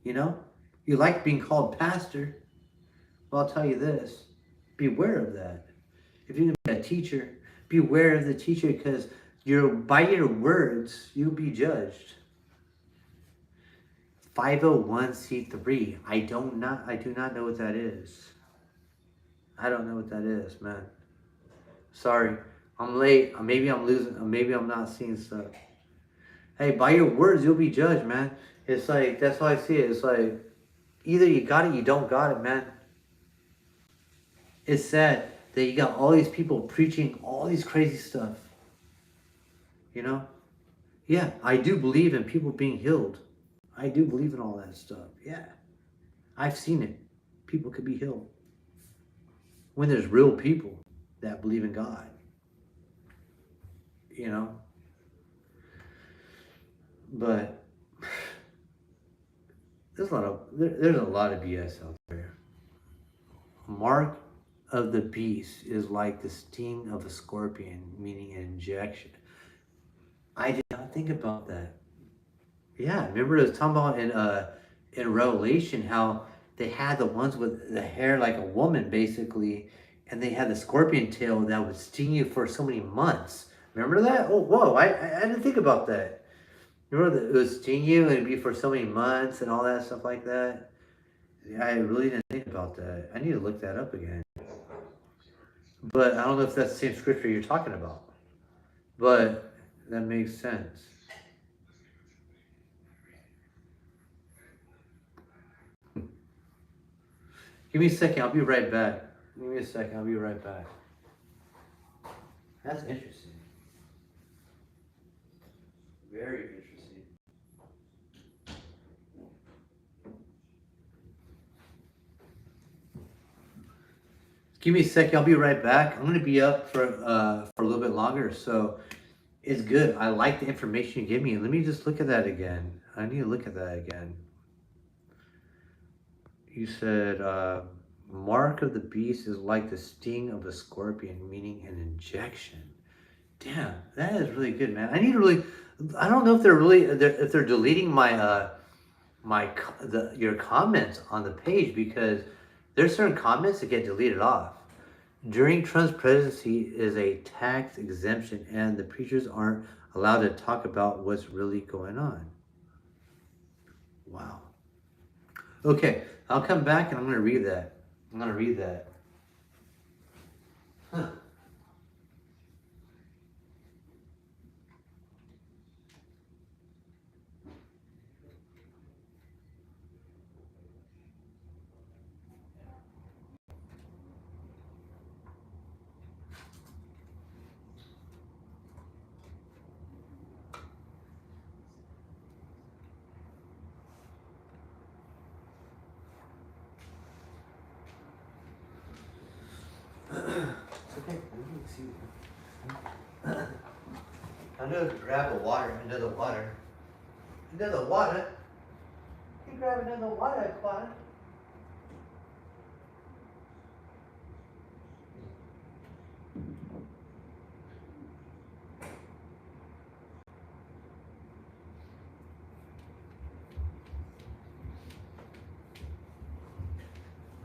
You know? You like being called pastor. Well, I'll tell you this. Beware of that. If you're going to be a teacher, beware of the teacher, because by your words, you'll be judged. 501c3. I do not know what that is. I don't know what that is, man. Sorry. I'm late. Maybe I'm losing. Maybe I'm not seeing stuff. Hey, by your words, you'll be judged, man. It's like, that's how I see it. It's like, either you got it, you don't got it, man. It's sad that you got all these people preaching all these crazy stuff. You know? Yeah, I do believe in people being healed. I do believe in all that stuff. Yeah. I've seen it. People could be healed. When there's real people that believe in God. You know? But there's a lot of BS out there. Mark of the beast is like the sting of a scorpion, meaning an injection. I did not think about that. Yeah, remember it was talking about in Revelation how they had the ones with the hair like a woman, basically, and they had the scorpion tail that would sting you for so many months. Remember that? Oh, whoa! I didn't think about that. Remember that it would sting you and it'd be for so many months and all that stuff like that. I really didn't think about that. I need to look that up again. But I don't know if that's the same scripture you're talking about. But that makes sense. Give me a second. I'll be right back. Give me a second. I'll be right back. That's interesting. Very interesting. Give me a second. I'll be right back. I'm going to be up for a little bit longer. So it's good. I like the information you give me. Let me just look at that again. I need to look at that again. You said mark of the beast is like the sting of a scorpion, meaning an injection. Damn, that is really good, man. I don't know if they're deleting your comments on the page, because there's certain comments that get deleted off. During Trump's presidency is a tax exemption, and the preachers aren't allowed to talk about what's really going on. Wow. Okay, I'll come back and I'm going to read that. Huh. It's okay. I know to grab the water, another water. Another water? You grab another water, Aquana.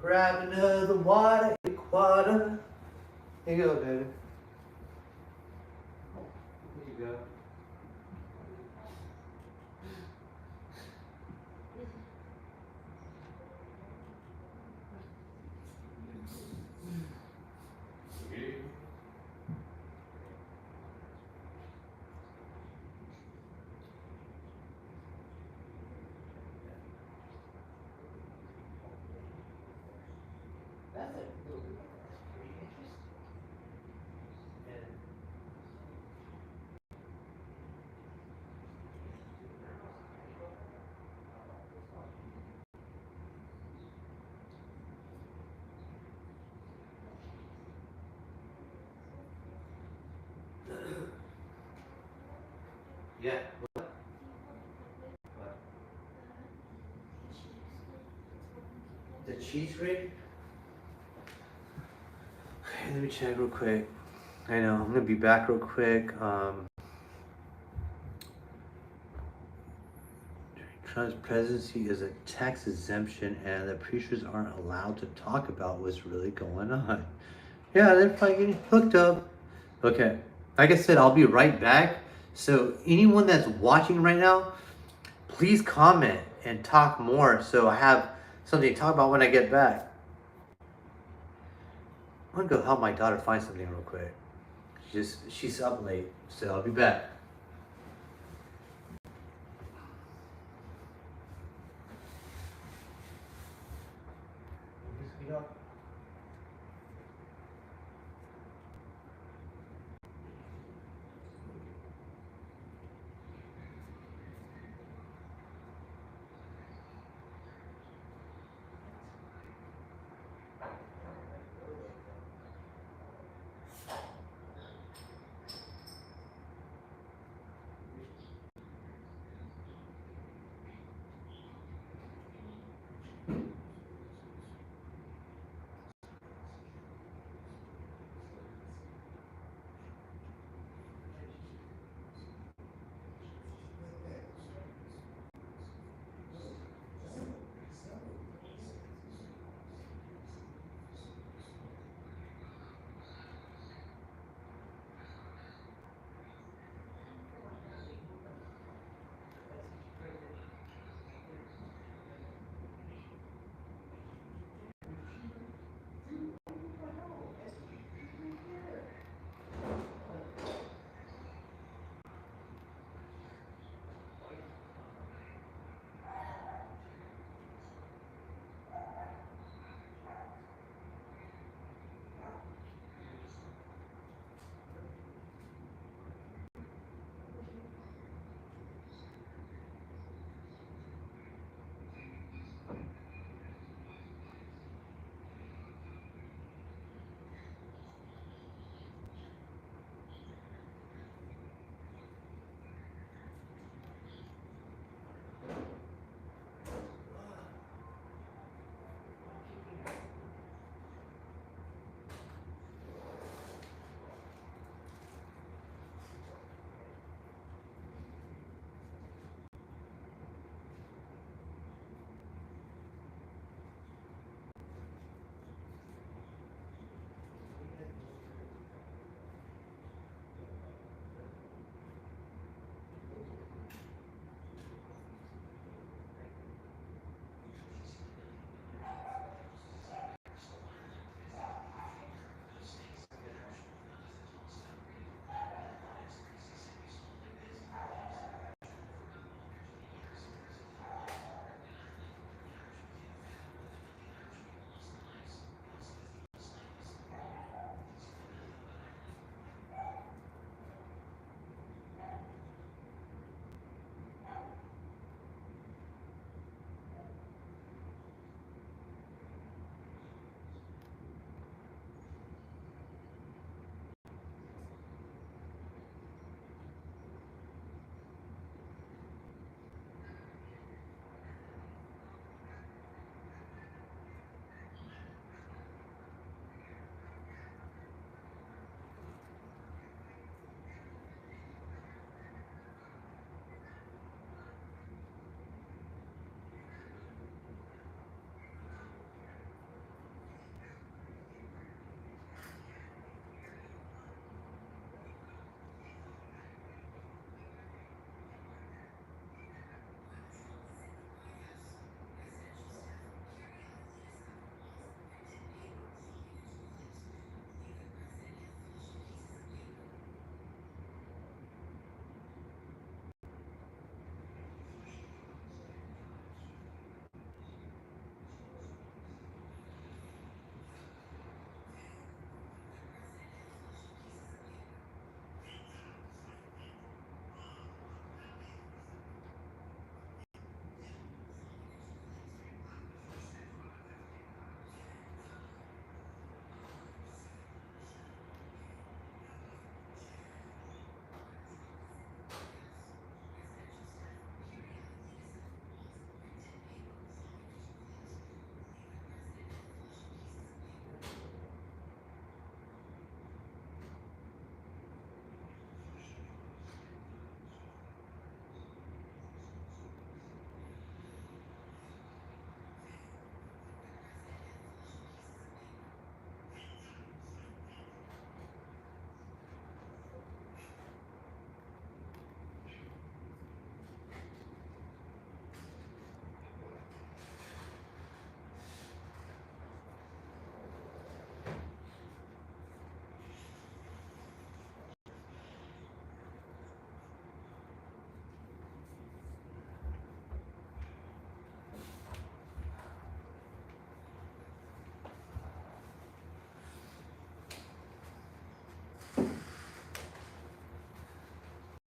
Grab another water, Aquana. Here you go, baby. Here you go. That's pretty interesting. the cheese grate. Okay, let me check real quick. I know, I'm gonna be back real quick. Trump's presidency is a tax exemption and the preachers aren't allowed to talk about what's really going on. Yeah, they're probably getting hooked up. Okay, like I said, I'll be right back. So anyone that's watching right now, please comment and talk more so I have something to talk about when I get back. I'm gonna go help my daughter find something real quick. She's up late, so I'll be back.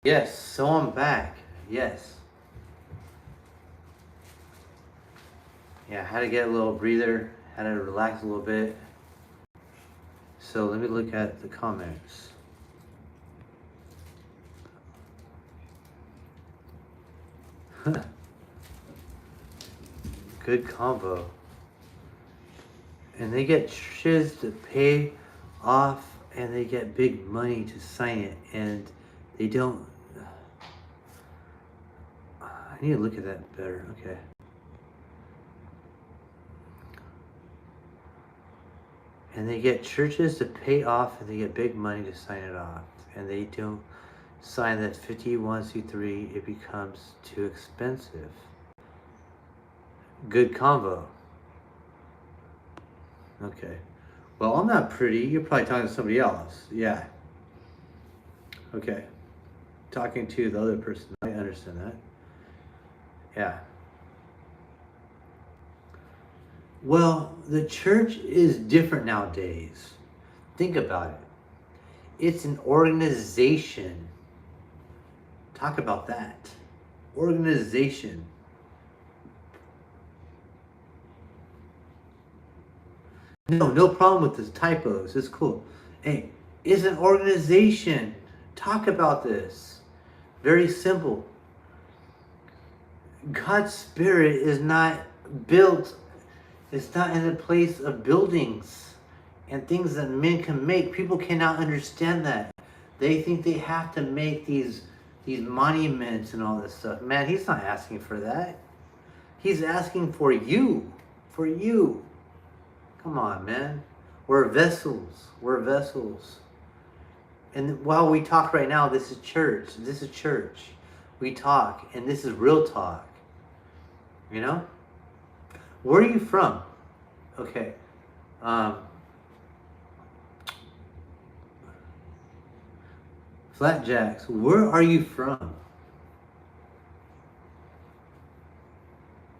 Yes, so I'm back. Yes. Yeah, I had to get a little breather, had to relax a little bit. So let me look at the comments. Good combo. And they get shiz to pay off and they get big money to sign it and they don't. I need to look at that better. Okay. And they get churches to pay off and they get big money to sign it off. And they don't sign that 51c3, it becomes too expensive. Good combo. Okay. Well, I'm not pretty. You're probably talking to somebody else. Yeah. Okay. Talking to the other person. I understand that. Yeah. Well, the church is different nowadays. Think about it. It's an organization. Talk about that. Organization. No problem with the typos. It's cool. Hey, it's an organization. Talk about this. Very simple. God's spirit is not built, it's not in the place of buildings and things that men can make. People cannot understand that. They think they have to make these monuments and all this stuff. Man, he's not asking for that. He's asking for you. For you. Come on, man. We're vessels. We're vessels. And while we talk right now, this is church. This is church. We talk, and this is real talk. You know? Where are you from? Okay. Flatjacks, where are you from?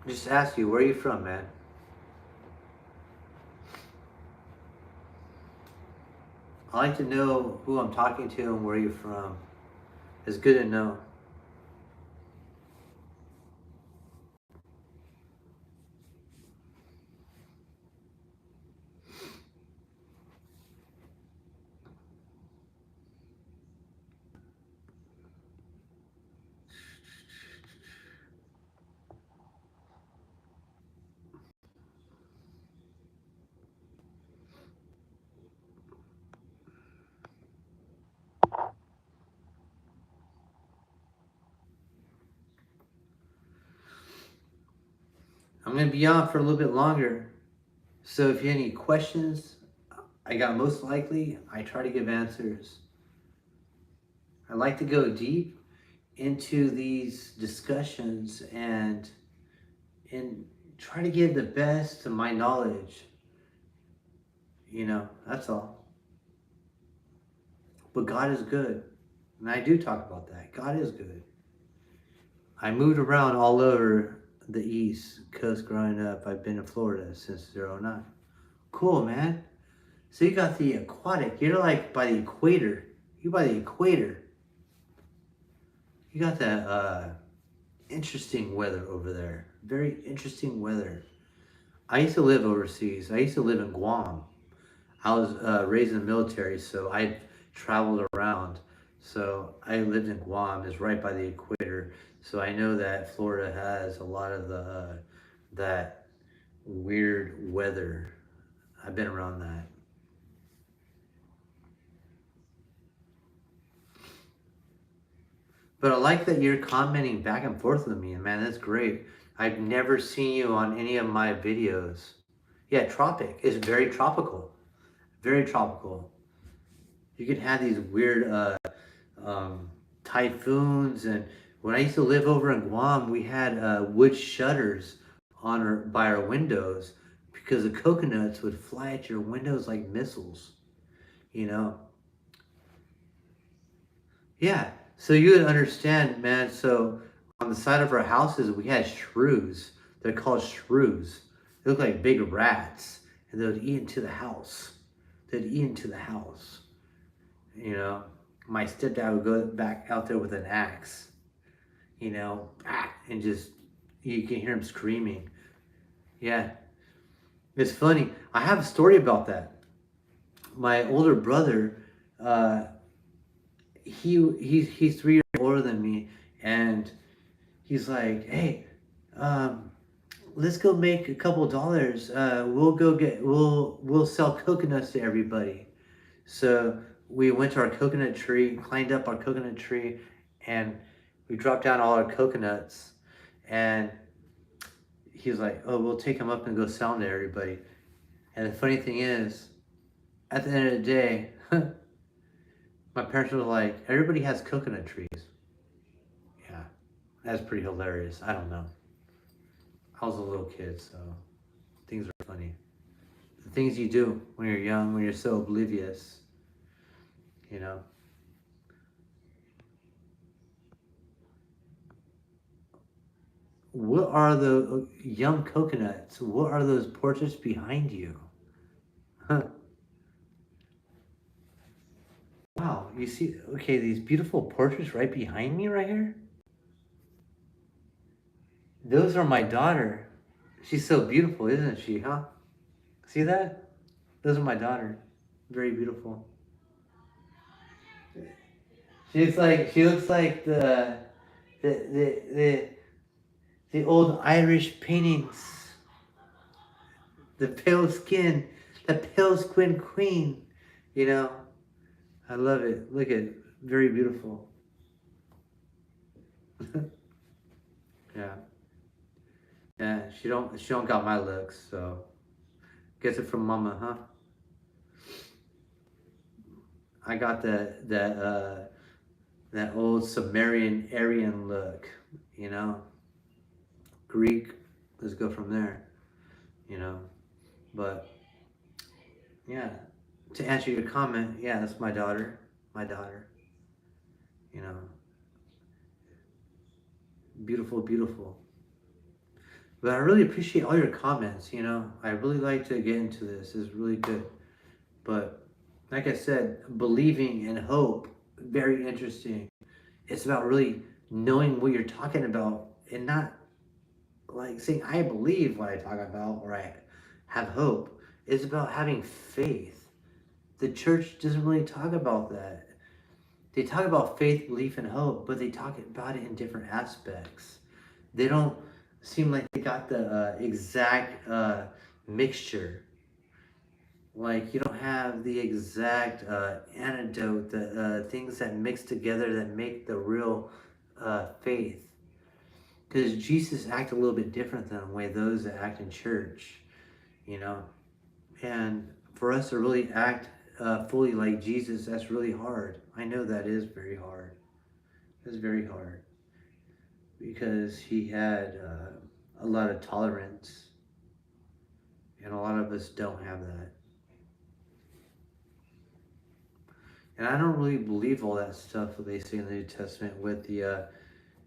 Just ask you, where are you from, man? I like to know who I'm talking to and where you're from. It's good to know. I'm going to be on for a little bit longer. So if you have any questions, I got most likely, I try to give answers. I like to go deep into these discussions and try to give the best to my knowledge. You know, that's all. But God is good. And I do talk about that. God is good. I moved around all over the East Coast growing up. I've been in Florida since 09. Cool, man. So you got the aquatic. You're like by the equator. You're by the equator. You got that interesting weather over there. Very interesting weather. I used to live overseas. I used to live in Guam. I was raised in the military, so I traveled around. So I lived in Guam. It's right by the equator. So I know that Florida has a lot of the that weird weather. I've been around that. But I like that you're commenting back and forth with me, and man, that's great. I've never seen you on any of my videos. Yeah, tropic. It's very tropical. Very tropical. You can have these weird um, typhoons, and when I used to live over in Guam, we had wood shutters by our windows because the coconuts would fly at your windows like missiles. You know, yeah, so you would understand, man. So on the side of our houses, we had shrews. They're called shrews. They look like big rats, and they would eat into the house. They'd eat into the house, you know. my stepdad would go back out there with an axe, and just, you can hear him screaming. Yeah, it's funny. I have a story about that. My older brother, uh, he's 3 years older than me, and he's like, hey, um, let's go make a couple dollars. We'll sell coconuts to everybody. So we went to our coconut tree, climbed up our coconut tree, and we dropped down all our coconuts. And he was like, "Oh, we'll take them up and go sell them to everybody." And the funny thing is, at the end of the day, my parents were like, "Everybody has coconut trees." Yeah, that's pretty hilarious. I don't know. I was a little kid, so things are funny. The things you do when you're young, when you're so oblivious, you know. What are the yum coconuts? What are those portraits behind you? Huh. Wow, you see, okay, these beautiful portraits right behind me right here? Those are my daughter. She's so beautiful, isn't she, huh? See that? Those are my daughter. Very beautiful. She looks like the the the, the old Irish paintings. The pale skin queen. You know, I love it. Look at, very beautiful. Yeah, yeah. She don't got my looks, so gets it from mama, huh? I got that old Sumerian Aryan look, you know, Greek. Let's go from there, you know. But yeah, to answer your comment, yeah, that's my daughter. My daughter, you know, beautiful, beautiful. But I really appreciate all your comments. You know, I really like to get into this. It's really good. But like I said, believing and hope, very interesting. It's about really knowing what you're talking about and not like saying I believe what I talk about or I have hope. It's about having faith. The church doesn't really talk about that. They talk about faith, belief, and hope, but they talk about it in different aspects. They don't seem like they got the exact mixture. Like you don't have the exact antidote, the things that mix together that make the real faith. Because Jesus acted a little bit different than the way those that act in church, you know. And for us to really act fully like Jesus, that's really hard. I know that is very hard. It's very hard because he had a lot of tolerance, and a lot of us don't have that. And I don't really believe all that stuff that they say in the New Testament with the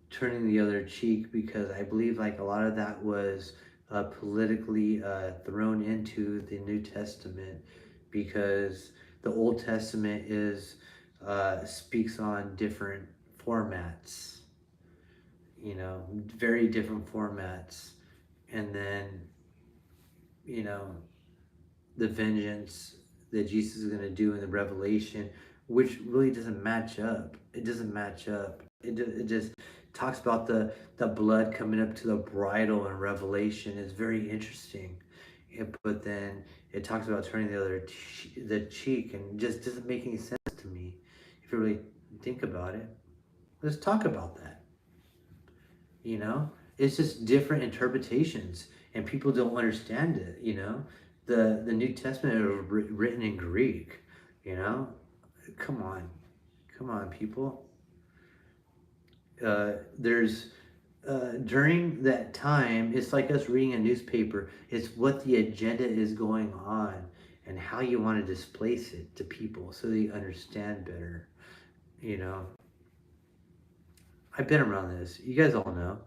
turning the other cheek, because I believe like a lot of that was politically thrown into the New Testament, because the Old Testament is speaks on different formats, you know, very different formats, and then you know the vengeance that Jesus is going to do in the Revelation, which really doesn't match up. It doesn't match up. It just talks about the blood coming up to the bridle in Revelation. It's very interesting. But then it talks about turning the other the cheek, and just doesn't make any sense to me if you really think about it. Let's talk about that. You know, it's just different interpretations, and people don't understand it. You know, the New Testament was written in Greek. You know, come on, come on, people. There's during that time, it's like us reading a newspaper. It's what the agenda is going on and how you want to displace it to people so they understand better. You know, I've been around this. You guys all know.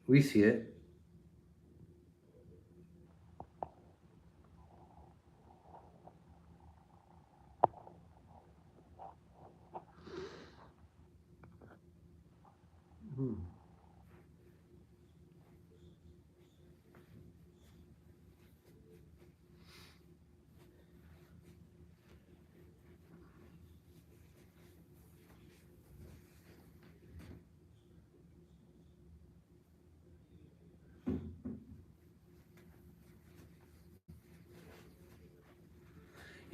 We see it.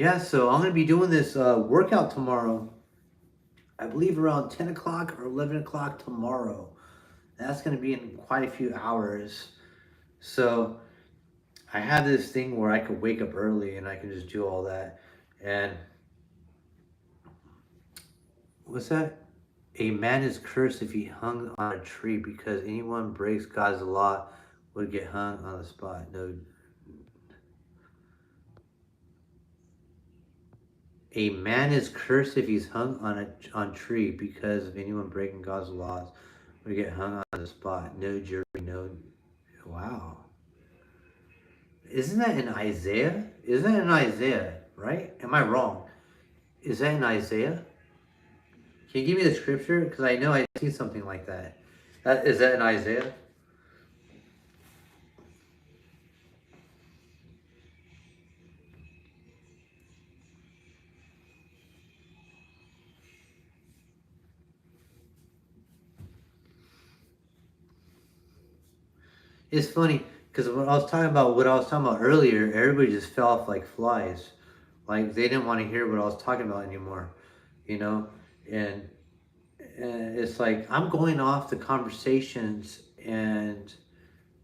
Yeah, so I'm gonna be doing this workout tomorrow. I believe around 10 o'clock or 11 o'clock tomorrow. That's gonna be in quite a few hours. So I have this thing where I could wake up early and I can just do all that. And what's that? A man is cursed if he hung on a tree because anyone breaks God's law would get hung on the spot. No, a man is cursed if he's hung on tree because of anyone breaking God's laws would get hung on the spot. No jury, no. Wow, isn't that in Isaiah? Isn't that in Isaiah? Right? Am I wrong? Is that in Isaiah? Can you give me the scripture? Because I know I see something like that. Is that in Isaiah? It's funny because when I was talking about what I was talking about earlier, everybody just fell off like flies. Like they didn't want to hear what I was talking about anymore, you know? And, and it's like I'm going off the conversations and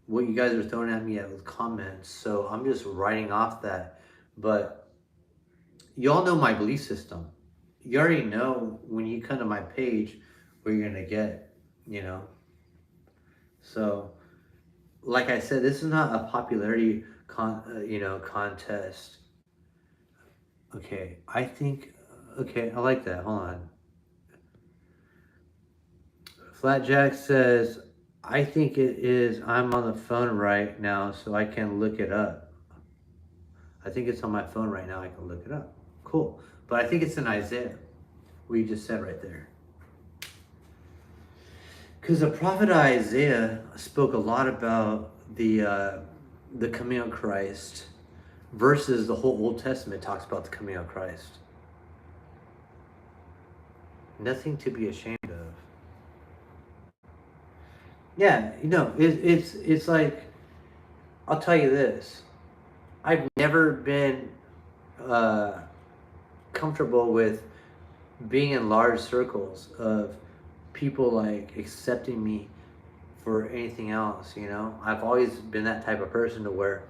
what you guys are throwing at me with comments. So I'm just writing off that. But y'all know my belief system. You already know when you come to my page what you're going to get, you know? So like I said, this is not a popularity contest. Okay, I think. Okay, I like that. Hold on. Flatjack says, "I think it is. I'm on the phone right now, so I can look it up. I think it's on my phone right now. I can look it up. Cool. But I think it's in Isaiah. What you just said right there. Because the prophet Isaiah spoke a lot about the coming of Christ versus the whole Old Testament talks about the coming of Christ. Nothing to be ashamed of. Yeah, it's like I'll tell you this. I've never been uh, comfortable with being in large circles of people like accepting me for anything else. I've always been that type of person to where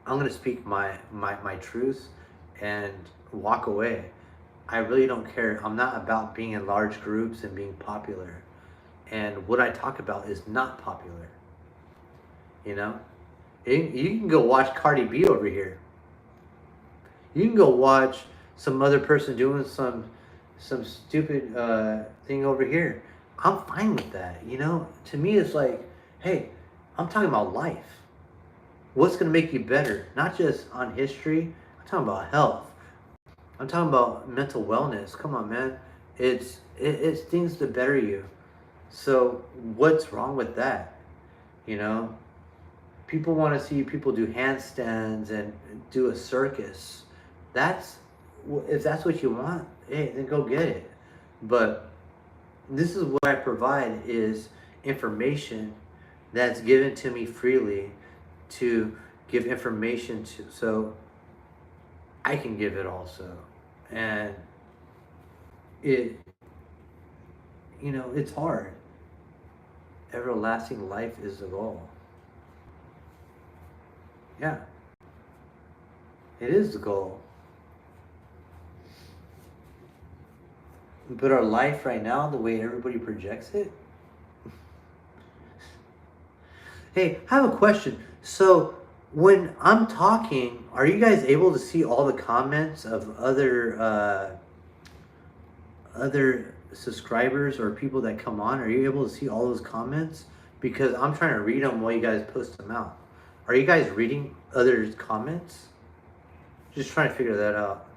I'm gonna speak my truth and walk away. I really don't care. I'm not about being in large groups and being popular. And what I talk about is not popular. You know, you can go watch Cardi B over here. You can go watch some other person doing some stupid thing over here. I'm fine with that. To me, it's like, hey, I'm talking about life. What's gonna make you better? Not just on history. I'm talking about health. I'm talking about mental wellness. Come on, man. It's things to better you. So what's wrong with that? You know, people want to see people do handstands and do a circus. That's if that's what you want, hey, then go get it. But this is what I provide is information that's given to me freely to give information to, so I can give it also. And it it's hard. Everlasting life is the goal. Yeah, it is the goal. But our life right now, the way everybody projects it. Hey, I have a question. So when I'm talking, are you guys able to see all the comments of other subscribers or people that come on? Are you able to see all those comments? Because I'm trying to read them while you guys post them out. Are you guys reading others' comments? Just trying to figure that out.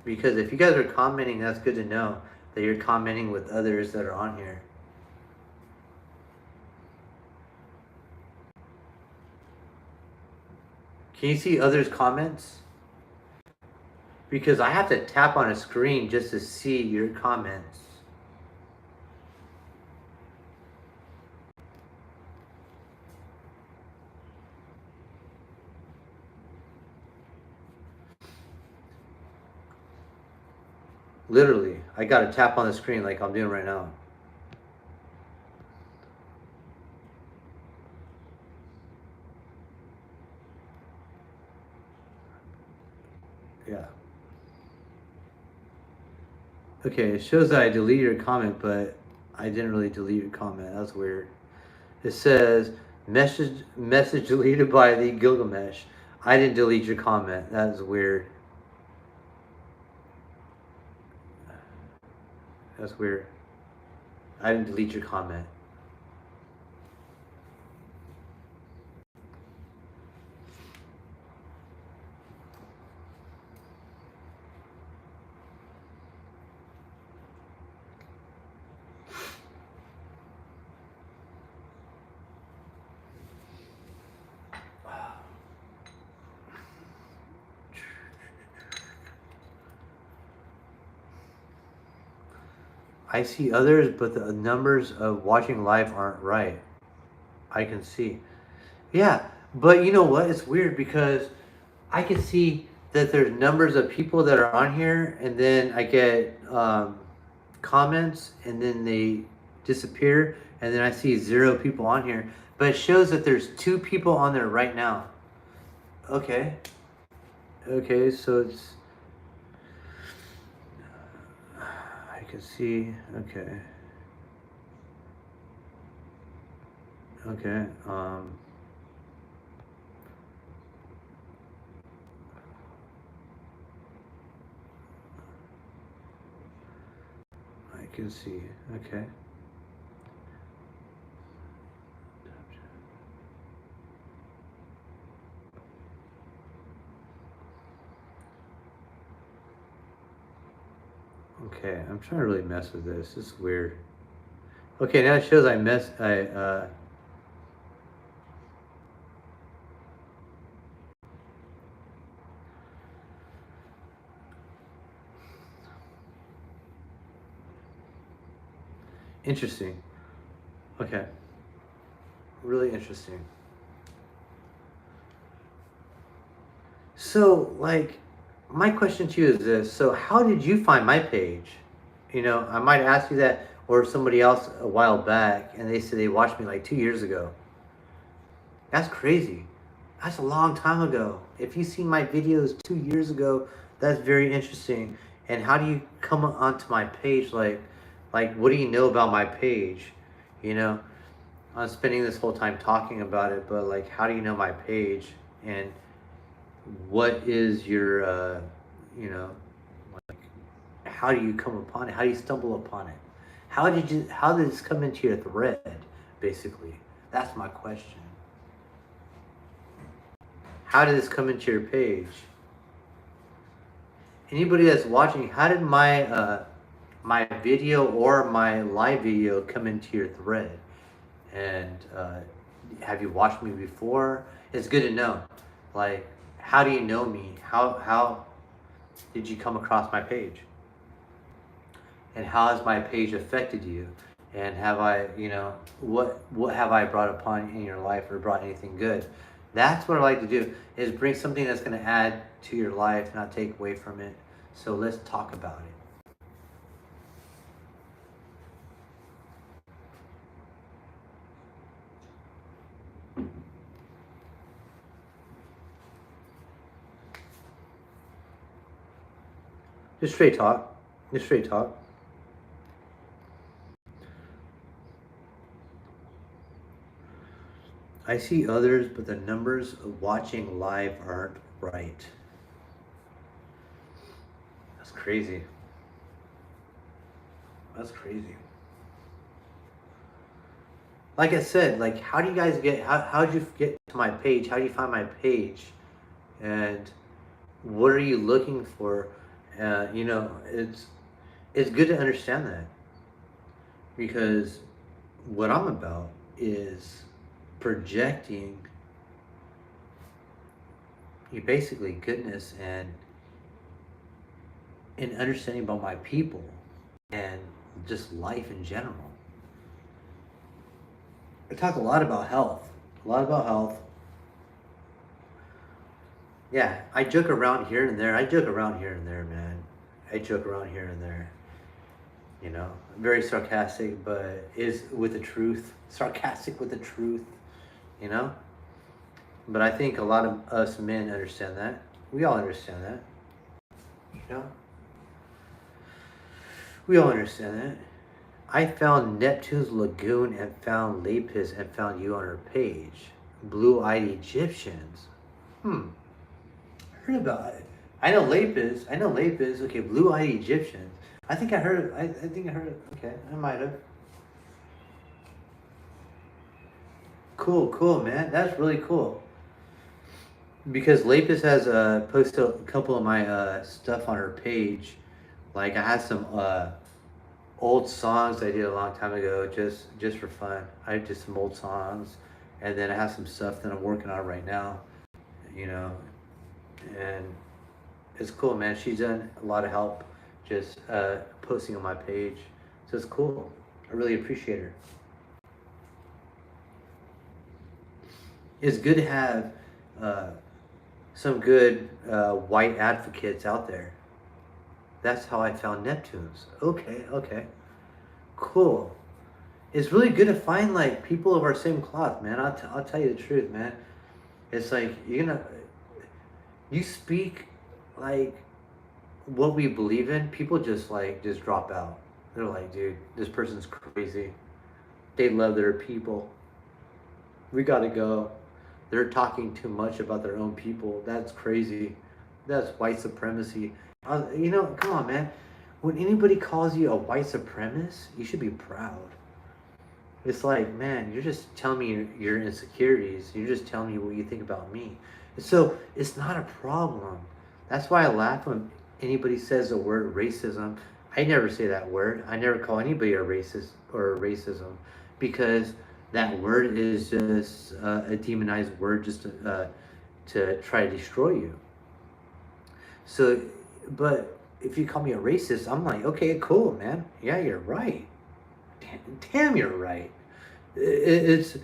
Because if you guys are commenting, that's good to know that you're commenting with others that are on here. Can you see others' comments? Because I have to tap on a screen just to see your comments. Literally, I got to tap on the screen like I'm doing right now. Yeah. Okay, it shows that I deleted your comment, but I didn't really delete your comment. That's weird. It says message deleted by the Gilgamesh. I didn't delete your comment. That is weird. That's weird. I didn't delete your comment. I see others, but the numbers of watching live aren't right. I can see. Yeah, but you know what? It's weird because I can see that there's numbers of people that are on here, and then I get comments, and then they disappear, and then I see 0 people on here. But it shows that there's 2 people on there right now. Okay. Okay, so it's. I can see. Okay. Okay. I can see. Okay. Okay, I'm trying to really mess with this. This is weird. Okay, now it shows interesting. Okay. Really interesting. So, like, my question to you is this. So, how did you find my page? You know, I might ask you that, or somebody else a while back, and they said they watched me like 2 years ago. That's crazy. That's a long time ago. If you see my videos 2 years ago, that's very interesting. And how do you come onto my page? Like, what do you know about my page? You know, I'm spending this whole time talking about it, but like, how do you know my page? And what is your, you know, like, how do you come upon it? How do you stumble upon it? How did this come into your thread, basically? That's my question. How did this come into your page? Anybody that's watching, how did my video or my live video come into your thread? And have you watched me before? It's good to know. Like, how do you know me? How did you come across my page? And how has my page affected you? And have I, you know, what have I brought upon in your life, or brought anything good? That's what I like to do, is bring something that's going to add to your life, not take away from it. So let's talk about it. Just straight talk. Just straight talk. I see others, but the numbers of watching live aren't right. That's crazy. That's crazy. Like I said, like, how do you guys how'd you get to my page? How do you find my page? And what are you looking for? You know, it's good to understand that, because what I'm about is projecting you basically goodness and understanding about my people and just life in general. I talk a lot about health. A lot about health. Yeah, I joke around here and there. I joke around here and there, man. I joke around here and there. You know, very sarcastic, but is with the truth. Sarcastic with the truth. You know. But I think a lot of us men understand that. We all understand that. You know. We all understand that. I found Neptune's lagoon and found Lapis and found you on her page. Blue-eyed Egyptians. I heard about it. I know Lapis. I know Lapis. Okay, blue-eyed Egyptians. I think I heard. I think I heard it. Okay, I might have. Cool, man. That's really cool. Because Lapis has posted a couple of my stuff on her page. Like I had some old songs I did a long time ago, just for fun. I did some old songs, and then I have some stuff that I'm working on right now. You know, and it's cool, man. She's done a lot of help just posting on my page, so it's cool. I really appreciate her. It's good to have some good white advocates out there. That's how I found Neptunes. Okay, cool. It's really good to find like people of our same cloth, man. I'll tell you the truth, man. It's like you speak like what we believe in. People just drop out. They're like, dude, this person's crazy. They love their people. We gotta go. They're talking too much about their own people. That's crazy. That's white supremacy. Come on, man. When anybody calls you a white supremacist, you should be proud. It's like, man, you're just telling me your insecurities. You're just telling me what you think about me. So it's not a problem. That's why I laugh when anybody says the word racism. I never say that word. I never call anybody a racist or racism, because that word is just a demonized word just to try to destroy you. So, but if you call me a racist, I'm like, okay, cool, man. Yeah, you're right. Damn, you're right. It's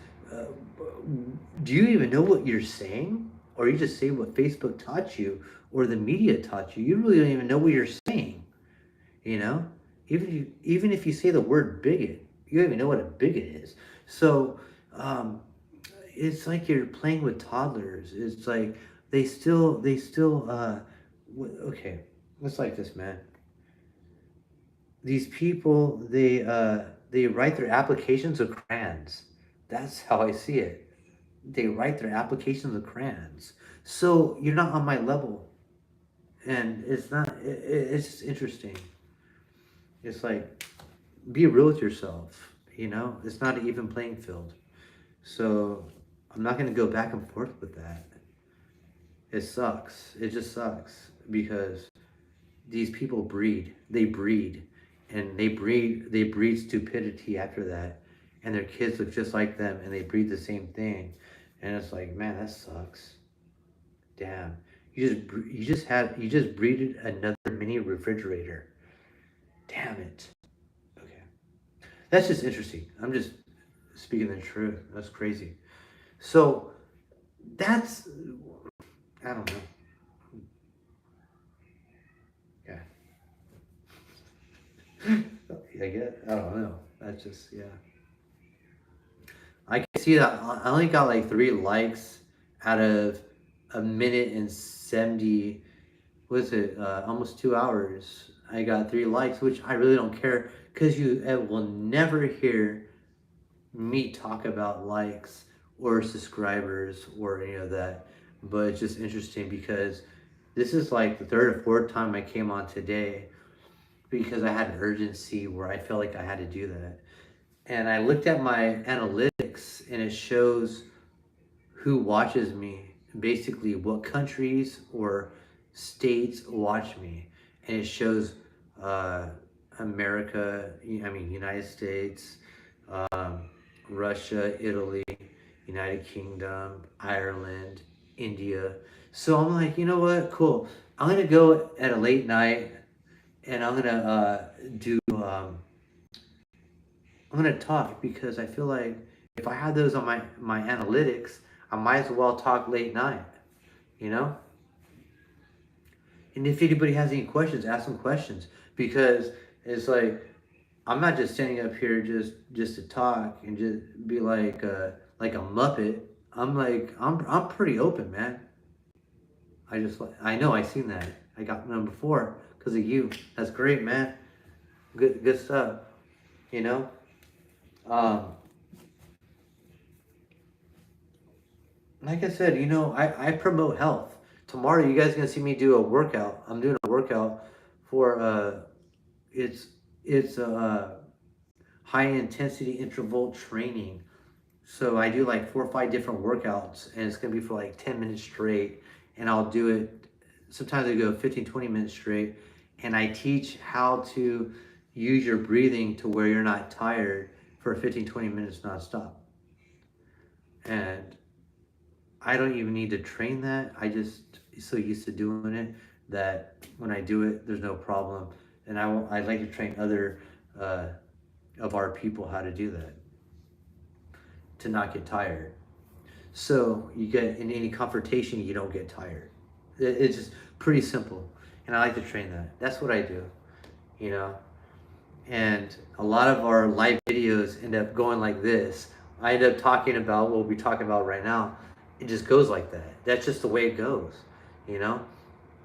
do you even know what you're saying? Or you just say what Facebook taught you or the media taught you? You really don't even know what you're saying. You know? Even if you say the word bigot, you don't even know what a bigot is. So it's like you're playing with toddlers. It's like they still okay, it's like this, man. These people, they write their applications with crayons. That's how I see it. They write their applications with crayons. So you're not on my level, and it's not. It's just interesting. It's like, be real with yourself. You know, it's not an even playing field. So I'm not gonna go back and forth with that. It sucks. It just sucks because these people breed. They breed, and they breed. They breed stupidity after that, and their kids look just like them, and they breed the same thing. And it's like, man, that sucks. Damn, you just breeded another mini refrigerator. Damn it. Okay, that's just interesting. I'm just speaking the truth. That's crazy. So that's, I don't know. Yeah. I get. I don't know. That's just, yeah. I can see that I only got like 3 likes out of a minute and 70. What is it? Almost 2 hours. I got 3 likes, which I really don't care, because you will never hear me talk about likes or subscribers or any of that. But it's just interesting because this is like the third or fourth time I came on today, because I had an urgency where I felt like I had to do that. And I looked at my analytics, and it shows who watches me, basically what countries or states watch me. And it shows America, United States, um, Russia, Italy, United Kingdom, Ireland, India. So I'm like, you know what? Cool. I'm gonna go at a late night, and I'm gonna do. I'm gonna talk, because I feel like if I had those on my analytics, I might as well talk late night. You know. And if anybody has any questions, ask them questions, because it's like I'm not just standing up here just to talk and just be like a muppet. I'm pretty open, man. I know I seen that. I got number 4 because of you. That's great, man. Good stuff. You know. Um, like I said, I promote health. Tomorrow, you guys are gonna see me do a workout. I'm doing a workout for it's it's high intensity interval training. So I do like 4 or 5 different workouts, and it's gonna be for like 10 minutes straight. And I'll do it. Sometimes I go 15, 20 minutes straight, and I teach how to use your breathing to where you're not tired for 15, 20 minutes nonstop. And I don't even need to train that. I just so used to doing it that when I do it, there's no problem. And I'd like to train other of our people how to do that to not get tired. So you get in any confrontation, you don't get tired. It's just pretty simple, and I like to train that. That's what I do, you know. And a lot of our live videos end up going like this. I end up talking about what we'll be talking about right now. It just goes like that. That's just the way it goes, you know.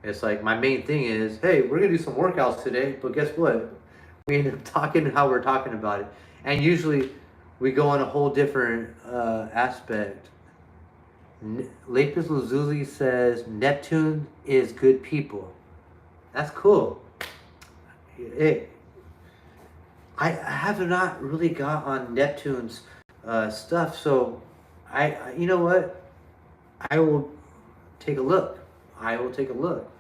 It's like my main thing is, hey, we're gonna do some workouts today, but guess what? We end up talking how we're talking about it, and usually we go on a whole different aspect. Lapis Lazuli says Neptune is good people. That's cool. I have not really got on Neptune's stuff, so you know what? I will take a look. I will take a look,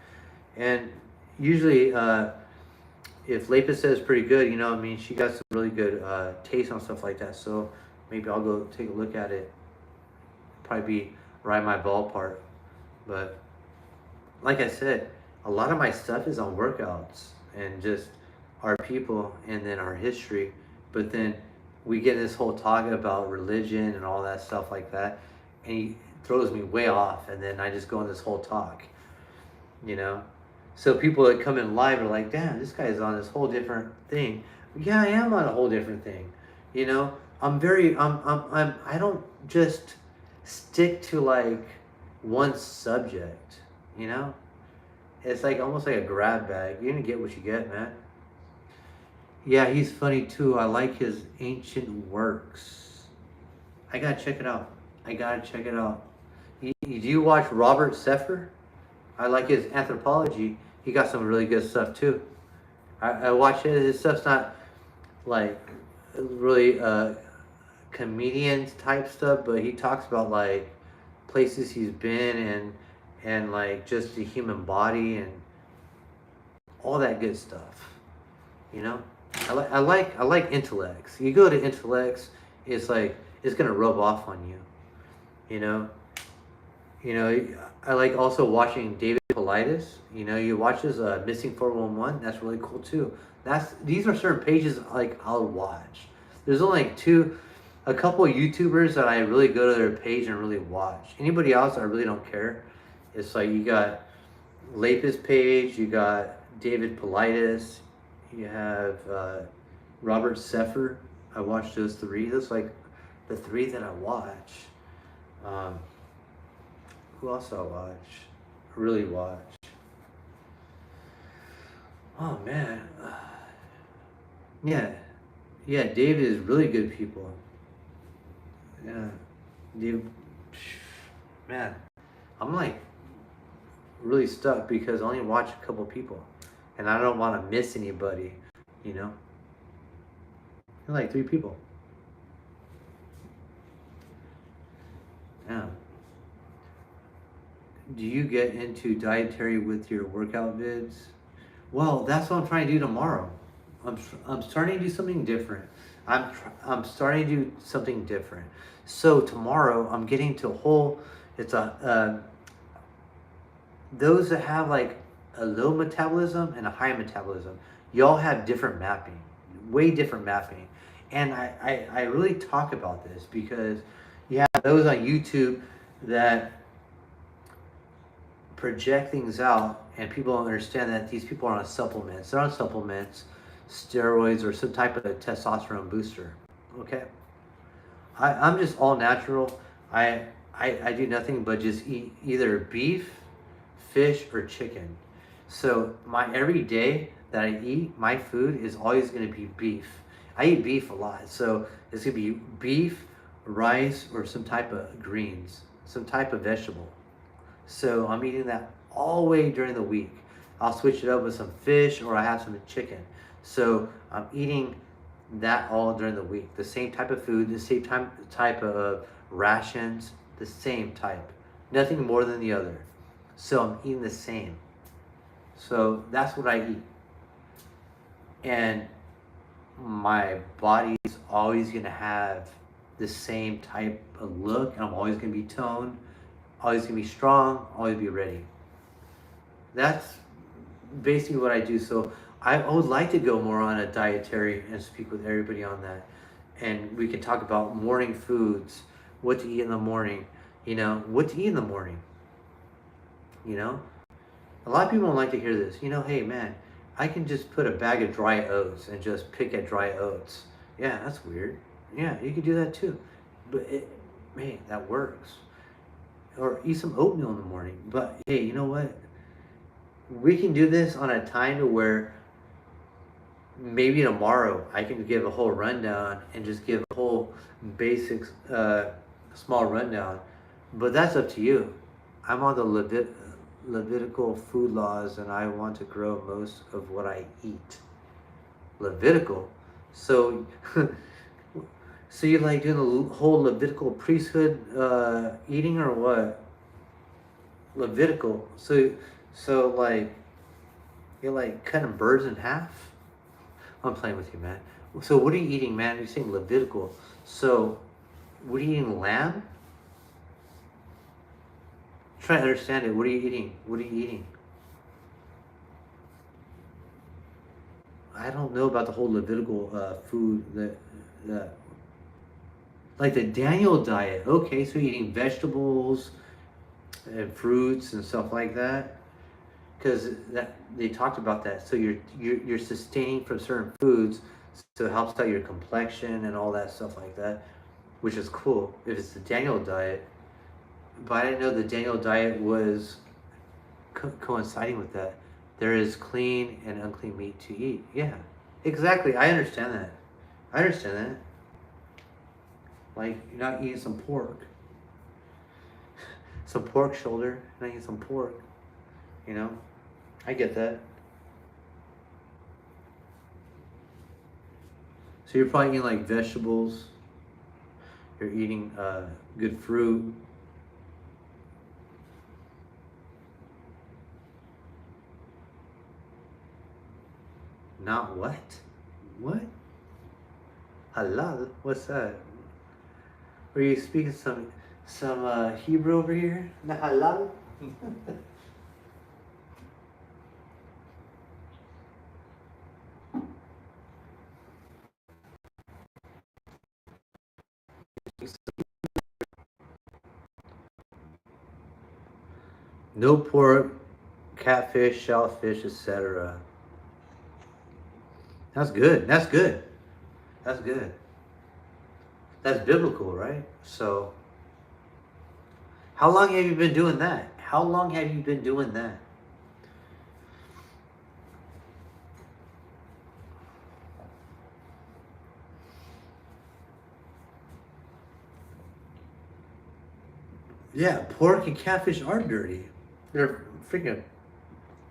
and usually, if Lapis says pretty good, I mean, she got some really good taste on stuff like that. So maybe I'll go take a look at it. Probably be right in my ballpark, but like I said, a lot of my stuff is on workouts and just our people and then our history. But then we get this whole talk about religion and all that stuff like that, and he throws me way off, and then I just go on this whole talk, So people that come in live are like, damn, this guy's on this whole different thing. Yeah, I am on a whole different thing. I don't just stick to like one subject, It's like almost like a grab bag. You're gonna get what you get, man. Yeah, he's funny too. I like his ancient works. I gotta check it out. Do you watch Robert Seffer? I like his anthropology. He got some really good stuff too. I watch it. His stuff's not like really comedian type stuff, but he talks about like places he's been and like just the human body and all that good stuff. I like intellects. You go to intellects, it's like it's gonna rub off on you. I like also watching David Paulides. You watch his Missing 411. That's really cool too. These are certain pages like I'll watch. There's only like a couple of YouTubers that I really go to their page and really watch. Anybody else, I really don't care. It's like you got Lapis page, you got David Paulides, you have Robert Seffer. I watched those 3. That's like the 3 that I watch. Who else I watch? Really watch. Oh man. Yeah, David is really good people. Yeah, David. Man, I'm like really stuck because I only watch a couple people, and I don't want to miss anybody. Like 3 people. Yeah. Do you get into dietary with your workout vids? Well, that's what I'm trying to do tomorrow. I'm starting to do something different. I'm starting to do something different. So tomorrow I'm getting to those that have like a low metabolism and a high metabolism. Y'all have different mapping, way different mapping. And I really talk about this because you have those on YouTube that project things out and people don't understand that these people are on supplements. They're on supplements, steroids, or some type of testosterone booster. Okay, I'm just all natural. I do nothing but just eat either beef, fish, or chicken. So my every day that I eat, my food is always going to be beef. I eat beef a lot, so it's going to be beef, rice, or some type of greens, some type of vegetable. So I'm eating that all the way during the week. I'll switch it up with some fish, or I have some chicken. So I'm eating that all during the week. The same type of food, the same type of rations, the same type. Nothing more than the other. So I'm eating the same. So that's what I eat. And my body's always going to have the same type of look. I'm always going to be toned, always going to be strong, always be ready. That's basically what I do. So I would like to go more on a dietary and speak with everybody on that. And we can talk about morning foods, what to eat in the morning, what to eat in the morning. A lot of people don't like to hear this. Hey man, I can just put a bag of dry oats and just pick at dry oats. Yeah, that's weird. Yeah, you could do that too. But man, that works. Or eat some oatmeal in the morning. But hey, you know what? We can do this on a time to where maybe tomorrow I can give a whole rundown and just give a whole basics, small rundown. But that's up to you. I'm on the Levitical food laws, and I want to grow most of what I eat. Levitical? So, so you like doing the whole Levitical priesthood eating, or what? Levitical. So like, you're like cutting birds in half? I'm playing with you, man. So what are you eating, man? You're saying Levitical. So, what are you eating, lamb? Try to understand it. What are you eating? What are you eating? I don't know about the whole Levitical food that like the Daniel diet. Okay, so you're eating vegetables and fruits and stuff like that, because that they talked about that. So you're sustaining from certain foods, so it helps out your complexion and all that stuff like that, which is cool if it's the Daniel diet. But I didn't know the Daniel diet was coinciding with that. There is clean and unclean meat to eat. Yeah, exactly. I understand that. I understand that. Like, you're not eating some pork. Some pork shoulder. You're not eating some pork. I get that. So you're probably eating like vegetables. You're eating good fruit. Not what? What? Halal? What's that? Are you speaking some Hebrew over here? Na halal? No pork, catfish, shellfish, etc. That's good. That's good. That's good. That's biblical, right? So, how long have you been doing that? How long have you been doing that? Yeah, pork and catfish are dirty. They're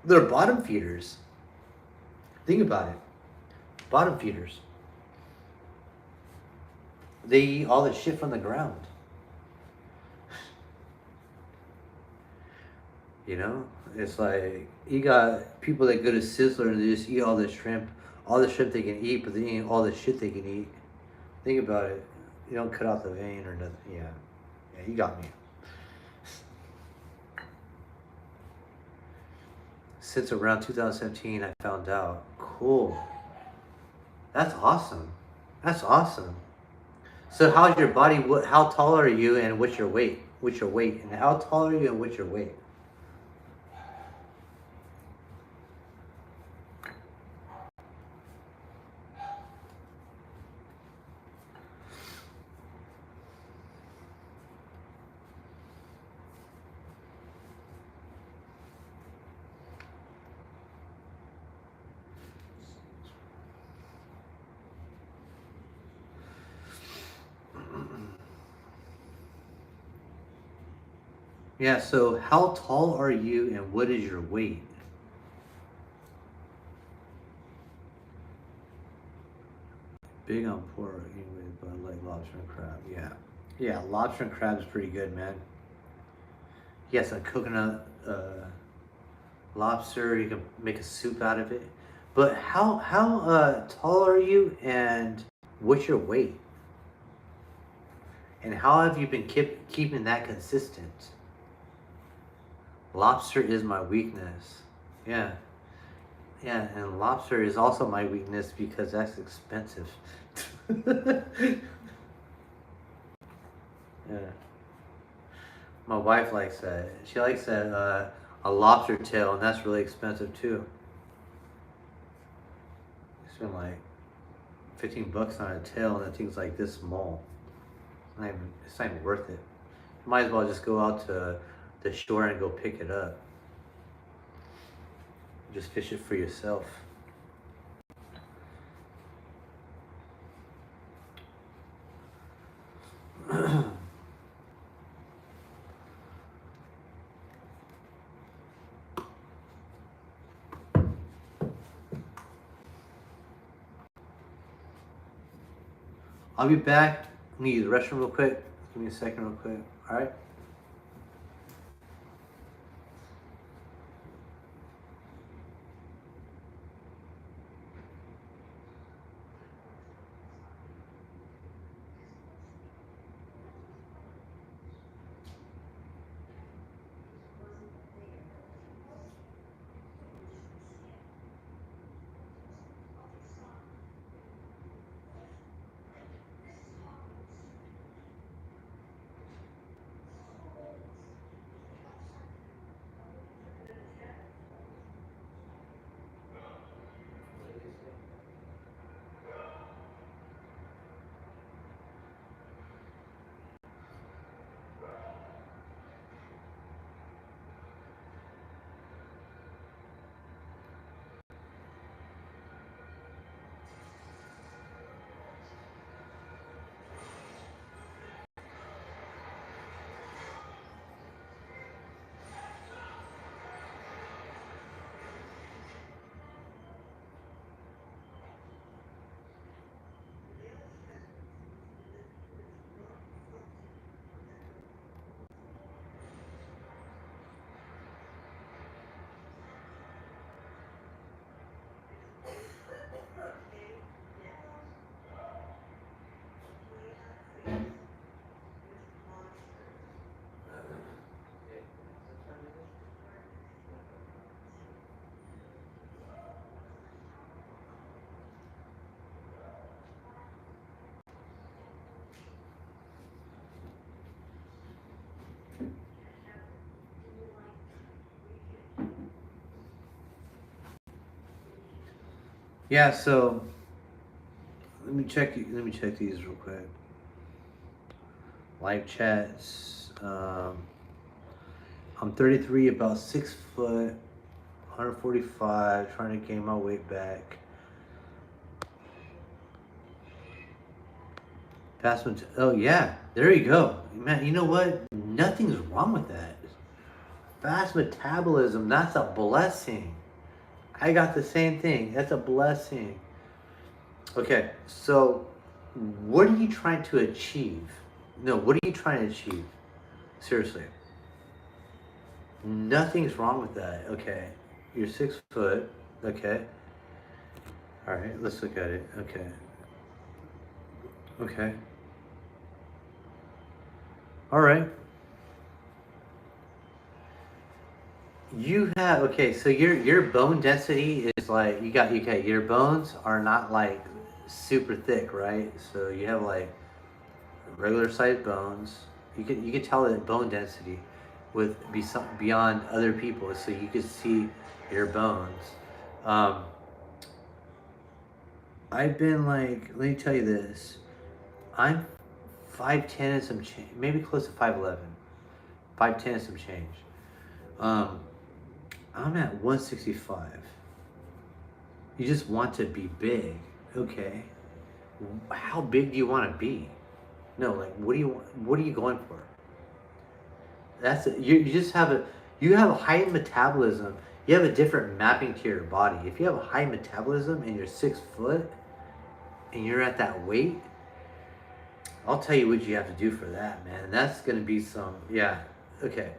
they're bottom feeders. Think about it. Bottom feeders. They eat all the shit from the ground. It's like you got people that go to Sizzler and they just eat all the shrimp they can eat, but they eat all the shit they can eat. Think about it. You don't cut out the vein or nothing. Yeah, you got me. Since around 2017, I found out. Cool. That's awesome. That's awesome. So how's your body? How tall are you, and what's your weight? What's your weight? And how tall are you, and what's your weight? Yeah, so how tall are you and what is your weight? Big on pork, anyway, but I like lobster and crab. Yeah. Yeah, lobster and crab is pretty good, man. Yes, a coconut lobster, you can make a soup out of it. But how tall are you and what's your weight? And how have you been keeping that consistent? Lobster is my weakness. Yeah. Yeah, and lobster is also my weakness because that's expensive. Yeah. My wife likes that. She likes that a lobster tail, and that's really expensive too. You spend like 15 bucks on a tail, and that thing's like this small. It's not even worth it. You might as well just go out to the shore and go pick it up. Just fish it for yourself. I'll be back. Let me use the restroom real quick. Give me a second, real quick. All right. Yeah. So let me check. Let me check these real quick. Live chats. I'm 33, about 6 foot, 145, trying to gain my weight back. Oh yeah, there you go, man. You know what? Nothing's wrong with that. Fast metabolism. That's a blessing. I got the same thing. That's a blessing. Okay, so what are you trying to achieve? No, what are you trying to achieve? Seriously. Nothing's wrong with that. Okay. You're 6 foot. Okay. All right, let's look at it. Okay. Okay. All right. You have okay, so your bone density is like okay, your bones are not like super thick, right? So you have like regular sized bones. You can tell that bone density with beyond other people, so you can see your bones. Um, I've been like, let me tell you this. I'm 5'10" and some change, maybe close to 5'11", 5'10" and some change. Um, I'm at 165. You just want to be big, okay? How big do you want to be? No, like what do you want? What are you going for? That's it. You just have you have a high metabolism. You have a different mapping to your body. If you have a high metabolism and you're 6 foot and you're at that weight, I'll tell you what you have to do for that, man. That's gonna be some, yeah. Okay.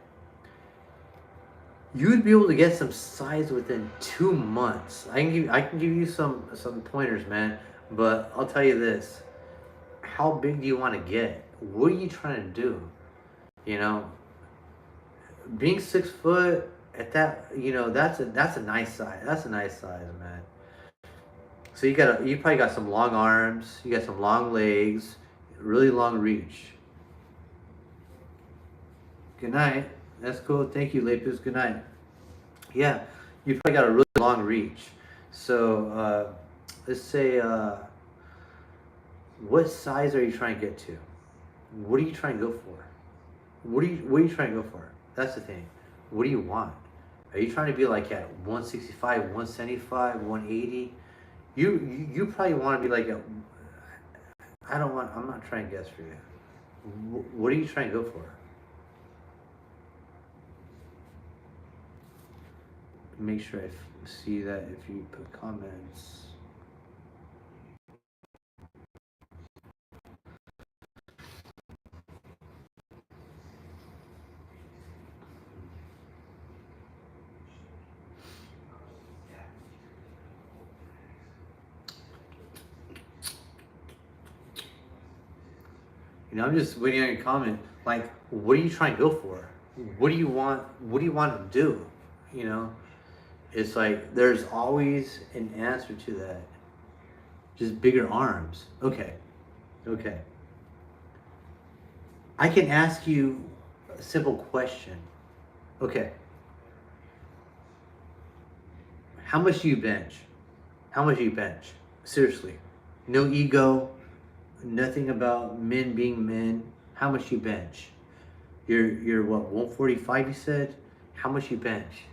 You would be able to get some size within 2 months. I can give you some pointers, man. But I'll tell you this: how big do you want to get? What are you trying to do? You know, being 6 foot at that, that's a nice size. That's a nice size, man. So you probably got some long arms. You got some long legs, really long reach. Good night. That's cool. Thank you, Lapis. Good night. Yeah, you probably got a really long reach. So let's say, what size are you trying to get to? What are you trying to go for? What are you trying to go for? That's the thing. What do you want? Are you trying to be like at 165, 175, 180? You probably want to be like at. I don't want. I'm not trying to guess for you. What are you trying to go for? Make sure I see that if you put comments. I'm just waiting on your comment. Like, what are you trying to go for? What do you want? What do you want to do? You know, it's like there's always an answer to that. Just bigger arms. Okay. Okay. I can ask you a simple question. Okay. How much do you bench? How much do you bench? Seriously. No ego, nothing about men being men. How much you bench? You're what, 145 you said? How much you bench?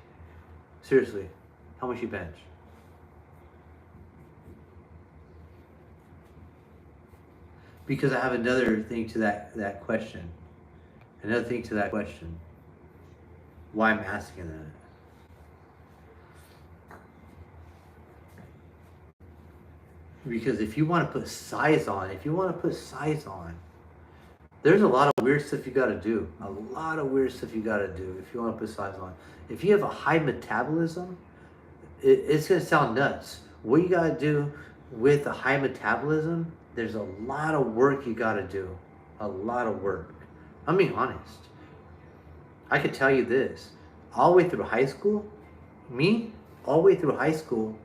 Seriously. How much you bench? Because I have another thing to that question. Another thing to that question. Why I'm asking that. Because if you want to put size on, there's a lot of weird stuff you got to do. A lot of weird stuff you got to do if you want to put size on. If you have a high metabolism, it's going to sound nuts. What you got to do with a high metabolism, there's a lot of work you got to do. A lot of work. I'm being honest. I could tell you this. All the way through high school, all the way through high school,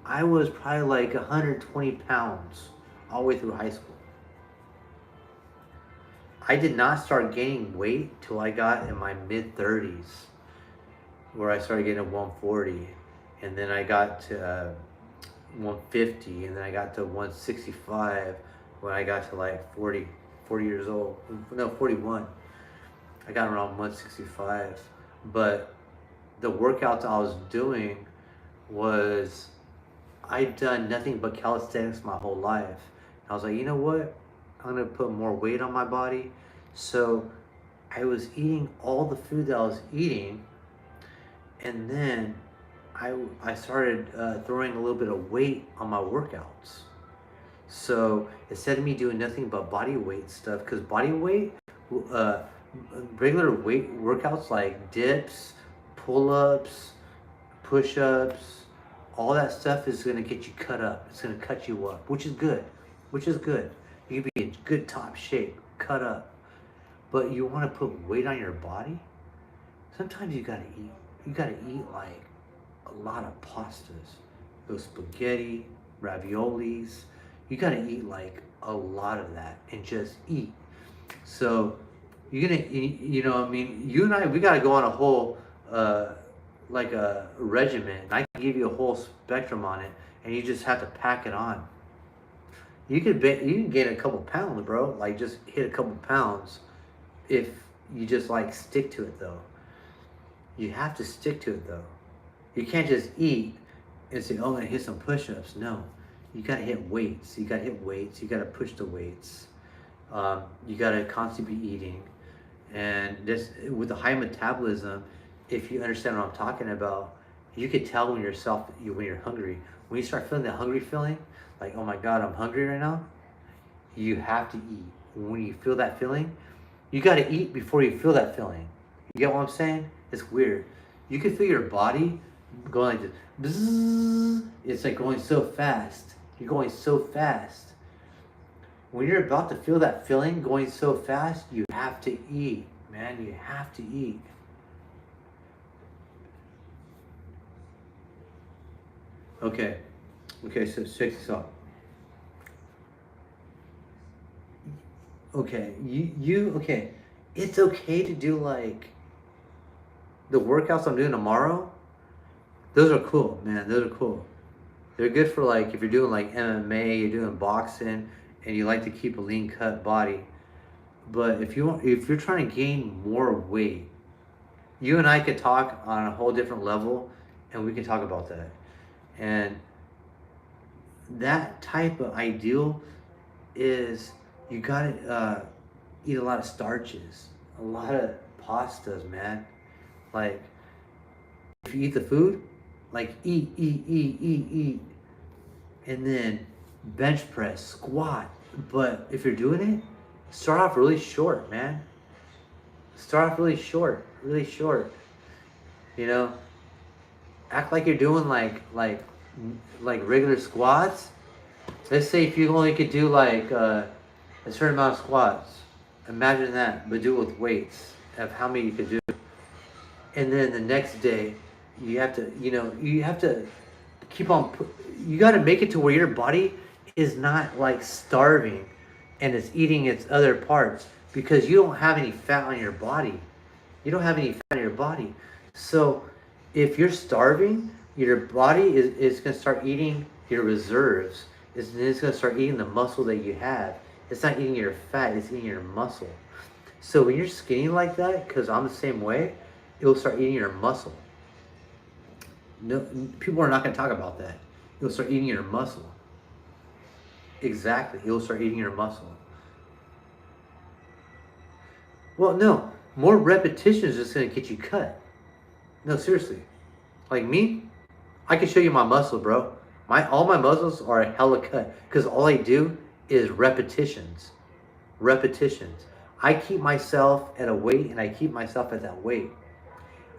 I was probably like 120 pounds all the way through high school. I did not start gaining weight till I got in my mid 30s, where I started getting to 140, and then I got to 150, and then I got to 165 when I got to like 40 years old. No, 41. I got around 165. But the workouts I was doing was, I'd done nothing but calisthenics my whole life. I was like, you know what? I'm gonna put more weight on my body. So I was eating all the food that I was eating, and then I started throwing a little bit of weight on my workouts. So instead of me doing nothing but body weight stuff, because body weight, regular weight workouts like dips, pull-ups, push-ups, all that stuff is going to get you cut up. It's going to cut you up, which is good. You can be in good top shape, cut up. But you want to put weight on your body? Sometimes you got to eat. You got to eat like a lot of pastas, those spaghetti, raviolis. You got to eat like a lot of that and just eat. So you're going to eat, you and I, we got to go on a whole, like a regimen. I can give you a whole spectrum on it, and you just have to pack it on. You can gain a couple pounds, bro. Like, just hit a couple pounds if you just like stick to it, though. You have to stick to it, though. You can't just eat and say, "Oh, I'm gonna hit some push-ups." No, you gotta hit weights. You gotta push the weights. You gotta constantly be eating. And this, with the high metabolism, if you understand what I'm talking about, you could tell when when you're hungry. When you start feeling that hungry feeling, like, oh my God, I'm hungry right now, you have to eat. When you feel that feeling, you got to eat before you feel that feeling. You get what I'm saying? It's weird. You can feel your body going like this. Bzzz. It's like going so fast. You're going so fast. When you're about to feel that feeling going so fast, you have to eat, man. You have to eat. Okay. Okay, so check this out. Okay, okay. It's okay to do like the workouts I'm doing tomorrow. Those are cool, man. Those are cool. They're good for like if you're doing like MMA, you're doing boxing, and you like to keep a lean cut body. But if you're trying to gain more weight, you and I could talk on a whole different level, and we can talk about that. And that type of ideal is you gotta eat a lot of starches, a lot of pastas, man. Like if you eat the food, like eat, and then bench press, squat. But if you're doing it, start off really short, man. Start off really short, really short. You know, act like you're doing like regular squats. Let's say if you only could do like a certain amount of squats, imagine that, but do it with weights of how many you could do. And then the next day, you have to, you have to keep on. You got to make it to where your body is not like starving, and it's eating its other parts because you don't have any fat on your body. You don't have any fat in your body. So if you're starving, your body is going to start eating your reserves. It's going to start eating the muscle that you have. It's not eating your fat, it's eating your muscle. So when you're skinny like that, because I'm the same way, it will start eating your muscle. No, people are not going to talk about that. It will start eating your muscle. Exactly, it will start eating your muscle. Well, no, more repetition is just going to get you cut. No, seriously. Like me, I can show you my muscle, bro. All my muscles are hella cut because all I do is repetitions. Repetitions. I keep myself at a weight and I keep myself at that weight.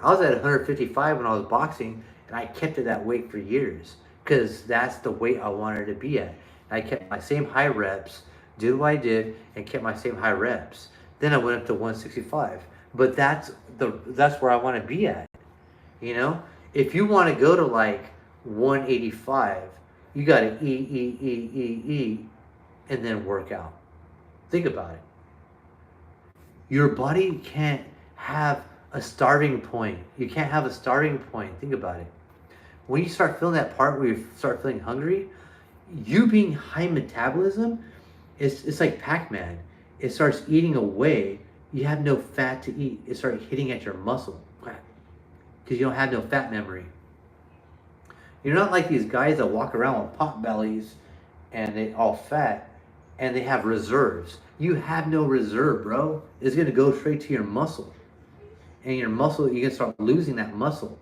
I was at 155 when I was boxing and I kept at that weight for years because that's the weight I wanted to be at. I kept my same high reps, did what I did, and kept my same high reps. Then I went up to 165. But that's where I want to be at. You know? If you want to go to like 185, you got to eat, and then work out. Think about it. Your body can't have a starting point. You can't have a starting point. Think about it. When you start feeling that part where you start feeling hungry, you being high metabolism, it's like Pac-Man. It starts eating away. You have no fat to eat. It starts hitting at your muscle because you don't have no fat memory. You're not like these guys that walk around with pot bellies and they all fat and they have reserves. You have no reserve, bro. It's gonna go straight to your muscle. And your muscle, you're gonna start losing that muscle.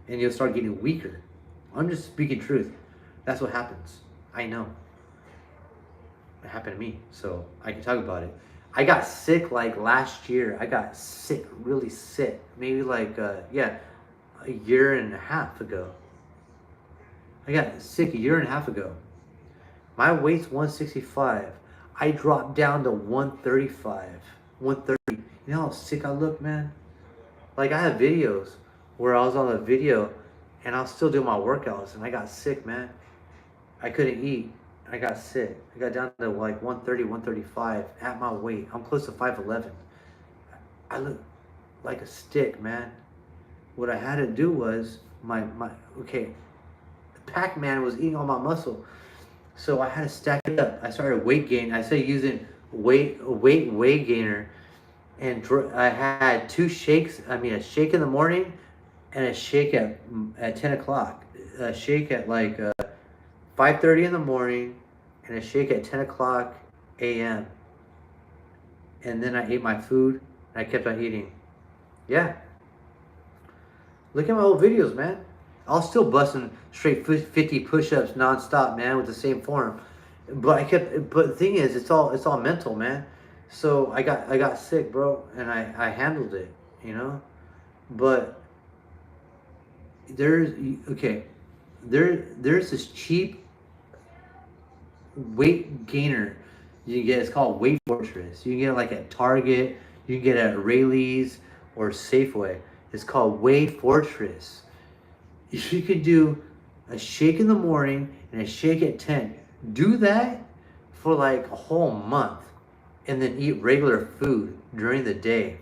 And you'll start getting weaker. I'm just speaking truth. That's what happens. I know. It happened to me, so I can talk about it. I got sick like last year. I got sick, really sick. Maybe like, a year and a half ago. I got sick a year and a half ago. My weight's 165. I dropped down to 135. 130. You know how sick I look, man? Like I have videos where I was on a video and I was still doing my workouts and I got sick, man. I couldn't eat. I got sick. I got down to like 130, 135 at my weight. I'm close to 5'11". I look like a stick, man. What I had to do was Pac-Man was eating all my muscle. So I had to stack it up. I started weight gain. I started using weight gainer, and I had two shakes. I mean, a shake in the morning, and a shake at 10 o'clock. A shake at like 5:30 in the morning, and a shake at 10 o'clock a.m. And then I ate my food, And I kept on eating. Yeah. Look at my old videos, man. I was still busting straight 50 push-ups nonstop, man, with the same form. But I kept. But the thing is, it's all mental, man. So I got sick, bro, and I handled it, you know. But there's okay. There's this cheap weight gainer you can get. It's called Weight Fortress. You can get it like at Target. You can get it at Rayleigh's or Safeway. It's called Weight Fortress. You could do a shake in the morning and a shake at 10. Do that for like a whole month and then eat regular food during the day.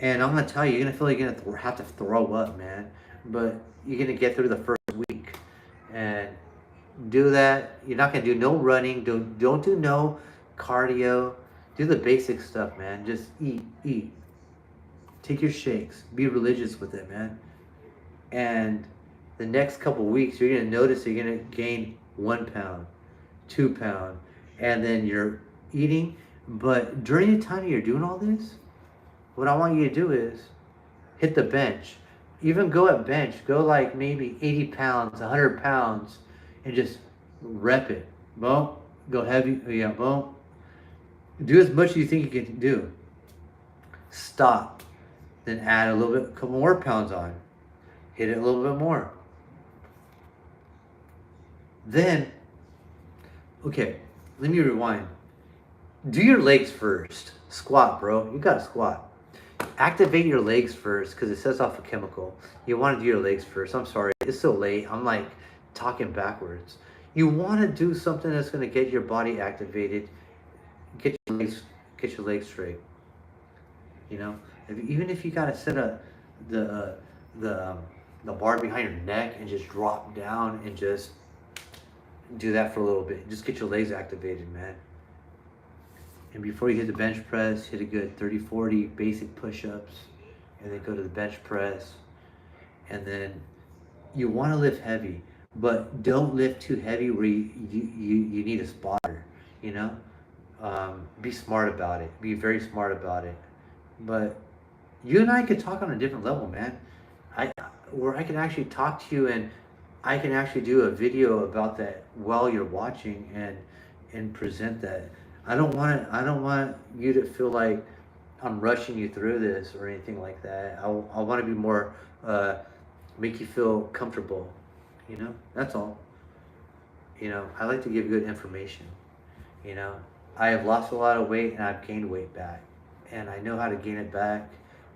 And I'm gonna tell you, you're gonna feel like you're gonna have to throw up, man. But you're gonna get through the first week and do that. You're not gonna do no running. Don't do no cardio. Do the basic stuff, man. Just eat. Take your shakes. Be religious with it, man. And the next couple weeks, you're gonna notice you're gonna gain 1 pound, 2 pound, and then you're eating. But during the time you're doing all this, what I want you to do is hit the bench. Even go at bench. Go like maybe 80 pounds, 100 pounds, and just rep it. Boom. Go heavy. Yeah, boom. Do as much as you think you can do. Stop. Then add a little bit, a couple more pounds on. Hit it a little bit more. Then, okay, let me rewind. Do your legs first. Squat, bro. You gotta squat. Activate your legs first because it sets off a chemical. You want to do your legs first. I'm sorry, it's so late. I'm like talking backwards. You want to do something that's going to get your body activated. Get your legs straight. You know, even if you gotta set the the bar behind your neck and just drop down and just do that for a little bit. Just get your legs activated, man. And before you hit the bench press, hit a good 30, 40 basic push-ups, and then go to the bench press. And then you want to lift heavy, but don't lift too heavy where you need a spotter, you know? Be smart about it. Be very smart about it. But you and I could talk on a different level, man. Where I can actually talk to you and I can actually do a video about that while you're watching and present that. I don't want you to feel like I'm rushing you through this or anything like that. I want to be more make you feel comfortable, you know? That's all. You know, I like to give good information. You know, I have lost a lot of weight and I've gained weight back, and I know how to gain it back.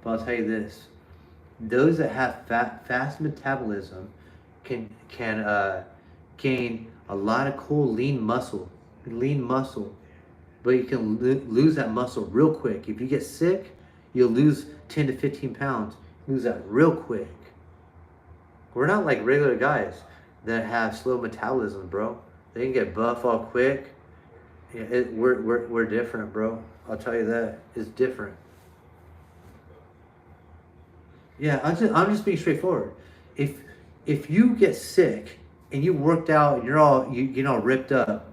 But I'll tell you this: those that have fast metabolism can gain a lot of cool lean muscle, but you can lose that muscle real quick. If you get sick, you'll lose 10 to 15 pounds. Lose that real quick. We're not like regular guys that have slow metabolism, bro. They can get buff all quick. Yeah, we're different, bro. I'll tell you that. It's different. Yeah, I'm just being straightforward. If you get sick and you worked out and you're all you know ripped up,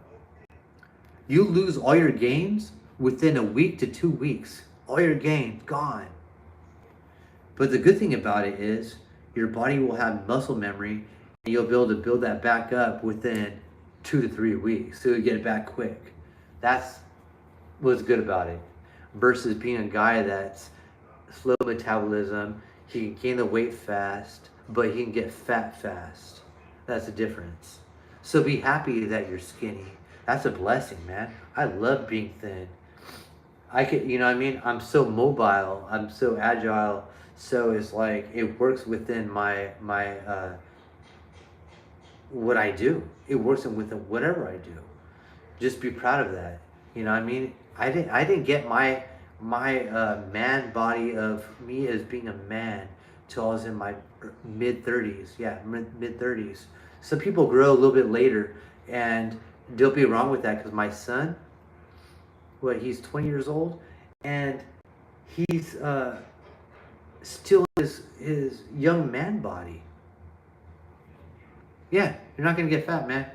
you lose all your gains within a week to 2 weeks. All your gains gone. But the good thing about it is your body will have muscle memory and you'll be able to build that back up within 2 to 3 weeks. So you get it back quick. That's what's good about it. Versus being a guy that's slow metabolism, he can gain the weight fast, but he can get fat fast. That's the difference. So be happy that you're skinny. That's a blessing, man. I love being thin. I could, you know what I mean? I'm so mobile. I'm so agile. So it's like, it works within my what I do. It works within whatever I do. Just be proud of that. You know what I mean? I didn't get my man body of me as being a man till I was in my mid 30s. Yeah, mid 30s. Some people grow a little bit later, and don't be wrong with that, because my son, he's 20 years old, and he's still his young man body. Yeah, you're not gonna get fat, man.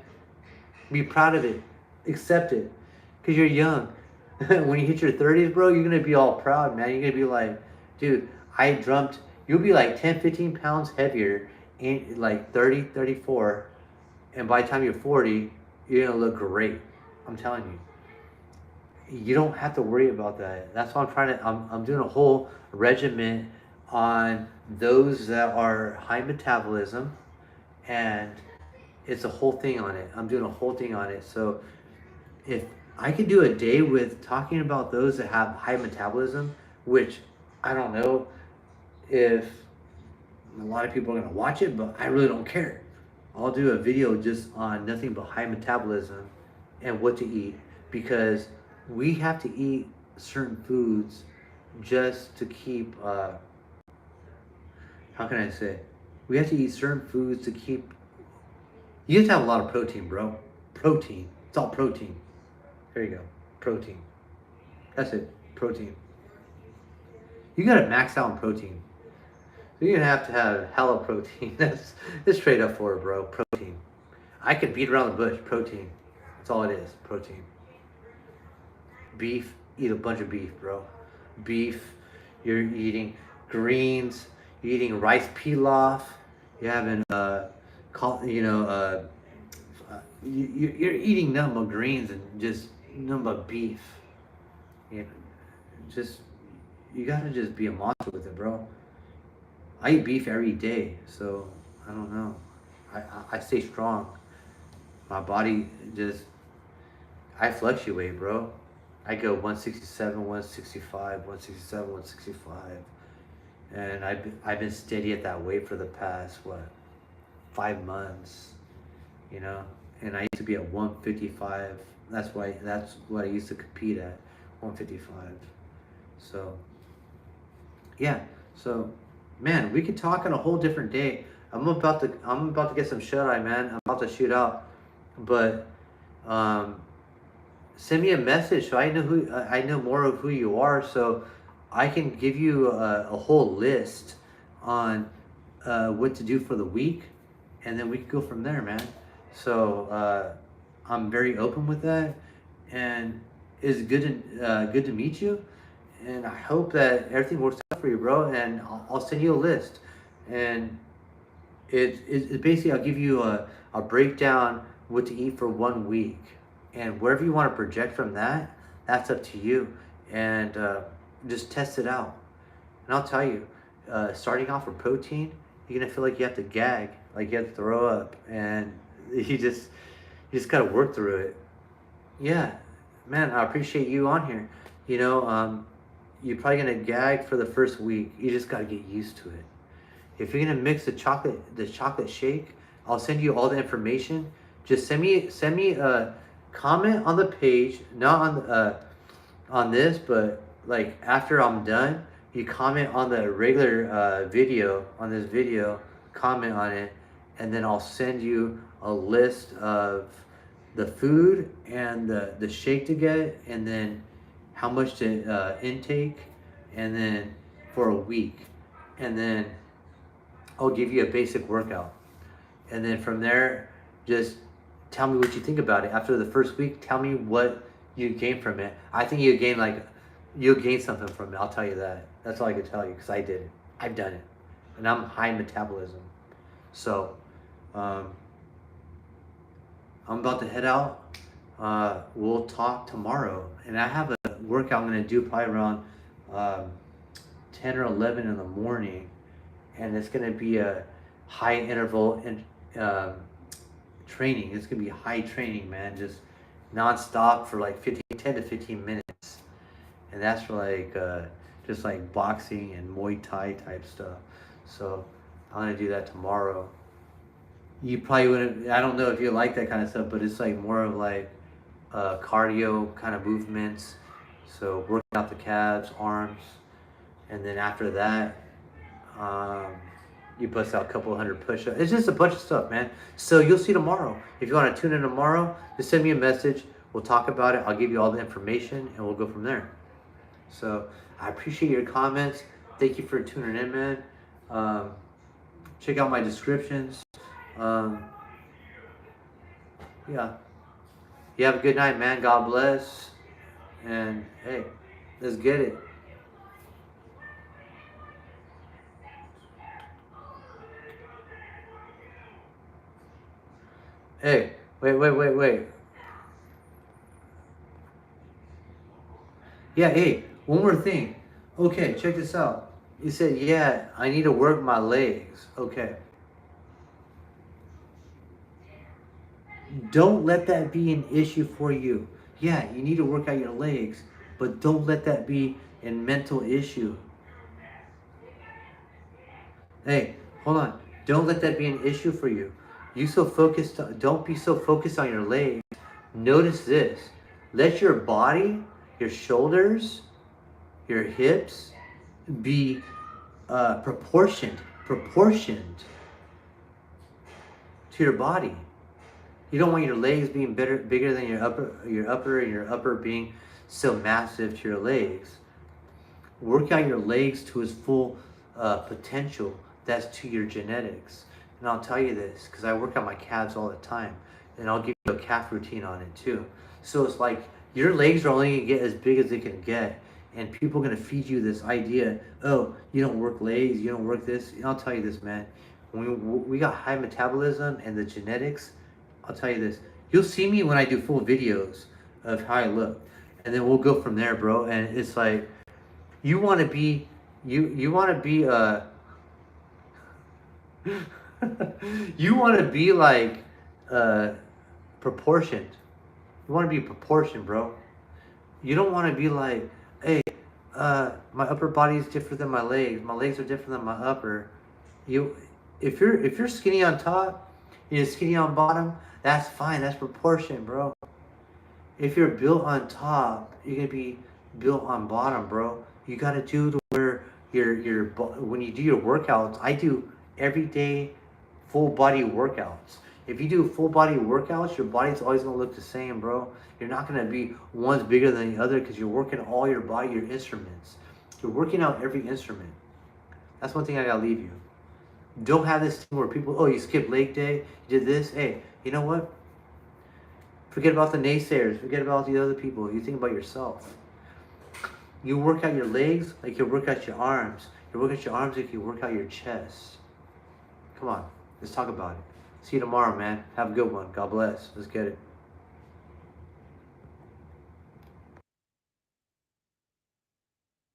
Be proud of it. Accept it, because you're young. When you hit your 30s, bro, you're gonna be all proud, man. You're gonna be like, dude, I dreamt. You'll be like 10, 15 pounds heavier in like 30, 34, and by the time you're 40, you're gonna look great. I'm telling you. You don't have to worry about that. That's why I'm doing a whole regimen on those that are high metabolism, and it's a whole thing on it. I'm doing a whole thing on it. So if I could do a day with talking about those that have high metabolism, which I don't know if a lot of people are gonna watch it, but I really don't care. I'll do a video just on nothing but high metabolism and what to eat, because we have to eat certain foods just to keep how can I say, we have to eat certain foods to keep, you have to have a lot of protein, bro. Protein. It's all protein. There you go. Protein. That's it. Protein. You gotta max out on protein. You're gonna have to have hella protein. That's straight up for it, bro. Protein. I could beat around the bush. Protein. That's all it is. Protein. Beef. Eat a bunch of beef, bro. Beef. You're eating greens. You're eating rice pilaf. You're having you're eating nothing but greens and just nothing but beef. You know, just you gotta just be a monster with it, bro. I eat beef every day, so I don't know. I stay strong. My body just, I fluctuate, bro. I go 167, 165, 167, 165, and I've been steady at that weight for the past 5 months, you know. And I used to be at 155. That's what I used to compete at, 155. So yeah, so man, we could talk on a whole different day. I'm about to get some shut eye, man. I'm about to shoot out, but send me a message so I know more of who you are, so I can give you a whole list on what to do for the week, and then we can go from there, man. So I'm very open with that, and it's good to meet you, and I hope that everything works out for you, bro. And I'll send you a list, and it basically, I'll give you a breakdown what to eat for 1 week, and wherever you want to project from that, that's up to you, and just test it out. And I'll tell you, starting off with protein, you're gonna feel like you have to gag, like you have to throw up, and you just gotta work through it. Yeah, man, I appreciate you on here. You know, you're probably gonna gag for the first week. You just gotta get used to it. If you're gonna mix the chocolate shake, I'll send you all the information. Just send me a comment on the page, not on this, but like after I'm done, you comment on the regular video, on this video, comment on it, and then I'll send you a list of the food and the shake to get, and then how much to intake, and then for a week, and then I'll give you a basic workout, and then from there, just tell me what you think about it. After the first week, tell me what you gain from it. I think you'll gain something from it. I'll tell you that. That's all I can tell you, because I did it. I've done it, and I'm high metabolism. So I'm about to head out. We'll talk tomorrow, and I have a workout I'm gonna do probably around 10 or 11 in the morning, and it's gonna be a high interval and training. It's gonna be high training, man, just non-stop for like 10 to 15 minutes, and that's for like just like boxing and Muay Thai type stuff. So I'm gonna do that tomorrow. You probably wouldn't, I don't know if you like that kind of stuff, but it's like more of like cardio kind of movements. So working out the calves, arms, and then after that, you bust out a couple hundred push-ups. It's just a bunch of stuff, man. So you'll see tomorrow. If you want to tune in tomorrow, just send me a message. We'll talk about it. I'll give you all the information, and we'll go from there. So I appreciate your comments. Thank you for tuning in, man. Check out my descriptions. Yeah. You have a good night, man. God bless. And hey, let's get it. Hey, wait. Yeah, hey, one more thing. Okay, check this out. You said, yeah, I need to work my legs. Okay. Don't let that be an issue for you. Yeah, you need to work out your legs, but don't let that be a mental issue. Hey, hold on. Don't let that be an issue for you. Don't be so focused on your legs. Notice this. Let your body, your shoulders, your hips be proportioned to your body. You don't want your legs being bigger than and your upper being so massive to your legs. Work out your legs to its full potential. That's to your genetics. And I'll tell you this because I work out my calves all the time, and I'll give you a calf routine on it too. So it's like your legs are only gonna get as big as they can get, and people are gonna feed you this idea. Oh, you don't work legs, you don't work this. And I'll tell you this, man. When we got high metabolism and the genetics, I'll tell you this. You'll see me when I do full videos of how I look, and then we'll go from there, bro. And it's like you want to be you want to be you want to be like uh proportioned. You want to be proportioned, bro. You don't want to be like, hey, my upper body is different than my legs. My legs are different than my upper. You, if you're skinny on top, you're skinny on bottom. That's fine. That's proportion, bro. If you're built on top, you're gonna be built on bottom, bro. You gotta do to where when you do your workouts. I do every day full body workouts. If you do full body workouts, your body's always gonna look the same, bro. You're not gonna be one's bigger than the other because you're working all your body, your instruments. You're working out every instrument. That's one thing I gotta leave you. Don't have this thing where people, oh, you skipped leg day, you did this. Hey, you know what? Forget about the naysayers. Forget about the other people. You think about yourself. You work out your legs like you work out your arms. You work out your arms like you work out your chest. Come on, let's talk about it. See you tomorrow, man. Have a good one. God bless. Let's get it.